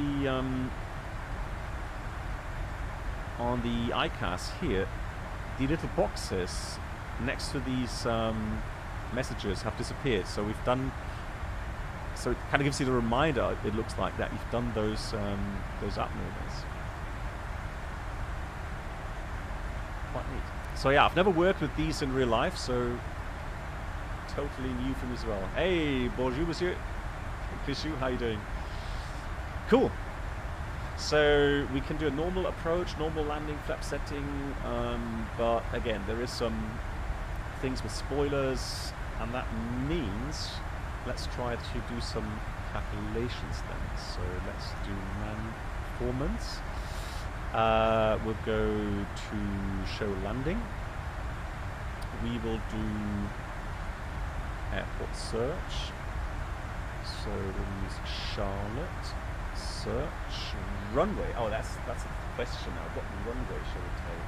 the ICAS here, the little boxes next to these messages have disappeared. So we've done. So it kind of gives you the reminder. It looks like that you've done those abnormals. Quite neat. So yeah, I've never worked with these in real life, so totally new for me as well. Hey, bonjour, monsieur. Kishu, how you doing? Cool. So we can do a normal approach, normal landing, flap setting, but again, there is some things with spoilers, and that means let's try to do some calculations then. So let's do man performance. We'll go to show landing. We will do airport search. So we'll use Charlotte. Search. Runway. Oh, that's a question now. What runway shall we take?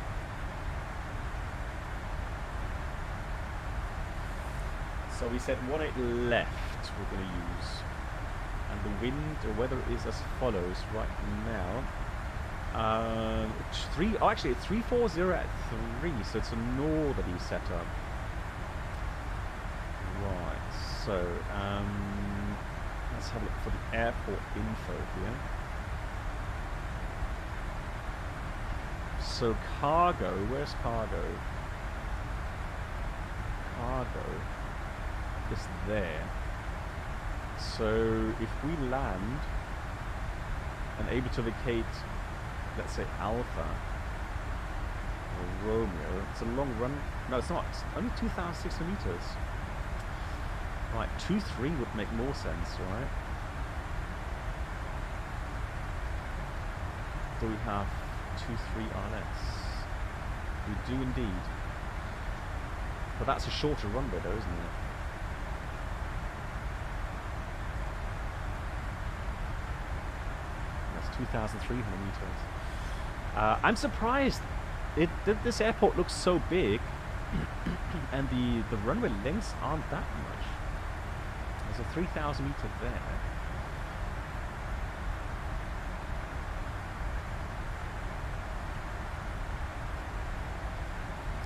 So we said 18 left we're going to use. And the wind, the weather is as follows right now. Actually it's 340 at 3, so it's a northerly setup. Right, so let's have a look for the airport info here. So cargo, where's cargo? Cargo is there. So if we land and able to vacate, let's say Alpha or Romeo, it's a long run. No, it's not. It's only 2,600 meters. Right, 2-3 would make more sense, right? Do we have 2-3 RLS? We do indeed. But that's a shorter runway though, isn't it? That's 2,300 meters. I'm surprised this airport looks so big and the runway lengths aren't that much. There's a 3,000 meter there.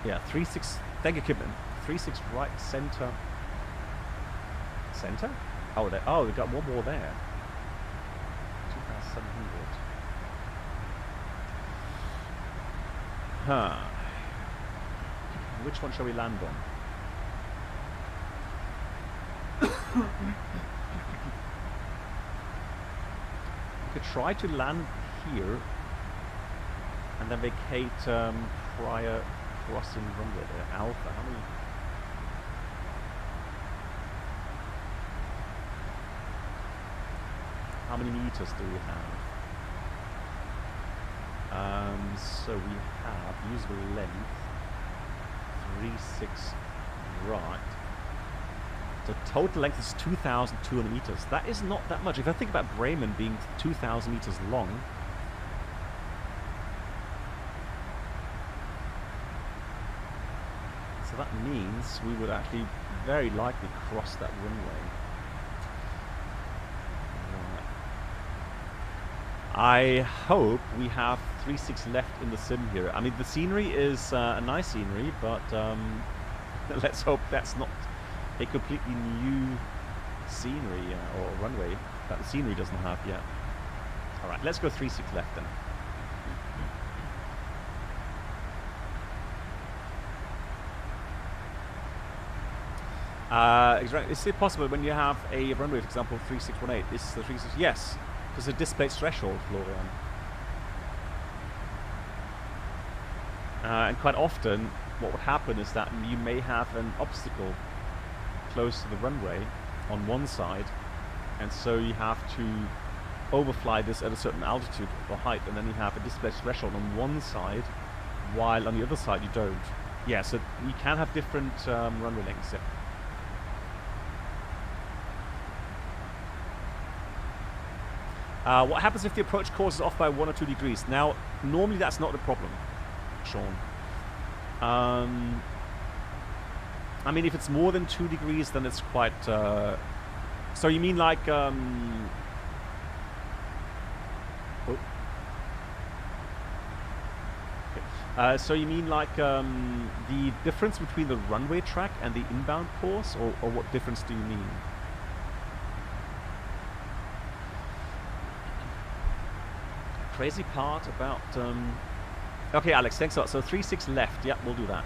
Yeah, 3.6, thank you, Kibben. 3.6 right center. Center? Oh, we got one more there. 2,700. Huh. Which one shall we land on? We could try to land here and then vacate prior crossing runway there. Alpha, how many meters do we have? So we have usable length 36 right. The total length is 2,200 meters. That is not that much. If I think about Bremen being 2,000 meters long, so that means we would actually very likely cross that runway. I hope we have 36 left in the sim here. I mean, the scenery is a nice scenery, but let's hope that's not a completely new scenery or runway that the scenery doesn't have yet. Alright, let's go 36 left then. Is it possible when you have a runway, for example, 3618, is the 36? Yes. Because it displays threshold, Florian. And quite often, what would happen is that you may have an obstacle close to the runway on one side, and so you have to overfly this at a certain altitude or height, and then you have a display threshold on one side, while on the other side you don't. Yeah, so you can have different runway lengths. Yeah. What happens if the approach course is off by 1 or 2 degrees? Now, normally that's not a problem, Sean. I mean, if it's more than 2 degrees, then it's quite... so you mean like... oh. Okay. So you mean like the difference between the runway track and the inbound course? Or what difference do you mean? Crazy part about okay, Alex, thanks a lot. So 36 left. Yep, we'll do that.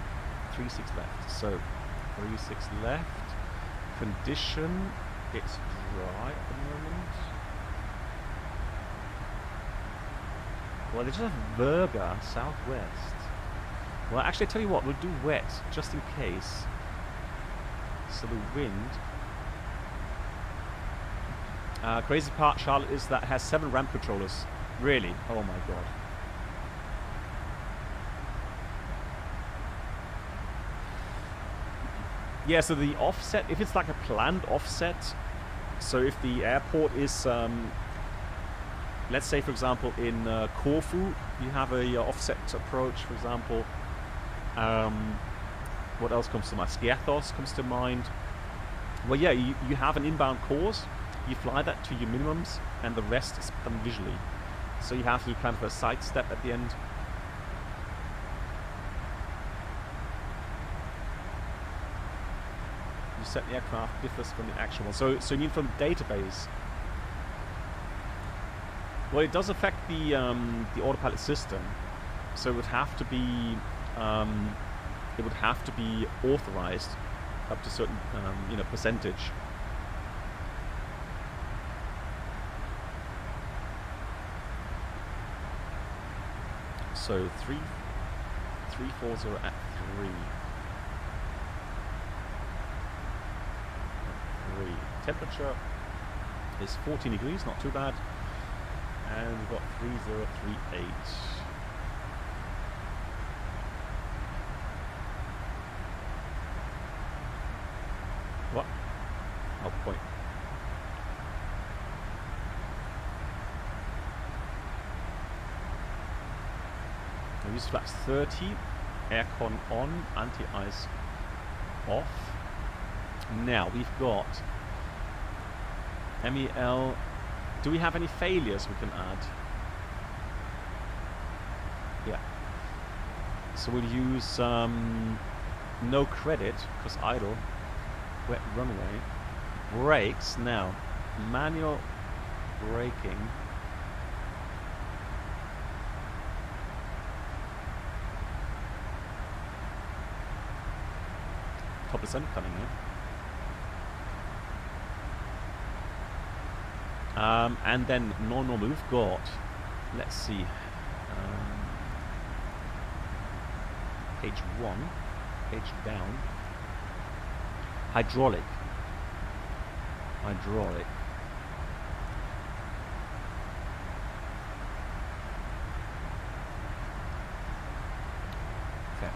36 left. So 36 left. Condition, it's dry at the moment. Well, they just have Berger southwest. Well, actually, I tell you what, we'll do wet just in case. So the wind. Crazy part, Charlotte, is that it has 7 ramp controllers. Really? Oh my god. Yeah, so the offset, if it's like a planned offset, so if the airport is, let's say for example in Corfu, you have a offset approach, for example. What else comes to mind? Skiathos comes to mind. Well, yeah, you have an inbound course, you fly that to your minimums, and the rest is done visually. So you have to do kind of a side step at the end. You set the aircraft differs from the actual one. So you mean from the database? Well, it does affect the autopilot system. So it would have to be authorized up to a certain percentage. So 340 at 3. 3. Temperature is 14 degrees, not too bad. And we've got 3038. What? Oh, point. I use flaps 30, aircon on, anti-ice off. Now we've got MEL. Do we have any failures we can add? Yeah. So we'll use no credit because idle. Wet runway. brakes now. Manual braking. Top of sun coming in. And then normal move got, let's see, page 1, page down, hydraulic. Okay,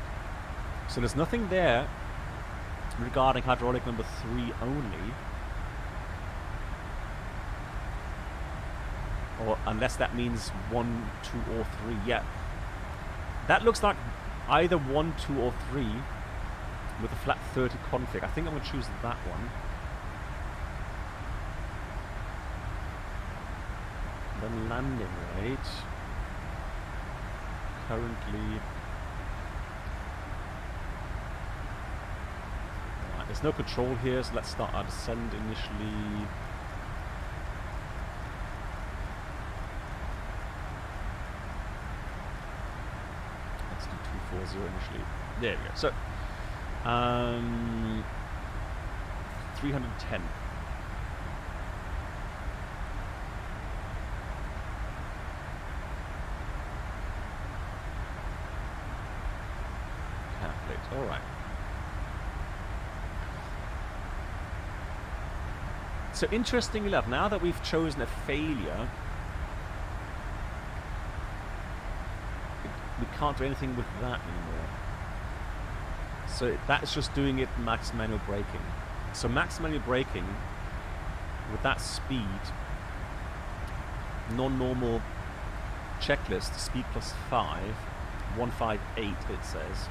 so there's nothing there regarding hydraulic number 3 only. Or unless that means 1, 2, or 3. Yeah. That looks like either 1, 2, or 3 with a flat 30 config. I think I'm going to choose that one. Then landing rate. Currently... Right, there's no control here, so let's start our descent initially. Let's do 240 initially. There we go. So, 310. All right. So interesting enough, now that we've chosen a failure, we can't do anything with that anymore. So that's just doing it max manual braking. So max manual braking with that speed, non-normal checklist, speed plus 5, 158 it says.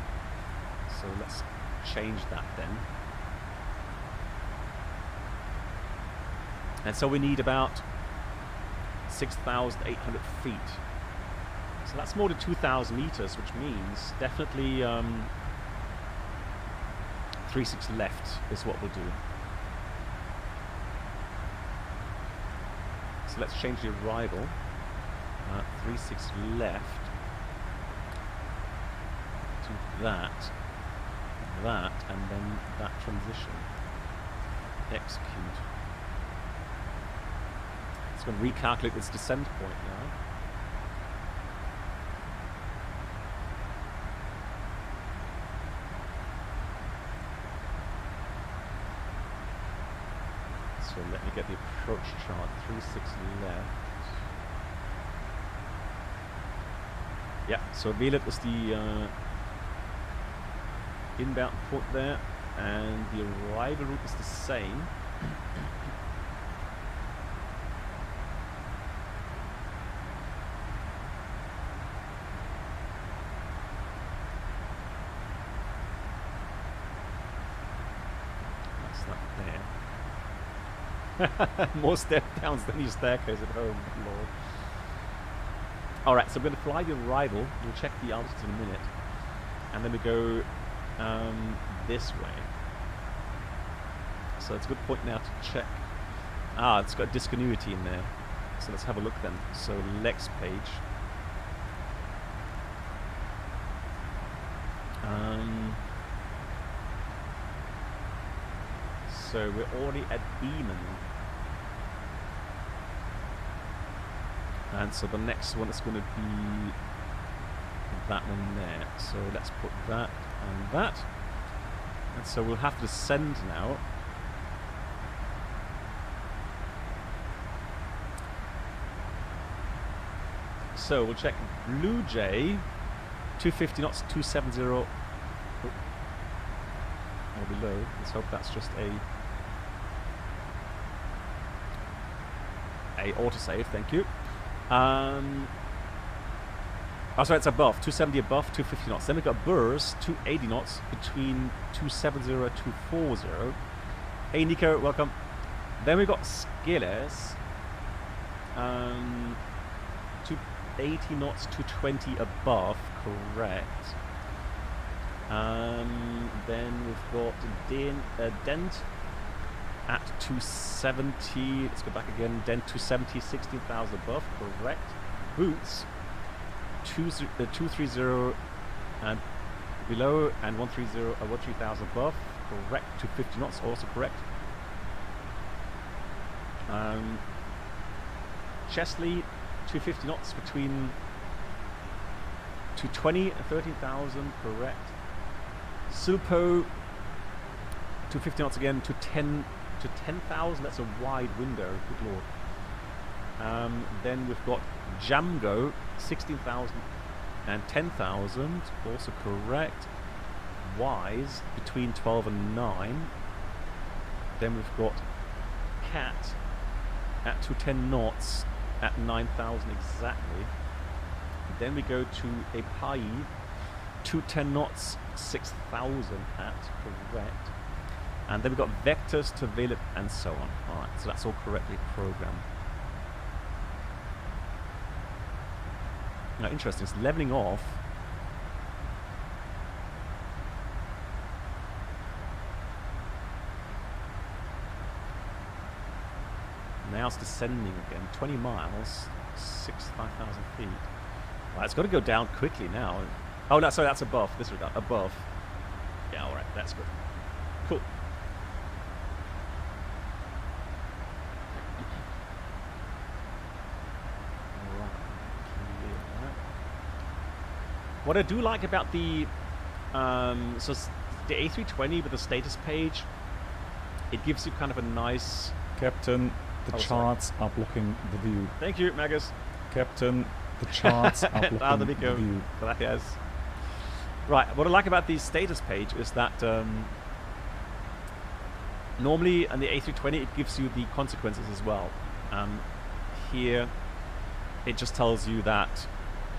So let's change that then. And so we need about 6,800 feet. So that's more than 2,000 meters, which means definitely 36 left is what we'll do. So let's change the arrival. 36 left to that. That, and then that transition. Execute. It's going to recalculate this descent point now. So let me get the approach chart. 36 left. Yeah, so Velet is the inbound port there, and the arrival route is the same. That's not there. More step downs than your staircase at home, Lord. Alright, so I'm going to fly the arrival. We'll check the altitude in a minute. And then we go this way. So it's a good point now to check. Ah, it's got a discontinuity in there. So let's have a look then. So Lex page. So we're already at Beeman. And so the next one is going to be that one there. So let's put that and that. And so we'll have to descend now. So we'll check Blue Jay, 250 knots, 270. Oh. Or below. Let's hope that's just a autosave. Thank you. Oh, sorry, it's above. 270 above, 250 knots. Then we've got Burrs, 280 knots between 270 and 240. Hey, Nico, welcome. Then we've got Skilles, 280 knots, 220 above, correct. Then we've got Dent, at 270. Let's go back again. Then 270, 16,000 above. Correct. Boots 230 and below, and 130,000 above. Correct. 250 knots. Also correct. Chesley 250 knots between 220 and 13,000. Correct. Sulpo 250 knots again to 10,000. That's a wide window. Good lord. Then we've got Jamgo 16,000 and 10,000. Also correct. Wise between 12 and 9. Then we've got Cat at 210 knots at 9,000 exactly. Then we go to Epai 210 knots 6,000 at correct. And then we've got vectors to Velip and so on. Alright, so that's all correctly programmed. Now interesting, it's leveling off. Now it's descending again. 20 miles, 5,000 feet. Right, it's got to go down quickly now. Oh, no, sorry, that's above. This is above. Yeah, alright, that's good. Cool. What I do like about the so the A320 with the status page, it gives you kind of a nice... Captain, the charts are blocking the view. Thank you, Magus. Captain, the charts are blocking the view. Gracias. Right, what I like about the status page is that normally on the A320 it gives you the consequences as well. Here it just tells you that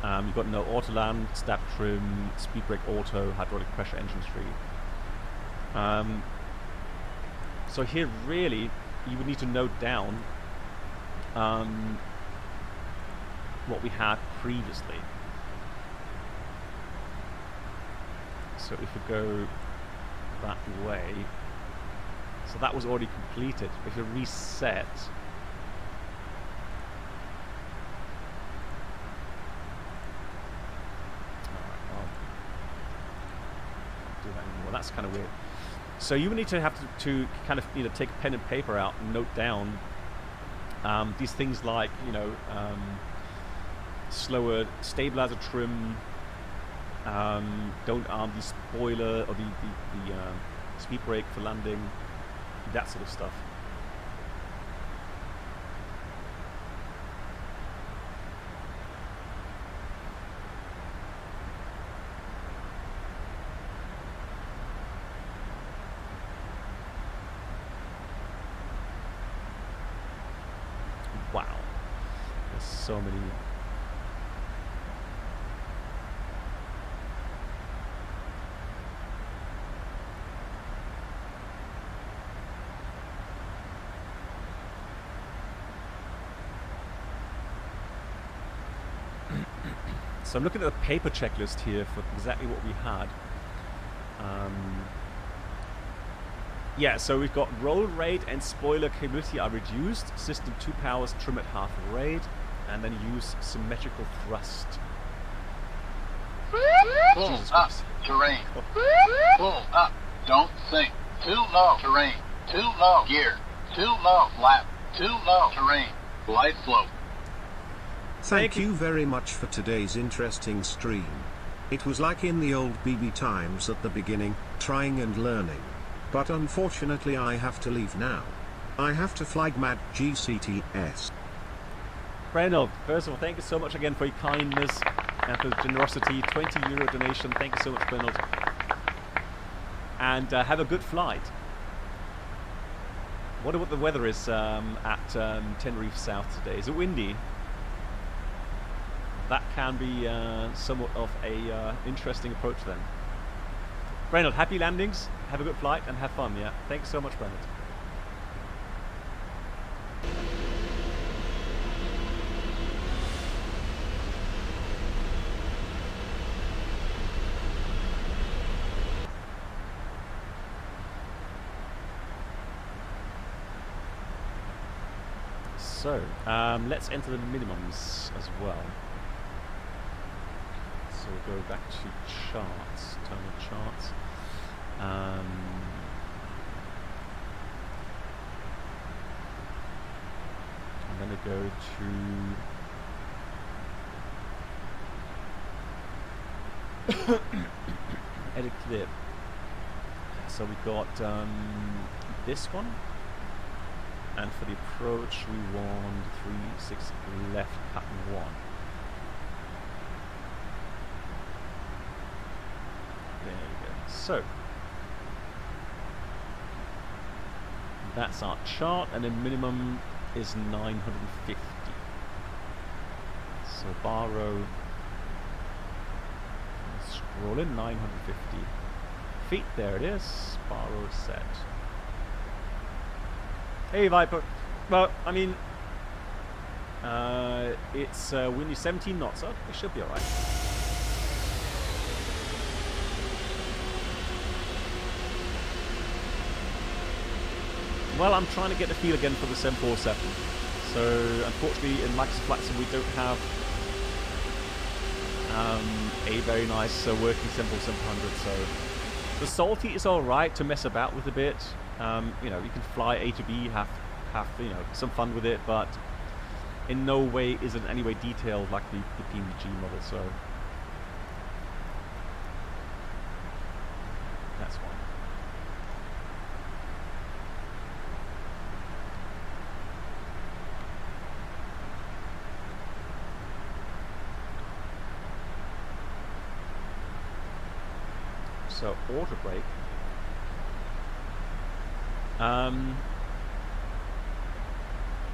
you've got no auto land, stab trim, speed brake auto, hydraulic pressure engine free. So here really you would need to note down what we had previously. So if we go that way, so that was already completed. If you reset, well, that's kind of weird. So you would need to have to kind of take a pen and paper out and note down these things like slower stabilizer trim, don't arm the spoiler or the speed brake for landing, that sort of stuff. Wow, there's so many. So I'm looking at the paper checklist here for exactly what we had. Yeah, so we've got roll rate and spoiler capability are reduced. System 2 powers trim at half rate, and then use symmetrical thrust. Pull up, terrain. Pull up, don't sink. Too low, terrain. Too low, gear. Too low, flap. Too low, terrain. Light float. Thank you very much for today's interesting stream. It was like in the old BB times at the beginning, trying and learning. But unfortunately I have to leave now. I have to fly Mad GCTS. Reynold, first of all, thank you so much again for your kindness and for generosity. €20 donation. Thank you so much, Reynold. And have a good flight. Wonder what the weather is at Tenerife South today. Is it windy? That can be somewhat of a interesting approach then. Reynold, happy landings, have a good flight, and have fun, yeah? Thanks so much, Reynold. So, let's enter the minimums as well. So we'll go back to charts, terminal charts. I'm going to go to edit clip. So we got this one, and for the approach we want 36 left, cut 1. There we go. So that's our chart, and the minimum is 950. So bar row, scroll in 950 feet. There it is. Bar row set. Hey Viper. Well, I mean, it's windy 17 knots. So it should be all right. Well, I'm trying to get the feel again for the 747. So, unfortunately, in Max Flight Sim, we don't have a very nice working 747-100. So, the Salty is all right to mess about with a bit. You know, you can fly A to B, have you know, some fun with it, but in no way is it in any way detailed like the PMDG model. So, that's one. So auto brake.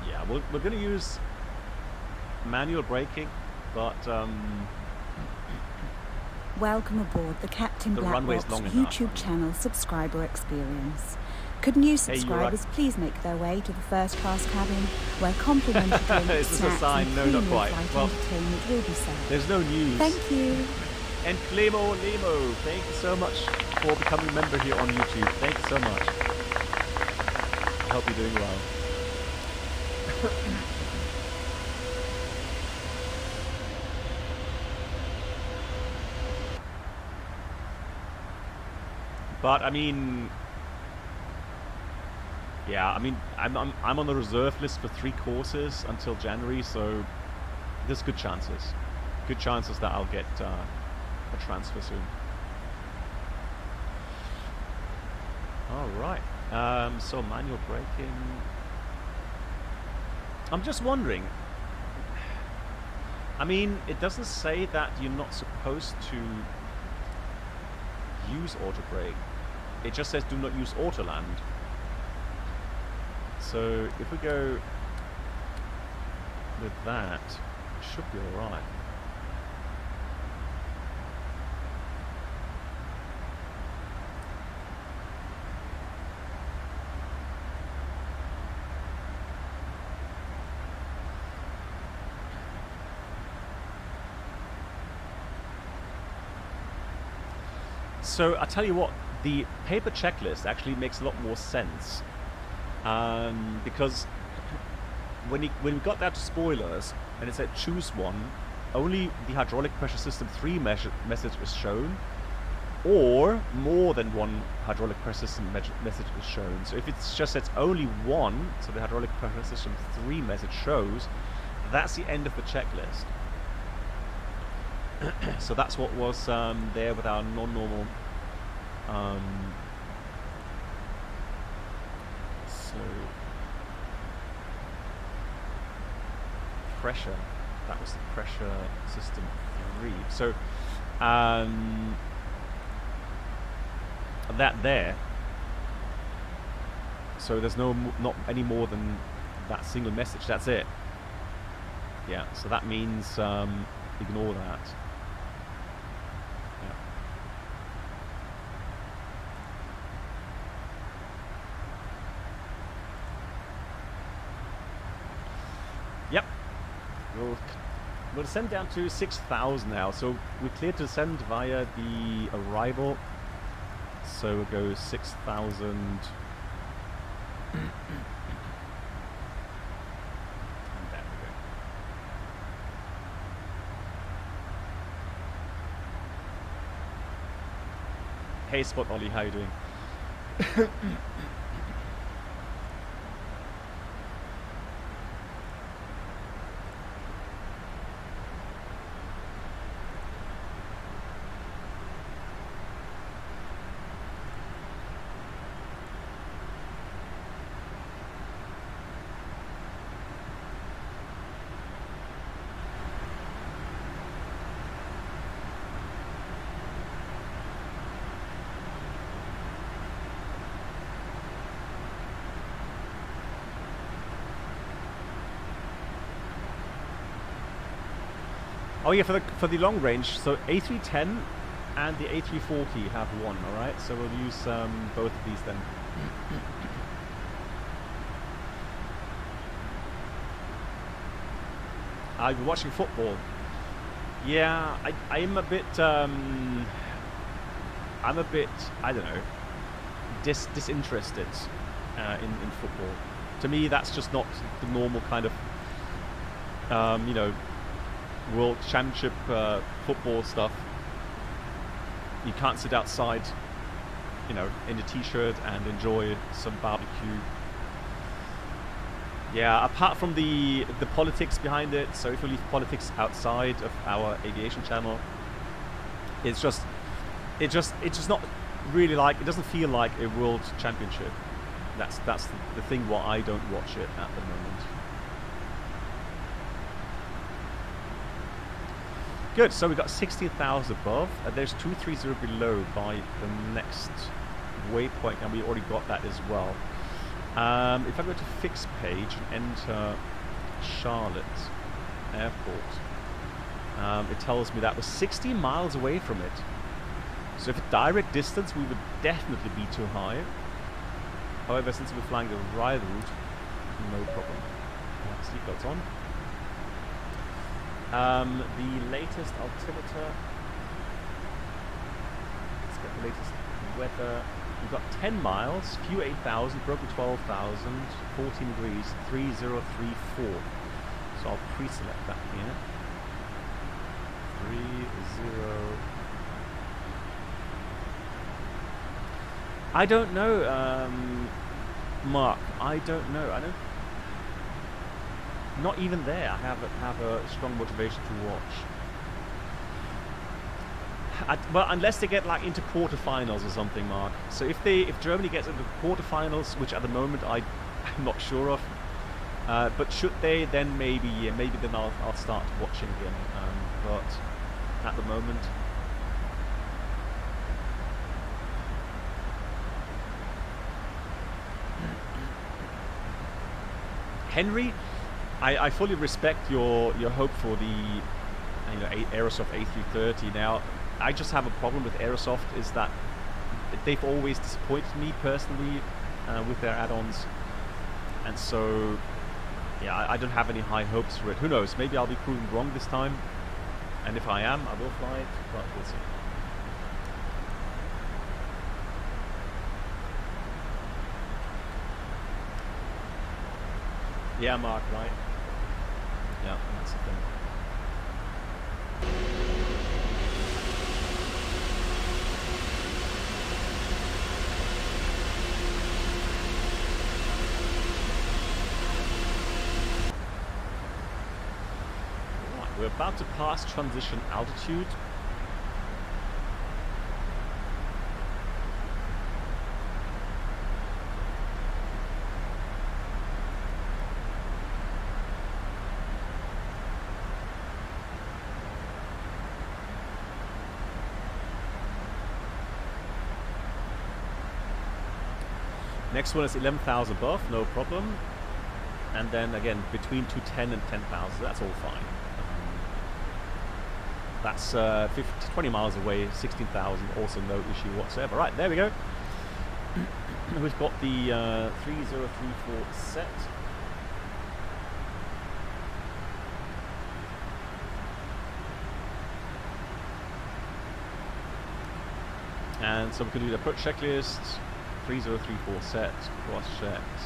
Yeah, we're going to use manual braking, but Welcome aboard the Captain the Black runway's Box long YouTube enough. channel subscriber experience. Could new subscribers please make their way to the first class cabin where complimentary drinks, Is this a snacks sign? and No, not premium quite. flight Well, entertainment will be served. there's no news. Thank you. And Clemo Nemo, thank you so much for becoming a member here on YouTube. Thank you so much. I hope you're doing well. But I mean, yeah, I mean, I'm on the reserve list for 3 courses until January, so there's good chances that I'll get a transfer soon. All right. So manual braking. I'm just wondering. I mean, it doesn't say that you're not supposed to use auto brake. It just says do not use auto land. So if we go with that, it should be all right. So I tell you what, the paper checklist actually makes a lot more sense, because when we got that to spoilers and it said choose one, only the hydraulic pressure system 3 message is shown, or more than one hydraulic pressure system message is shown. So if it's just says only one, so the hydraulic pressure system 3 message shows, that's the end of the checklist. So that's what was there with our non-normal so pressure, that was the pressure system 3. So that there, so there's not any more than that single message, that's it. Yeah, so that means ignore that. Yep. We'll descend down to 6,000 now. So we're cleared to descend via the arrival. So we'll go 6,000. Hey Spot Ollie, how you doing? Oh yeah, for the long range, so A310 and the A340 have one, alright? So we'll use both of these then. I've been watching football. Yeah, I'm a bit, I don't know, disinterested in football. To me, that's just not the normal kind of, you know, World Championship football stuff. You can't sit outside, you know, in a t-shirt and enjoy some barbecue. Yeah, apart from the politics behind it, so if we leave politics outside of our aviation channel, it's just not really like, it doesn't feel like a World Championship. That's the thing why I don't watch it at the moment. Good, so we got 16,000 above. There's 230 below by the next waypoint, and we already got that as well. If I go to fix page and enter Charlotte Airport, it tells me that we're 60 miles away from it. So if a direct distance, we would definitely be too high. However, since we're flying the right route, no problem. Seatbelts on. The latest altimeter. Let's get the latest weather. We've got 10 miles, few 8,000, broken 12,000, 14 degrees, 3034. So I'll pre-select that here. 30. I don't know, Mark. I don't know. I don't. Not even there. I have a strong motivation to watch. Well, unless they get like into quarterfinals or something, Mark. So if Germany gets into quarterfinals, which at the moment I'm not sure of, but should they, then maybe then I'll start watching again. But at the moment. Henry, I fully respect your hope for the Aerosoft A330. Now, I just have a problem with Aerosoft is that they've always disappointed me personally with their add-ons, and so yeah, I don't have any high hopes for it. Who knows? Maybe I'll be proven wrong this time, and if I am, I will fly it. But we'll see. Yeah, Mark, right? Yeah, that's the thing. Right, we're about to pass transition altitude. Next one is 11,000 above, no problem. And then again, between 210 and 10,000, that's all fine. That's 20 miles away, 16,000, also no issue whatsoever. Right, there we go. We've got the 3034 set. And so we can do the approach checklist. 3034 set, cross checked.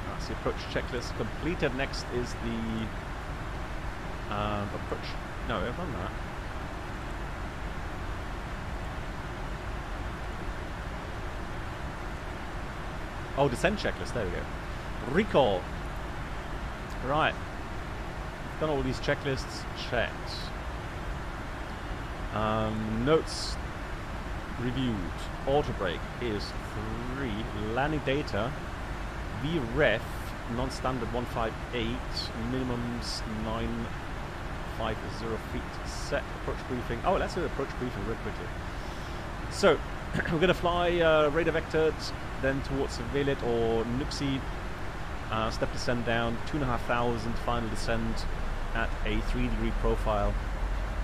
That's the approach checklist completed. Next is the approach. No, I've done that. Oh, descent checklist. There we go. Recall. Right. Done all these checklists. Checked. Notes reviewed. Auto brake is 3. Landing data. VREF non-standard 158. Minimums 950 feet. Set approach briefing. Oh, let's do the approach briefing real quickly. So we're going to fly radar vectored, then towards Velit or Nuxi. Step descent down, 2,500 final descent at a 3-degree profile.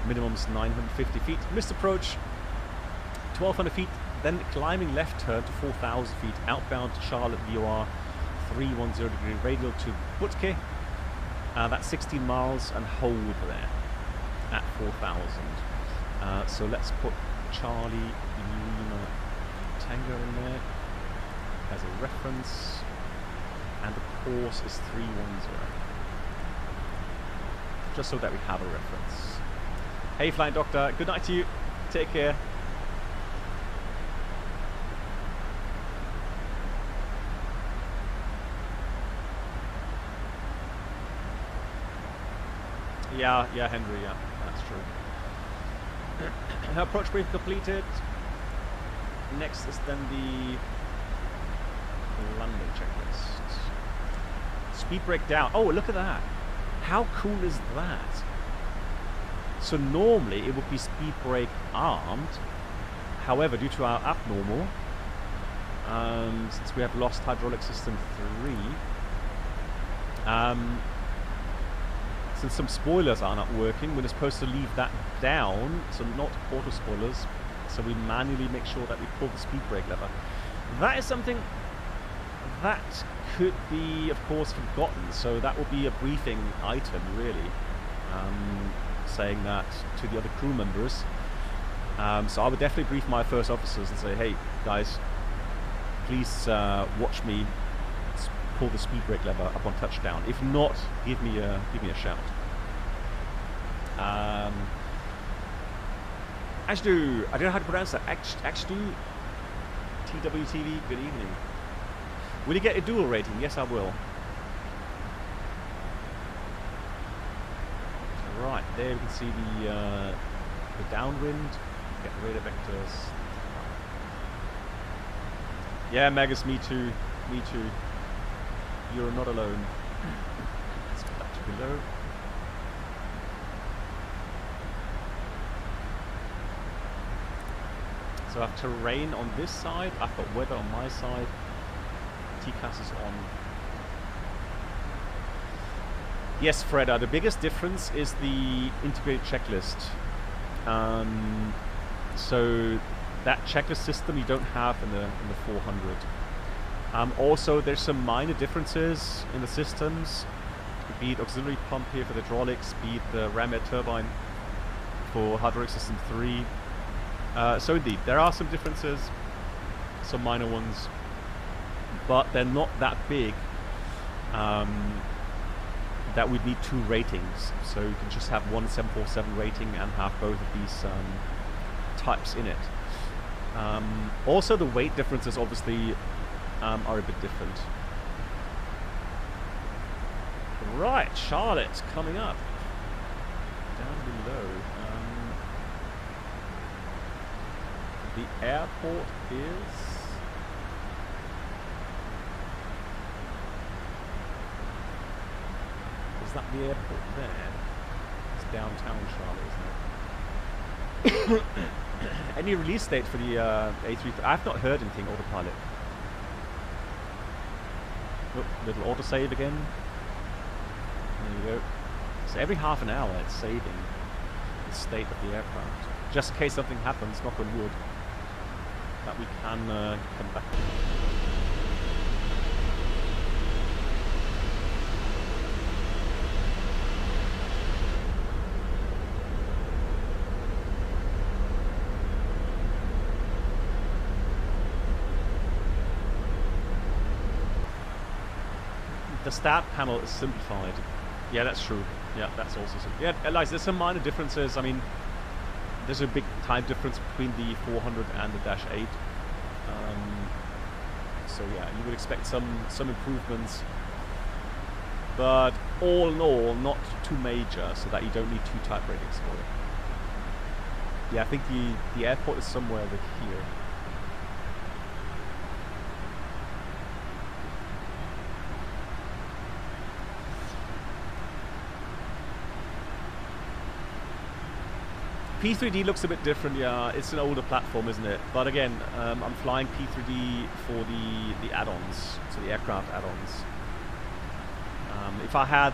Minimums 950 feet. Missed approach, 1,200 feet. Then climbing left turn to 4,000 feet. Outbound to Charlotte VOR, 310 degree radial to Butke. That's 16 miles and hold there at 4,000. So let's put Charlie Lima Tango in there as a reference. And the course is 310. Just so that we have a reference. Hey Flying Doctor, good night to you. Take care. Yeah, Henry, yeah, that's true. Approach brief completed. Next is then the landing checklist. Speed brake down. Oh, look at that. How cool is that? So normally it would be speed brake armed. However, due to our abnormal, since we have lost hydraulic system 3, since some spoilers are not working, we're supposed to leave that down, so not auto spoilers. So we manually make sure that we pull the speed brake lever. That is something that could be, of course, forgotten. So that will be a briefing item, really, saying that to the other crew members. So I would definitely brief my first officers and say, hey, guys, please watch me pull the speed brake lever upon touchdown. If not, give me a shout. Ashdu, I don't know how to pronounce that. Ashdu, TWTV, good evening. Will you get a dual rating? Yes, I will. Right, there you can see the downwind. Get the radar vectors. Yeah, Magus, me too. Me too. You're not alone. Let's go back to below. So I have terrain on this side. I've got weather on my side. TCAS is on. Yes, Freda, the biggest difference is the integrated checklist. So that checklist system you don't have in the 400. Also, there's some minor differences in the systems, be it auxiliary pump here for the hydraulics, be it the ram air turbine for hydraulic system 3. So indeed, there are some differences, some minor ones, but they're not that big that we'd need 2 ratings. So you can just have one 747 rating and have both of these types in it. Also, the weight differences obviously are a bit different. Right, Charlotte coming up. Down below. The airport is... Is that the airport there? It's downtown Charlotte, isn't it? Any release date for the A320? I've not heard anything, autopilot. Oh, little autosave again. There you go. So every half an hour it's saving the state of the aircraft. Just in case something happens, knock on wood, that we can come back. The stat panel is simplified. Yeah, that's true. Yeah, that's also simple. Yeah, Elias, there's some minor differences. I mean, there's a big time difference between the 400 and the -8. So yeah, you would expect some improvements, but all in all, not too major, so that you don't need 2 type ratings for it. Yeah, I think the airport is somewhere over here. P3D looks a bit different, yeah. It's an older platform, isn't it? But again, I'm flying P3D for the add-ons, so the aircraft add-ons. If I had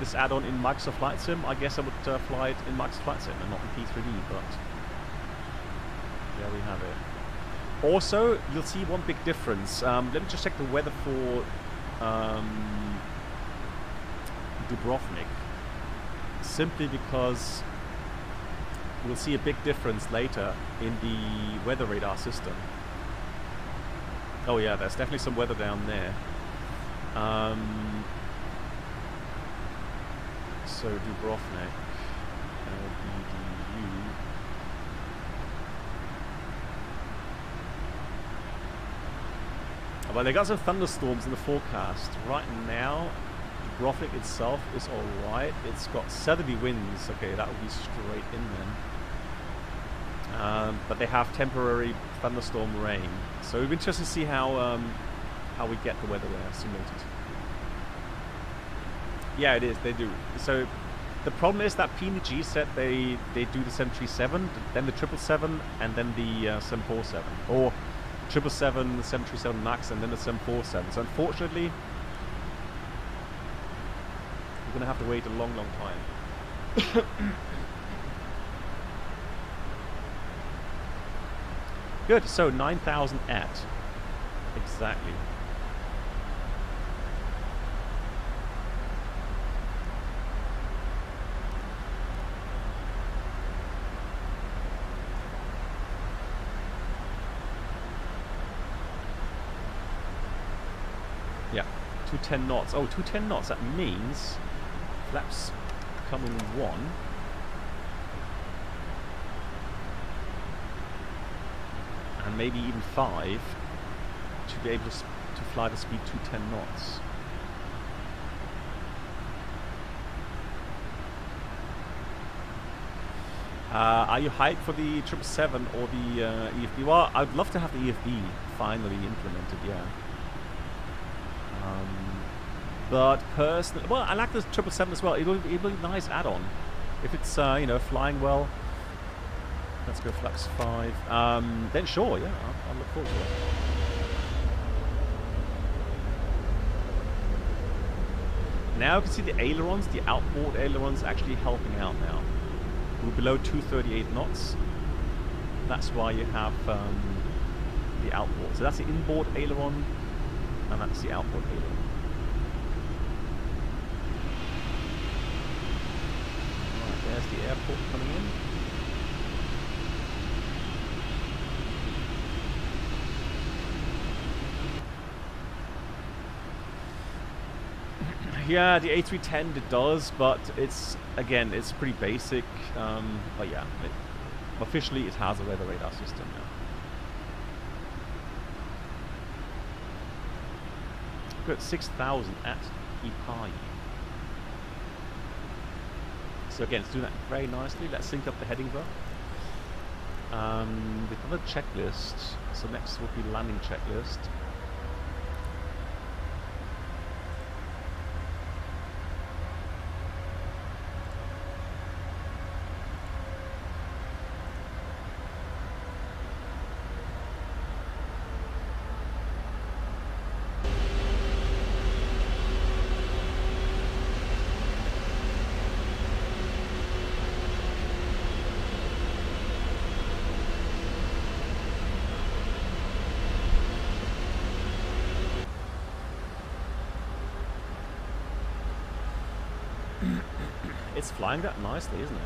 this add-on in Microsoft Flight Sim, I guess I would fly it in Microsoft Flight Sim and not in P3D, but there we have it. Also, you'll see one big difference. Let me just check the weather for Dubrovnik. Simply because we'll see a big difference later in the weather radar system. Oh yeah, there's definitely some weather down there. So Dubrovnik, LBDU. Well, they got some thunderstorms in the forecast. Right now, Dubrovnik itself is alright. It's got southerly winds. Okay, that will be straight in then. But they have temporary thunderstorm rain. So it'll be interesting to see how we get the weather there simulated. Yeah, it is. They do. So the problem is that PMDG said they do the 737, then the 777, and then the 747, or 777, the 737 Max, and then the 747. So unfortunately, we're gonna have to wait a long, long time. Good. So 9,000 at exactly. Yeah, 210 knots. Oh, 210 knots. That means flaps coming 1. And maybe even 5 to be able to fly the speed 210 knots. Are you hyped for the 777 or the EFB? Well, I'd love to have the EFB finally implemented, yeah. But personally, well, I like the 777 as well. It'll be a nice add-on if it's you know, flying well. Let's go flaps 5. Then sure, yeah, I'll look forward to it. Now you can see the ailerons, the outboard ailerons actually helping out now. We're below 238 knots. That's why you have the outboard. So that's the inboard aileron, and that's the outboard aileron. Right, there's the airport coming in. Yeah, the A310 it does, but it's, again, it's pretty basic. But yeah, officially it has a weather radar system now. We've got 6,000 at Ipai. So again, it's doing that very nicely. Let's sync up the heading though. The other checklist. So next will be landing checklist. It's flying that nicely, isn't it?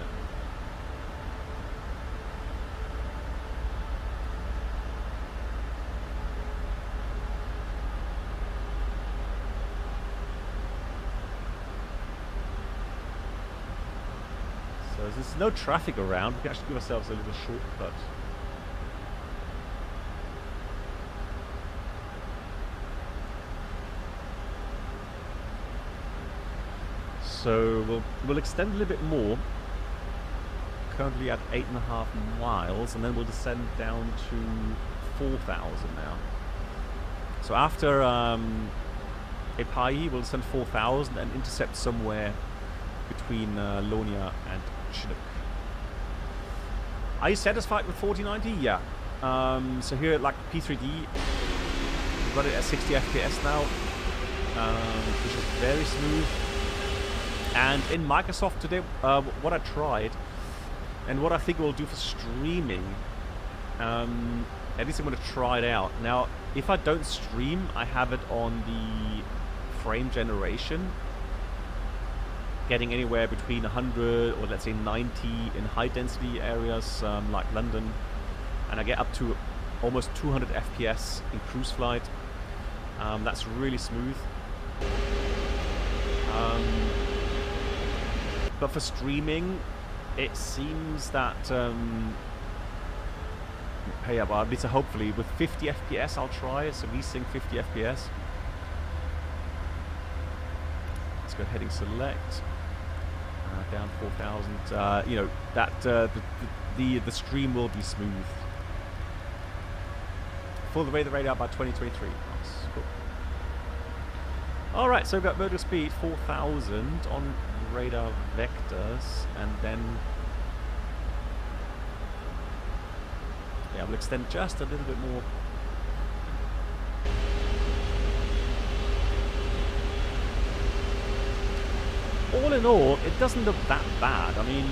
So there's no traffic around. We can actually give ourselves a little shortcut. So we'll extend a little bit more. Currently at 8.5 miles, and then we'll descend down to 4,000 now. So after Epai, we'll descend 4,000 and intercept somewhere between Lonia and Chinook. Are you satisfied with 4090? Yeah. So here at like P3D, we've got it at 60 FPS now, which is very smooth. And in Microsoft today, what I tried, and what I think we'll do for streaming, at least I'm going to try it out. Now, if I don't stream, I have it on the frame generation, getting anywhere between 100 or let's say 90 in high density areas like London, and I get up to almost 200 FPS in cruise flight. That's really smooth. But for streaming, it seems that hey, yeah, but it's hopefully with 50 FPS I'll try. So VSync 50 FPS. Let's go heading select. Down 4,000. You know that the stream will be smooth. Full the radar by 2023. Nice, cool. All right, so we've got vertical speed 4,000 on radar vectors, and then yeah, we'll extend just a little bit more. All in all, it doesn't look that bad. I mean,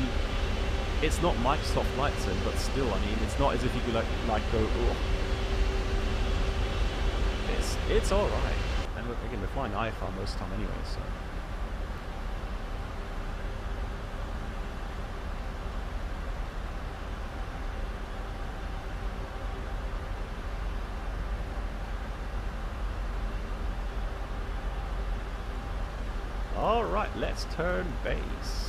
it's not Microsoft Flight Sim, but still, I mean, it's not as if you could like go, oh. It's all right. And again, we're flying IFR most of the time anyway, so. Alright, let's turn base.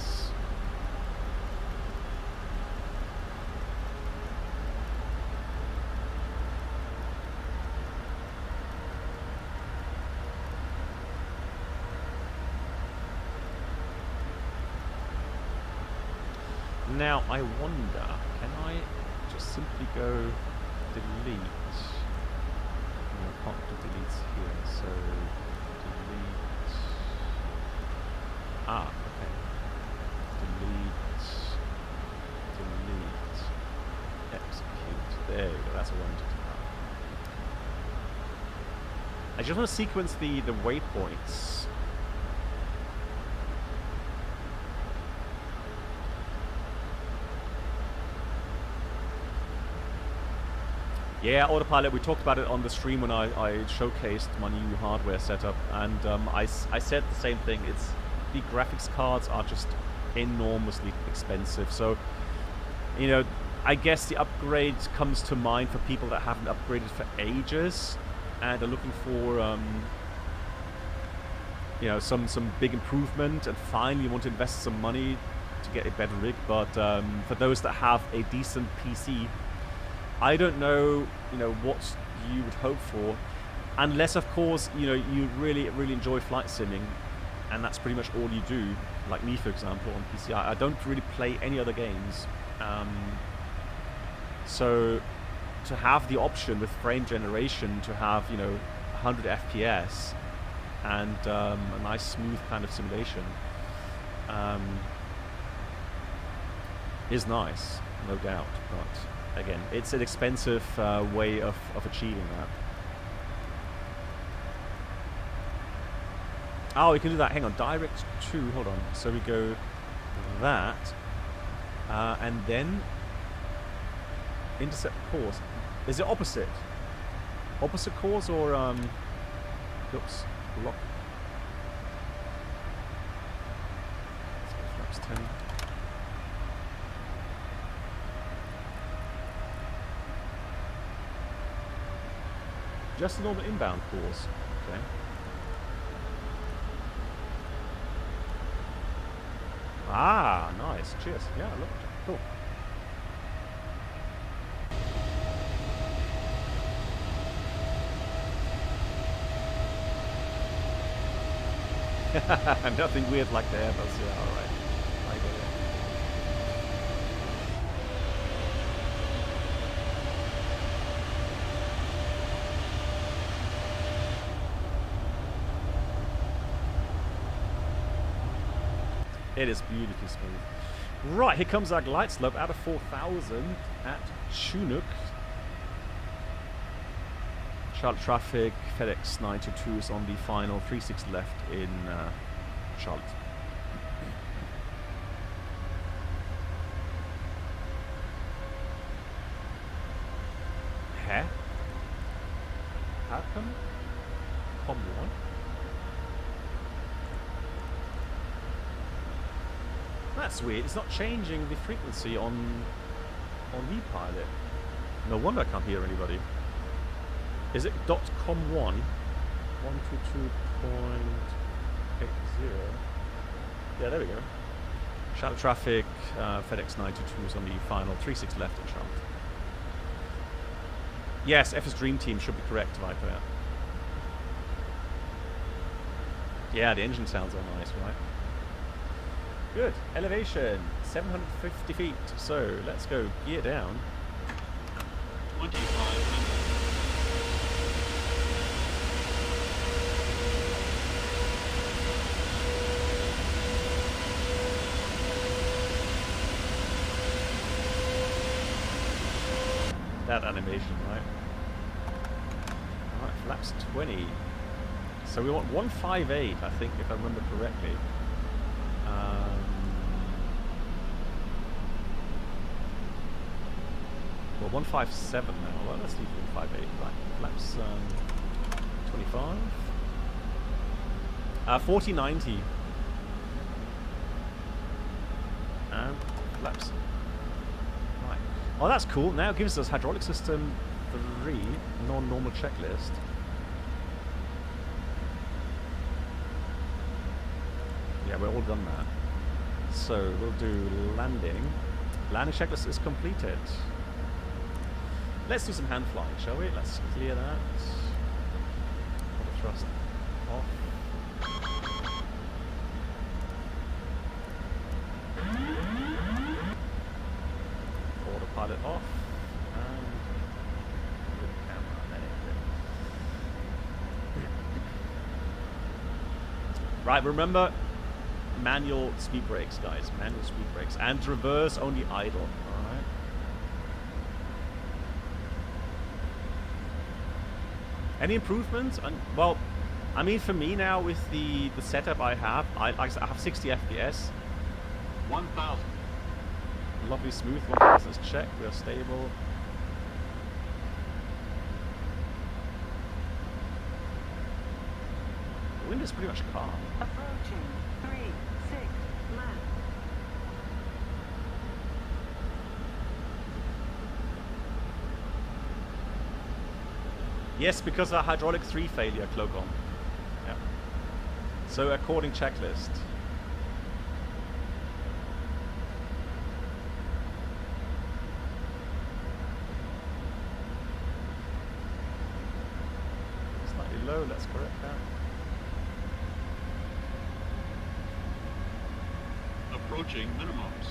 Now, I wonder, can I just simply go delete? No, I can't do deletes here, so delete. Ah, okay. Delete. Execute. There we go, that's what I wanted to do. I just want to sequence the waypoints. Yeah, autopilot, we talked about it on the stream when I showcased my new hardware setup, and I said the same thing. It's the graphics cards are just enormously expensive, so you know, I guess the upgrade comes to mind for people that haven't upgraded for ages and are looking for you know, some big improvement and finally want to invest some money to get a better rig. But for those that have a decent PC, I don't know, you know, what you would hope for, unless of course, you know, you really enjoy flight simming, and that's pretty much all you do. Like me, for example, on PC, I don't really play any other games. So to have the option with frame generation to have, you know, 100 FPS and a nice smooth kind of simulation is nice, no doubt. But again, it's an expensive way of achieving that. Oh, we can do that. Hang on, direct to. Hold on. So we go that, and then intercept course. Is it opposite? Opposite course or oops, lock. Let's go flaps 10. Just a normal inbound course. Okay. Ah, nice. Cheers. Yeah, look. Cool. Nothing weird like the Airbus. Yeah, all right. I get it. It is beautifully smooth. Right, here comes our glide slope out of 4,000 at Chinook. Charlotte traffic, FedEx 922 is on the final, 36 left in Charlotte. Huh? How come? Come on. That's weird. It's not changing the frequency on VPilot. No wonder I can't hear anybody. Is it .com 1? 122.80. Yeah, there we go. Shadow traffic, FedEx 922 is on the final, 36 left in Charlotte. Yes, FS Dream Team should be correct, Viper. Yeah, the engine sounds all nice, right? Good. Elevation, 750 feet. So, let's go gear down. 2500. That animation, right? Alright, flaps 20. So we want 158, I think, if I remember correctly. Well, 157 now. Well, let's leave 158. Right, flaps 25. 4090. And flaps. Right. Oh, that's cool. Now it gives us hydraulic system 3, non-normal checklist. Yeah, we're all done that. So we'll do landing. Landing checklist is completed. Let's do some hand flying, shall we? Let's clear that. Auto thrust off. Autopilot off. And the camera, let it go. Right, remember manual speed brakes, guys. Manual speed brakes. And reverse only idle. Alright. Any improvements? Well, I mean, for me now with the setup I have, I have 60 FPS. 1000. Lovely smooth. 1000 is checked. We are stable. The wind is pretty much calm. Approaching 36 left. Yes, because of hydraulic 3 failure, Clocon. Yeah. So according checklist. Slightly low, let's correct that. Approaching minimums.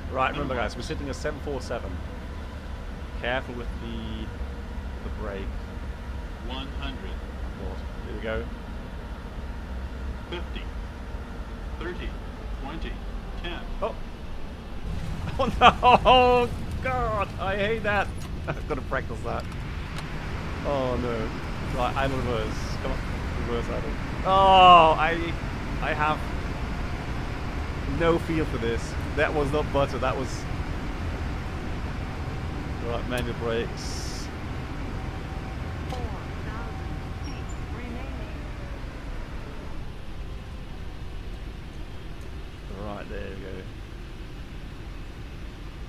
Right, remember guys, we're sitting at 747. Careful with the brake. 100. Here we go. 50. 30. 20. 10. Oh! Oh no! Oh god! I hate that! I've got to practice that. Oh no. Right, idle reverse. Come on. Reverse idle. Oh! I have no feel for this. That was not butter, that was... Right, manual brakes. 4,000 feet remaining. Right, there we go.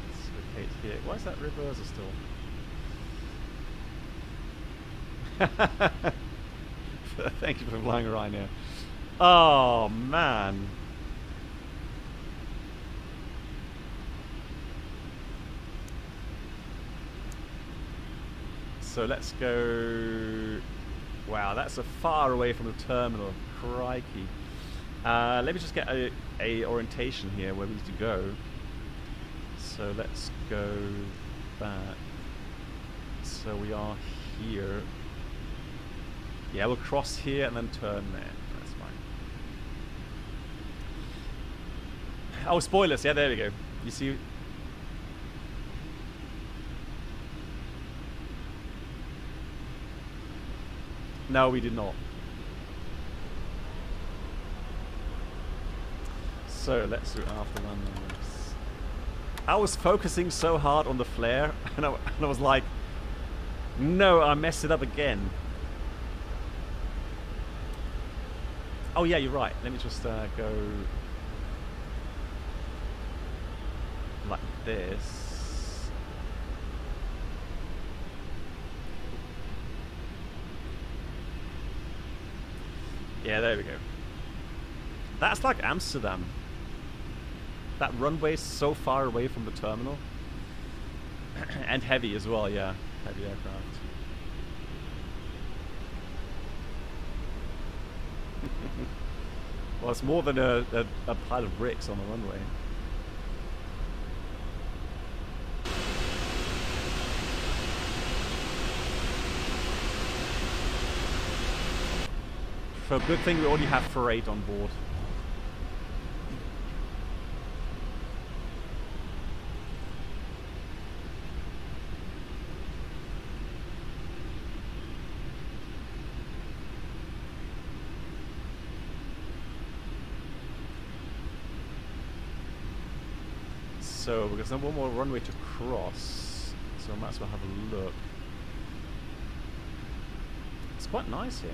Let's locate here. Why is that reverser still? Thank you for flying around here. Oh, man. So let's go. Wow, that's so far away from the terminal. Crikey. Let me just get a orientation here where we need to go. So let's go back. So we are here. Yeah, we'll cross here and then turn there. That's fine. Oh, spoilers. Yeah, there we go. You see. No, we did not. So let's do afterlandings. I was focusing so hard on the flare, and I was like, no, I messed it up again. Oh yeah, you're right. Let me just go like this. Yeah, there we go. That's like Amsterdam. That runway is so far away from the terminal. And heavy as well, yeah. Heavy aircraft. Well, it's more than a pile of bricks on the runway. So good thing we already have freight on board. So because there's one more runway to cross, so I might as well have a look. It's quite nice here.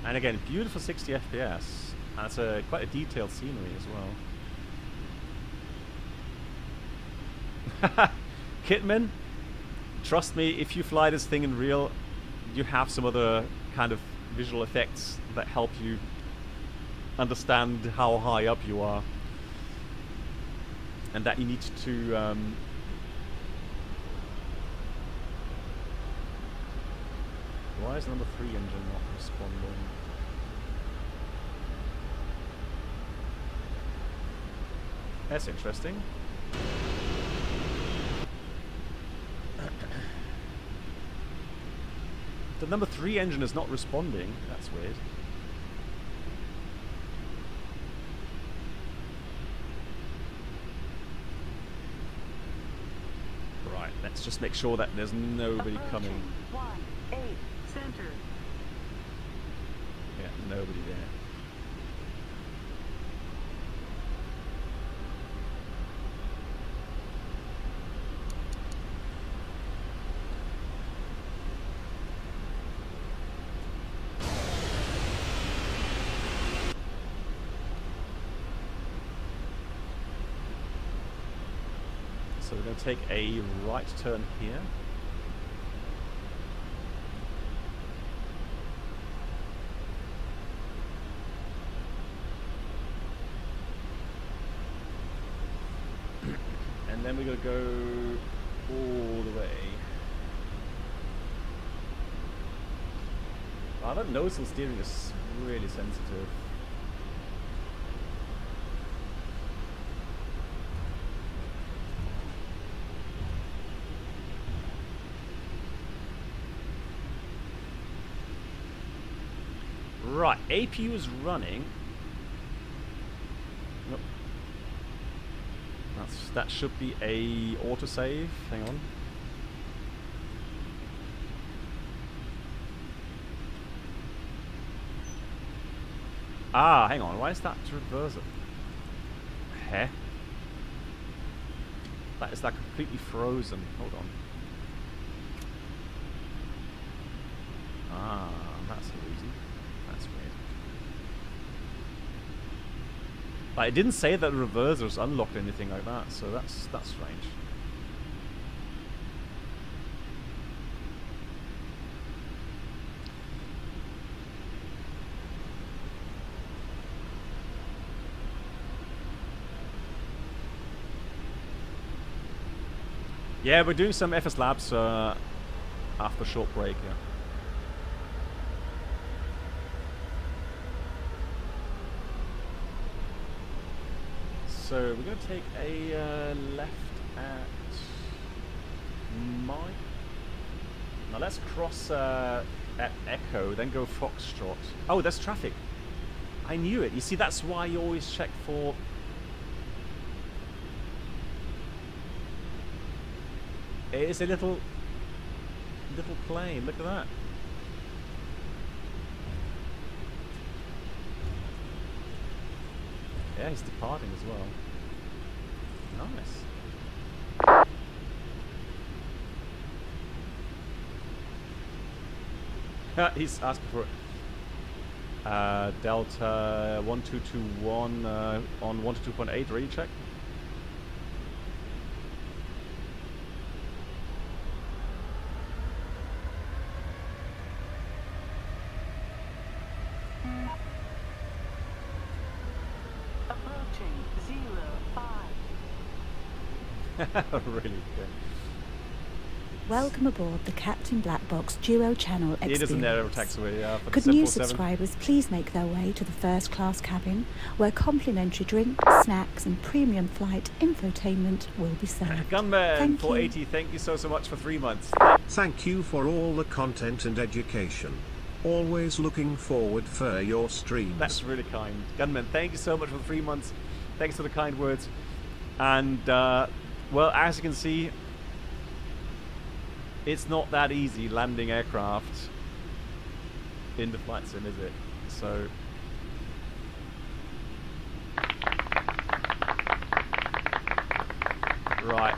And again, beautiful 60 FPS. And it's quite a detailed scenery as well. Kitman, trust me, if you fly this thing in real, you have some other kind of visual effects that help you understand how high up you are. And that you need to... Why is number 3 engine not responding? That's interesting. The number 3 engine is not responding. That's weird. Right, let's just make sure that there's nobody coming. 18 center. Yeah, nobody there. So we're going to take a right turn here. And then we're going to go all the way. Wow, that nozzle steering is really sensitive. Right, APU is running. Nope. That should be a autosave. Hang on. Ah, hang on. Why is that reversal? Heh. That is completely frozen. Hold on. Ah, that's the reason. That's weird. But it didn't say that the reversers unlocked anything like that, so that's strange. Yeah, we're doing some FS labs after a short break. Yeah. So we're going to take a left at Mike. Now let's cross at Echo, then go Foxtrot. Oh, there's traffic. I knew it. You see, that's why you always check for... It is a little plane. Look at that. Yeah, he's departing as well. Nice. He's asking for Delta 1221 on 122.8. Ready, check. Really good. Welcome aboard the Captain Black Box Duo Channel Experience. It is an aero taxiway, yeah. Could new subscribers please make their way to the first class cabin, where complimentary drinks, snacks, and premium flight infotainment will be served. Gunman 480, thank you so much for 3 months. Thank you for all the content and education. Always looking forward for your streams. That's really kind. Gunman, thank you so much for 3 months. Thanks for the kind words. And well, as you can see, it's not that easy landing aircraft in the flight sim, is it? So right,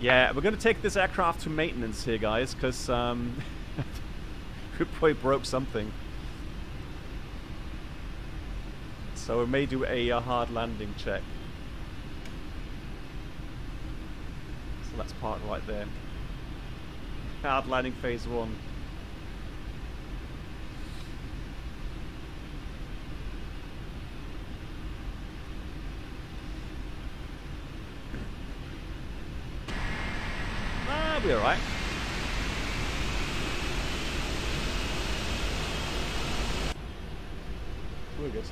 yeah, we're going to take this aircraft to maintenance here, guys, because we probably broke something. So we may do a hard landing check. So that's part right there. Hard landing phase 1. We'll be alright. We're good.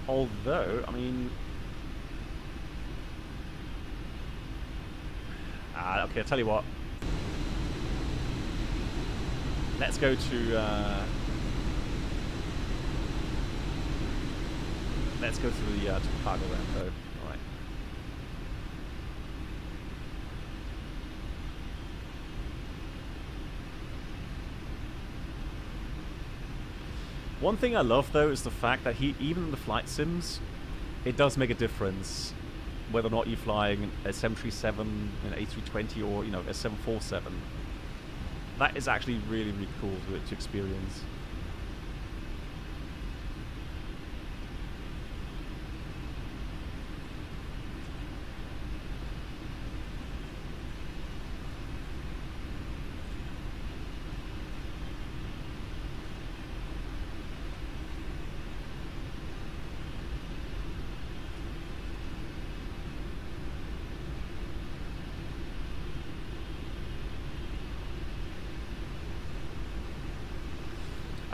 Although, I mean... okay, I'll tell you what. Let's go to... let's go to the cargo ramp, though. Alright. One thing I love, though, is the fact that even in the flight sims, it does make a difference whether or not you're flying a 737, an A320, or, you know, a 747. That is actually really, really cool to experience.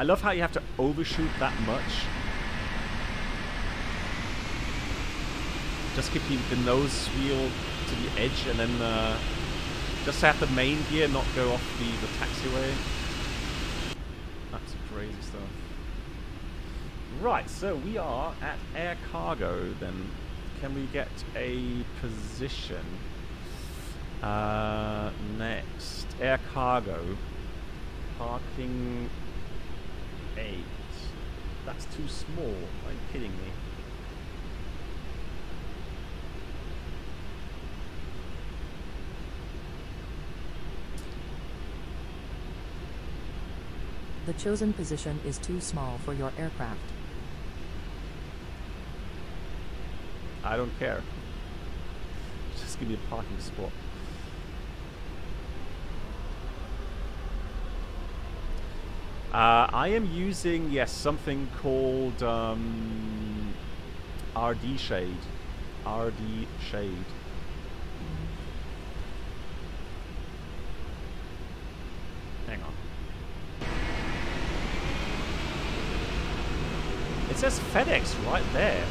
I love how you have to overshoot that much. Just keep the nose wheel to the edge, and then just have the main gear not go off the taxiway. That's crazy stuff. Right, so we are at air cargo then. Can we get a position? Next, air cargo. Parking 8. That's too small. Are you kidding me? The chosen position is too small for your aircraft. I don't care. Just give me a parking spot. I am using, yes, something called RD shade. RD shade. Hang on. It says FedEx right there.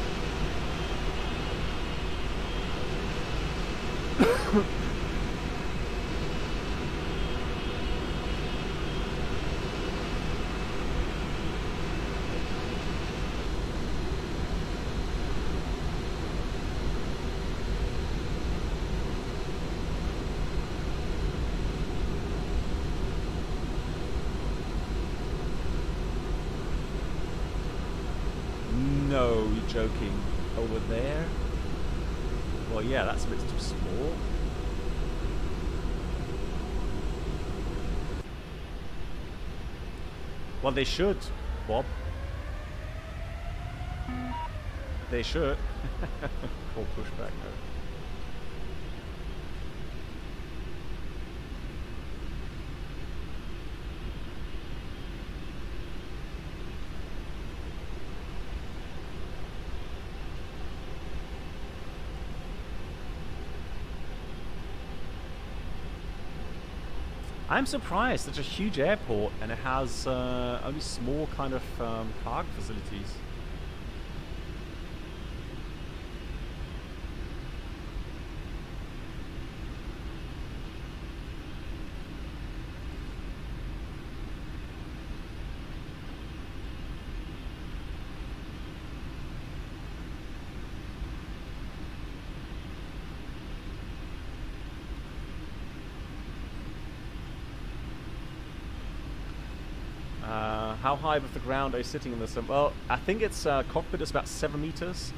No, you're joking. Over there? Well, yeah, that's a bit too small. Well, they should, Bob. They should. Call pushback, no. I'm surprised, such a huge airport, and it has only small kind of park facilities. How high above the ground are you sitting in this? Well, I think it's cockpit is about 7 meters,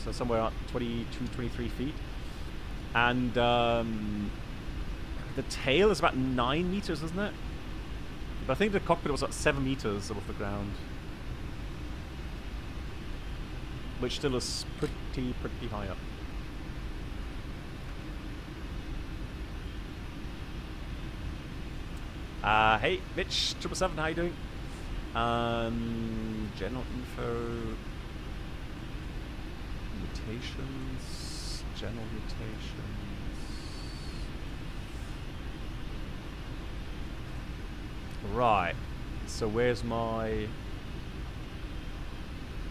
so somewhere around 22, 23 feet, and the tail is about 9 meters, isn't it? But I think the cockpit was about 7 meters above the ground, which still is pretty high up. Hey, Mitch, 777, how you doing? General info, mutations, general mutations. Right, so where's my...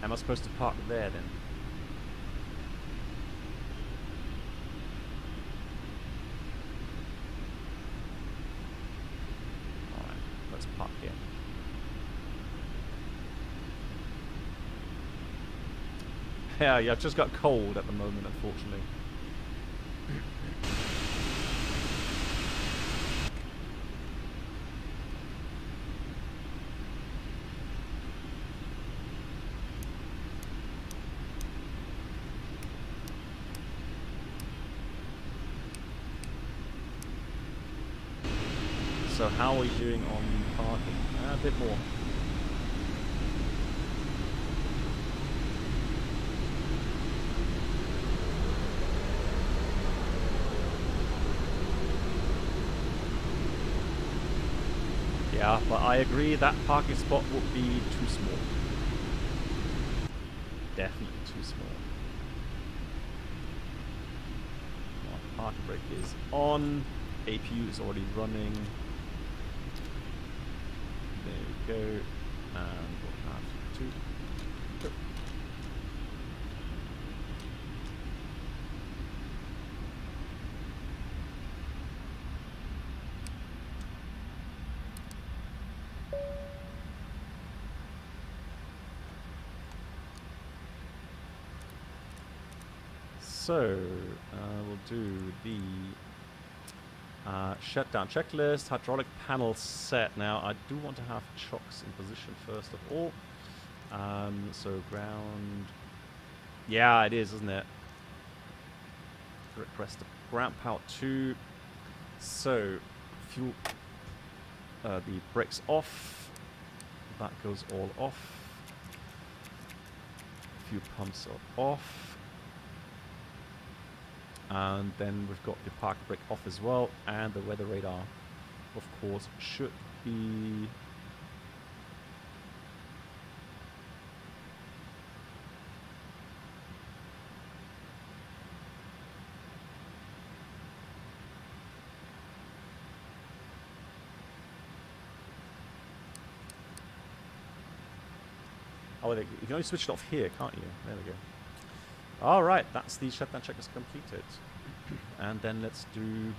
Am I supposed to park there then? Alright, let's park here. Yeah, I've just got cold at the moment, unfortunately. So how are we doing on parking? A bit more. Yeah, but I agree that parking spot would be too small. Definitely too small. Parking brake is on. APU is already running. There we go. And we'll have to go. So, we'll do the shutdown checklist, hydraulic panel set. Now, I do want to have chocks in position first of all. So, ground. Yeah, it is, isn't it? Request the ground power 2. So, fuel. The brakes off. That goes all off. Fuel pumps are off. And then we've got the park brake off as well, and the weather radar, of course, should be... Oh, you can only switch it off here, can't you? There we go. All right, that's the shutdown check is completed. And then let's do...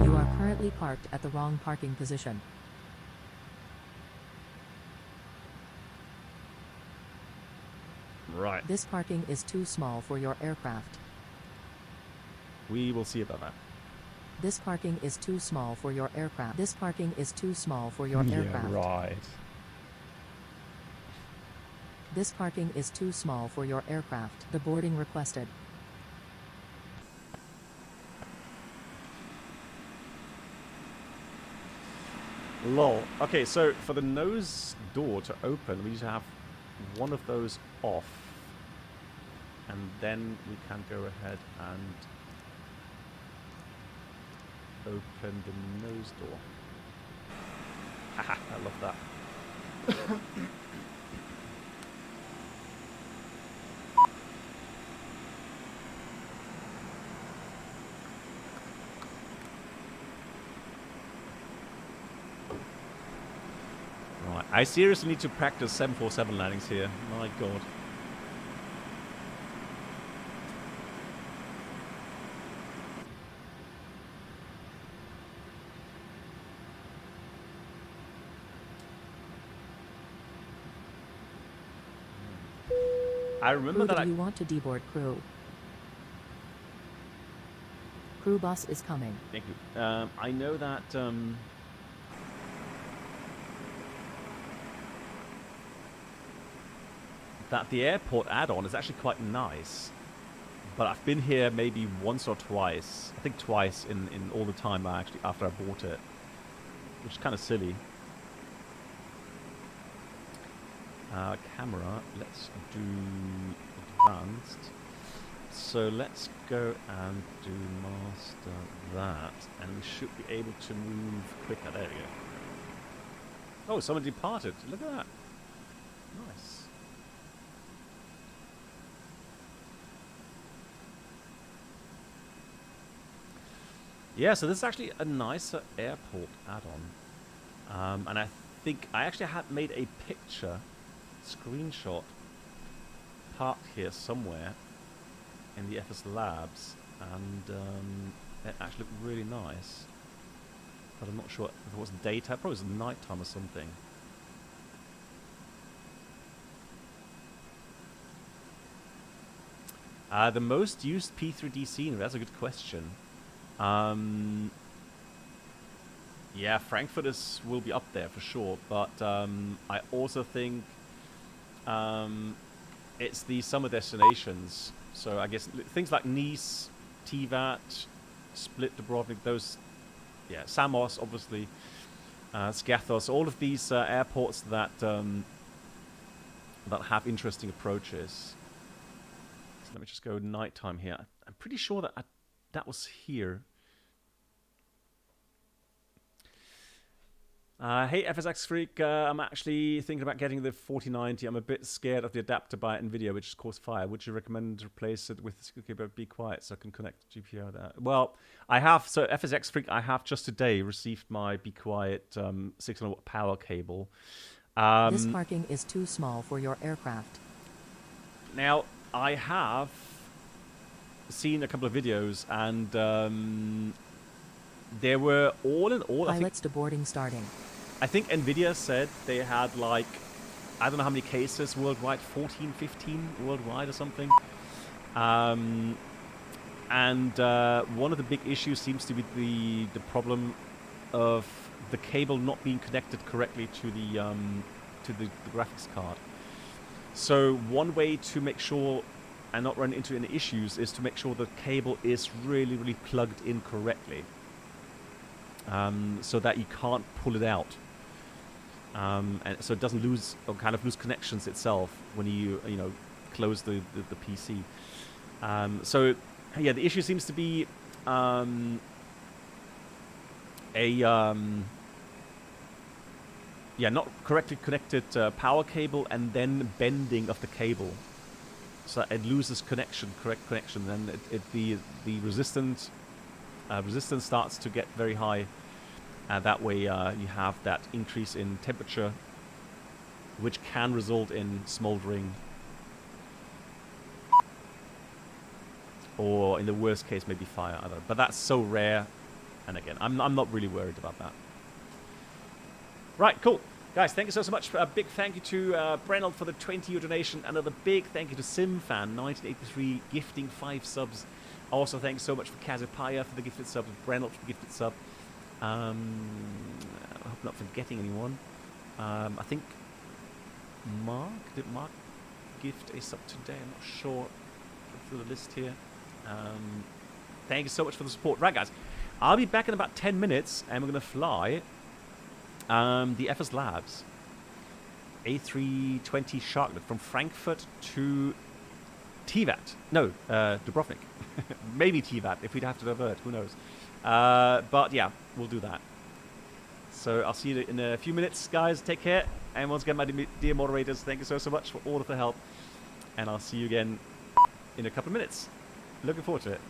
You are currently parked at the wrong parking position. Right. This parking is too small for your aircraft. We will see about that. This parking is too small for your aircraft. This parking is too small for your aircraft. Right. This parking is too small for your aircraft. The boarding requested. Lol. Okay, so for the nose door to open, we need to have one of those off. And then we can go ahead and open the nose door. Haha, I love that. Right, I seriously need to practice 747 landings here. My god. I remember Who that do you want to deboard crew? Crew bus is coming. Thank you. I know that that the airport add-on is actually quite nice, but I've been here maybe once or twice. I think twice in all the time after I bought it, which is kind of silly. Camera, let's do advanced. So let's go and do master that, and we should be able to move quicker. There we go. Oh, someone departed. Look at that. Nice. Yeah, so this is actually a nicer airport add-on. And I think I actually had made a picture, screenshot, parked here somewhere in the FS Labs, and it actually looked really nice. But I'm not sure if it was daytime, probably it was nighttime or something. The most used P3D scenery, that's a good question. Yeah, Frankfurt will be up there for sure, but I also think it's the summer destinations. So I guess things like Nice, Tivat, Split, Dubrovnik, those, yeah, Samos, obviously, Skiathos, all of these airports that that have interesting approaches. So let me just go nighttime here. I'm pretty sure that that was here. Hey FSX Freak, I'm actually thinking about getting the 4090. I'm a bit scared of the adapter by NVIDIA, which has caused fire. Would you recommend to replace it with Be Quiet so I can connect the GPU there? Well, I have, so FSX Freak, I have just today received my Be Quiet 600 watt power cable. This parking is too small for your aircraft. Now, I have seen a couple of videos, and there were all in all, Pilots to boarding starting. I think NVIDIA said they had like, I don't know how many cases worldwide, 14, 15 worldwide or something. And one of the big issues seems to be the problem of the cable not being connected correctly to the graphics card. So one way to make sure and not run into any issues is to make sure the cable is really, really plugged in correctly. So that you can't pull it out, and so it doesn't lose or kind of lose connections itself when you close the PC. So Yeah, the issue seems to be not correctly connected power cable and then bending of the cable, so it loses correct connection, and the resistance starts to get very high, and that way you have that increase in temperature, which can result in smoldering, or in the worst case maybe fire. I don't know. But that's so rare, and again, I'm not really worried about that. Right, cool. Guys, thank you so much. A big thank you to Brennell for the 20 donation. Another big thank you to SimFan1983 gifting 5 subs. Also, thanks so much for Kazipaya for the gifted sub, Brennell for the gifted sub. I hope I'm not forgetting anyone. I think did Mark gift a sub today? I'm not sure. Go through the list here. Thank you so much for the support. Right, guys, I'll be back in about 10 minutes, and we're going to fly the FS Labs A320 Sharklet from Frankfurt to TVAT. No, Dubrovnik. Maybe TVAT if we'd have to divert. Who knows? But yeah, we'll do that. So I'll see you in a few minutes, guys. Take care. And once again, my dear moderators, thank you so much for all of the help. And I'll see you again in a couple of minutes. Looking forward to it.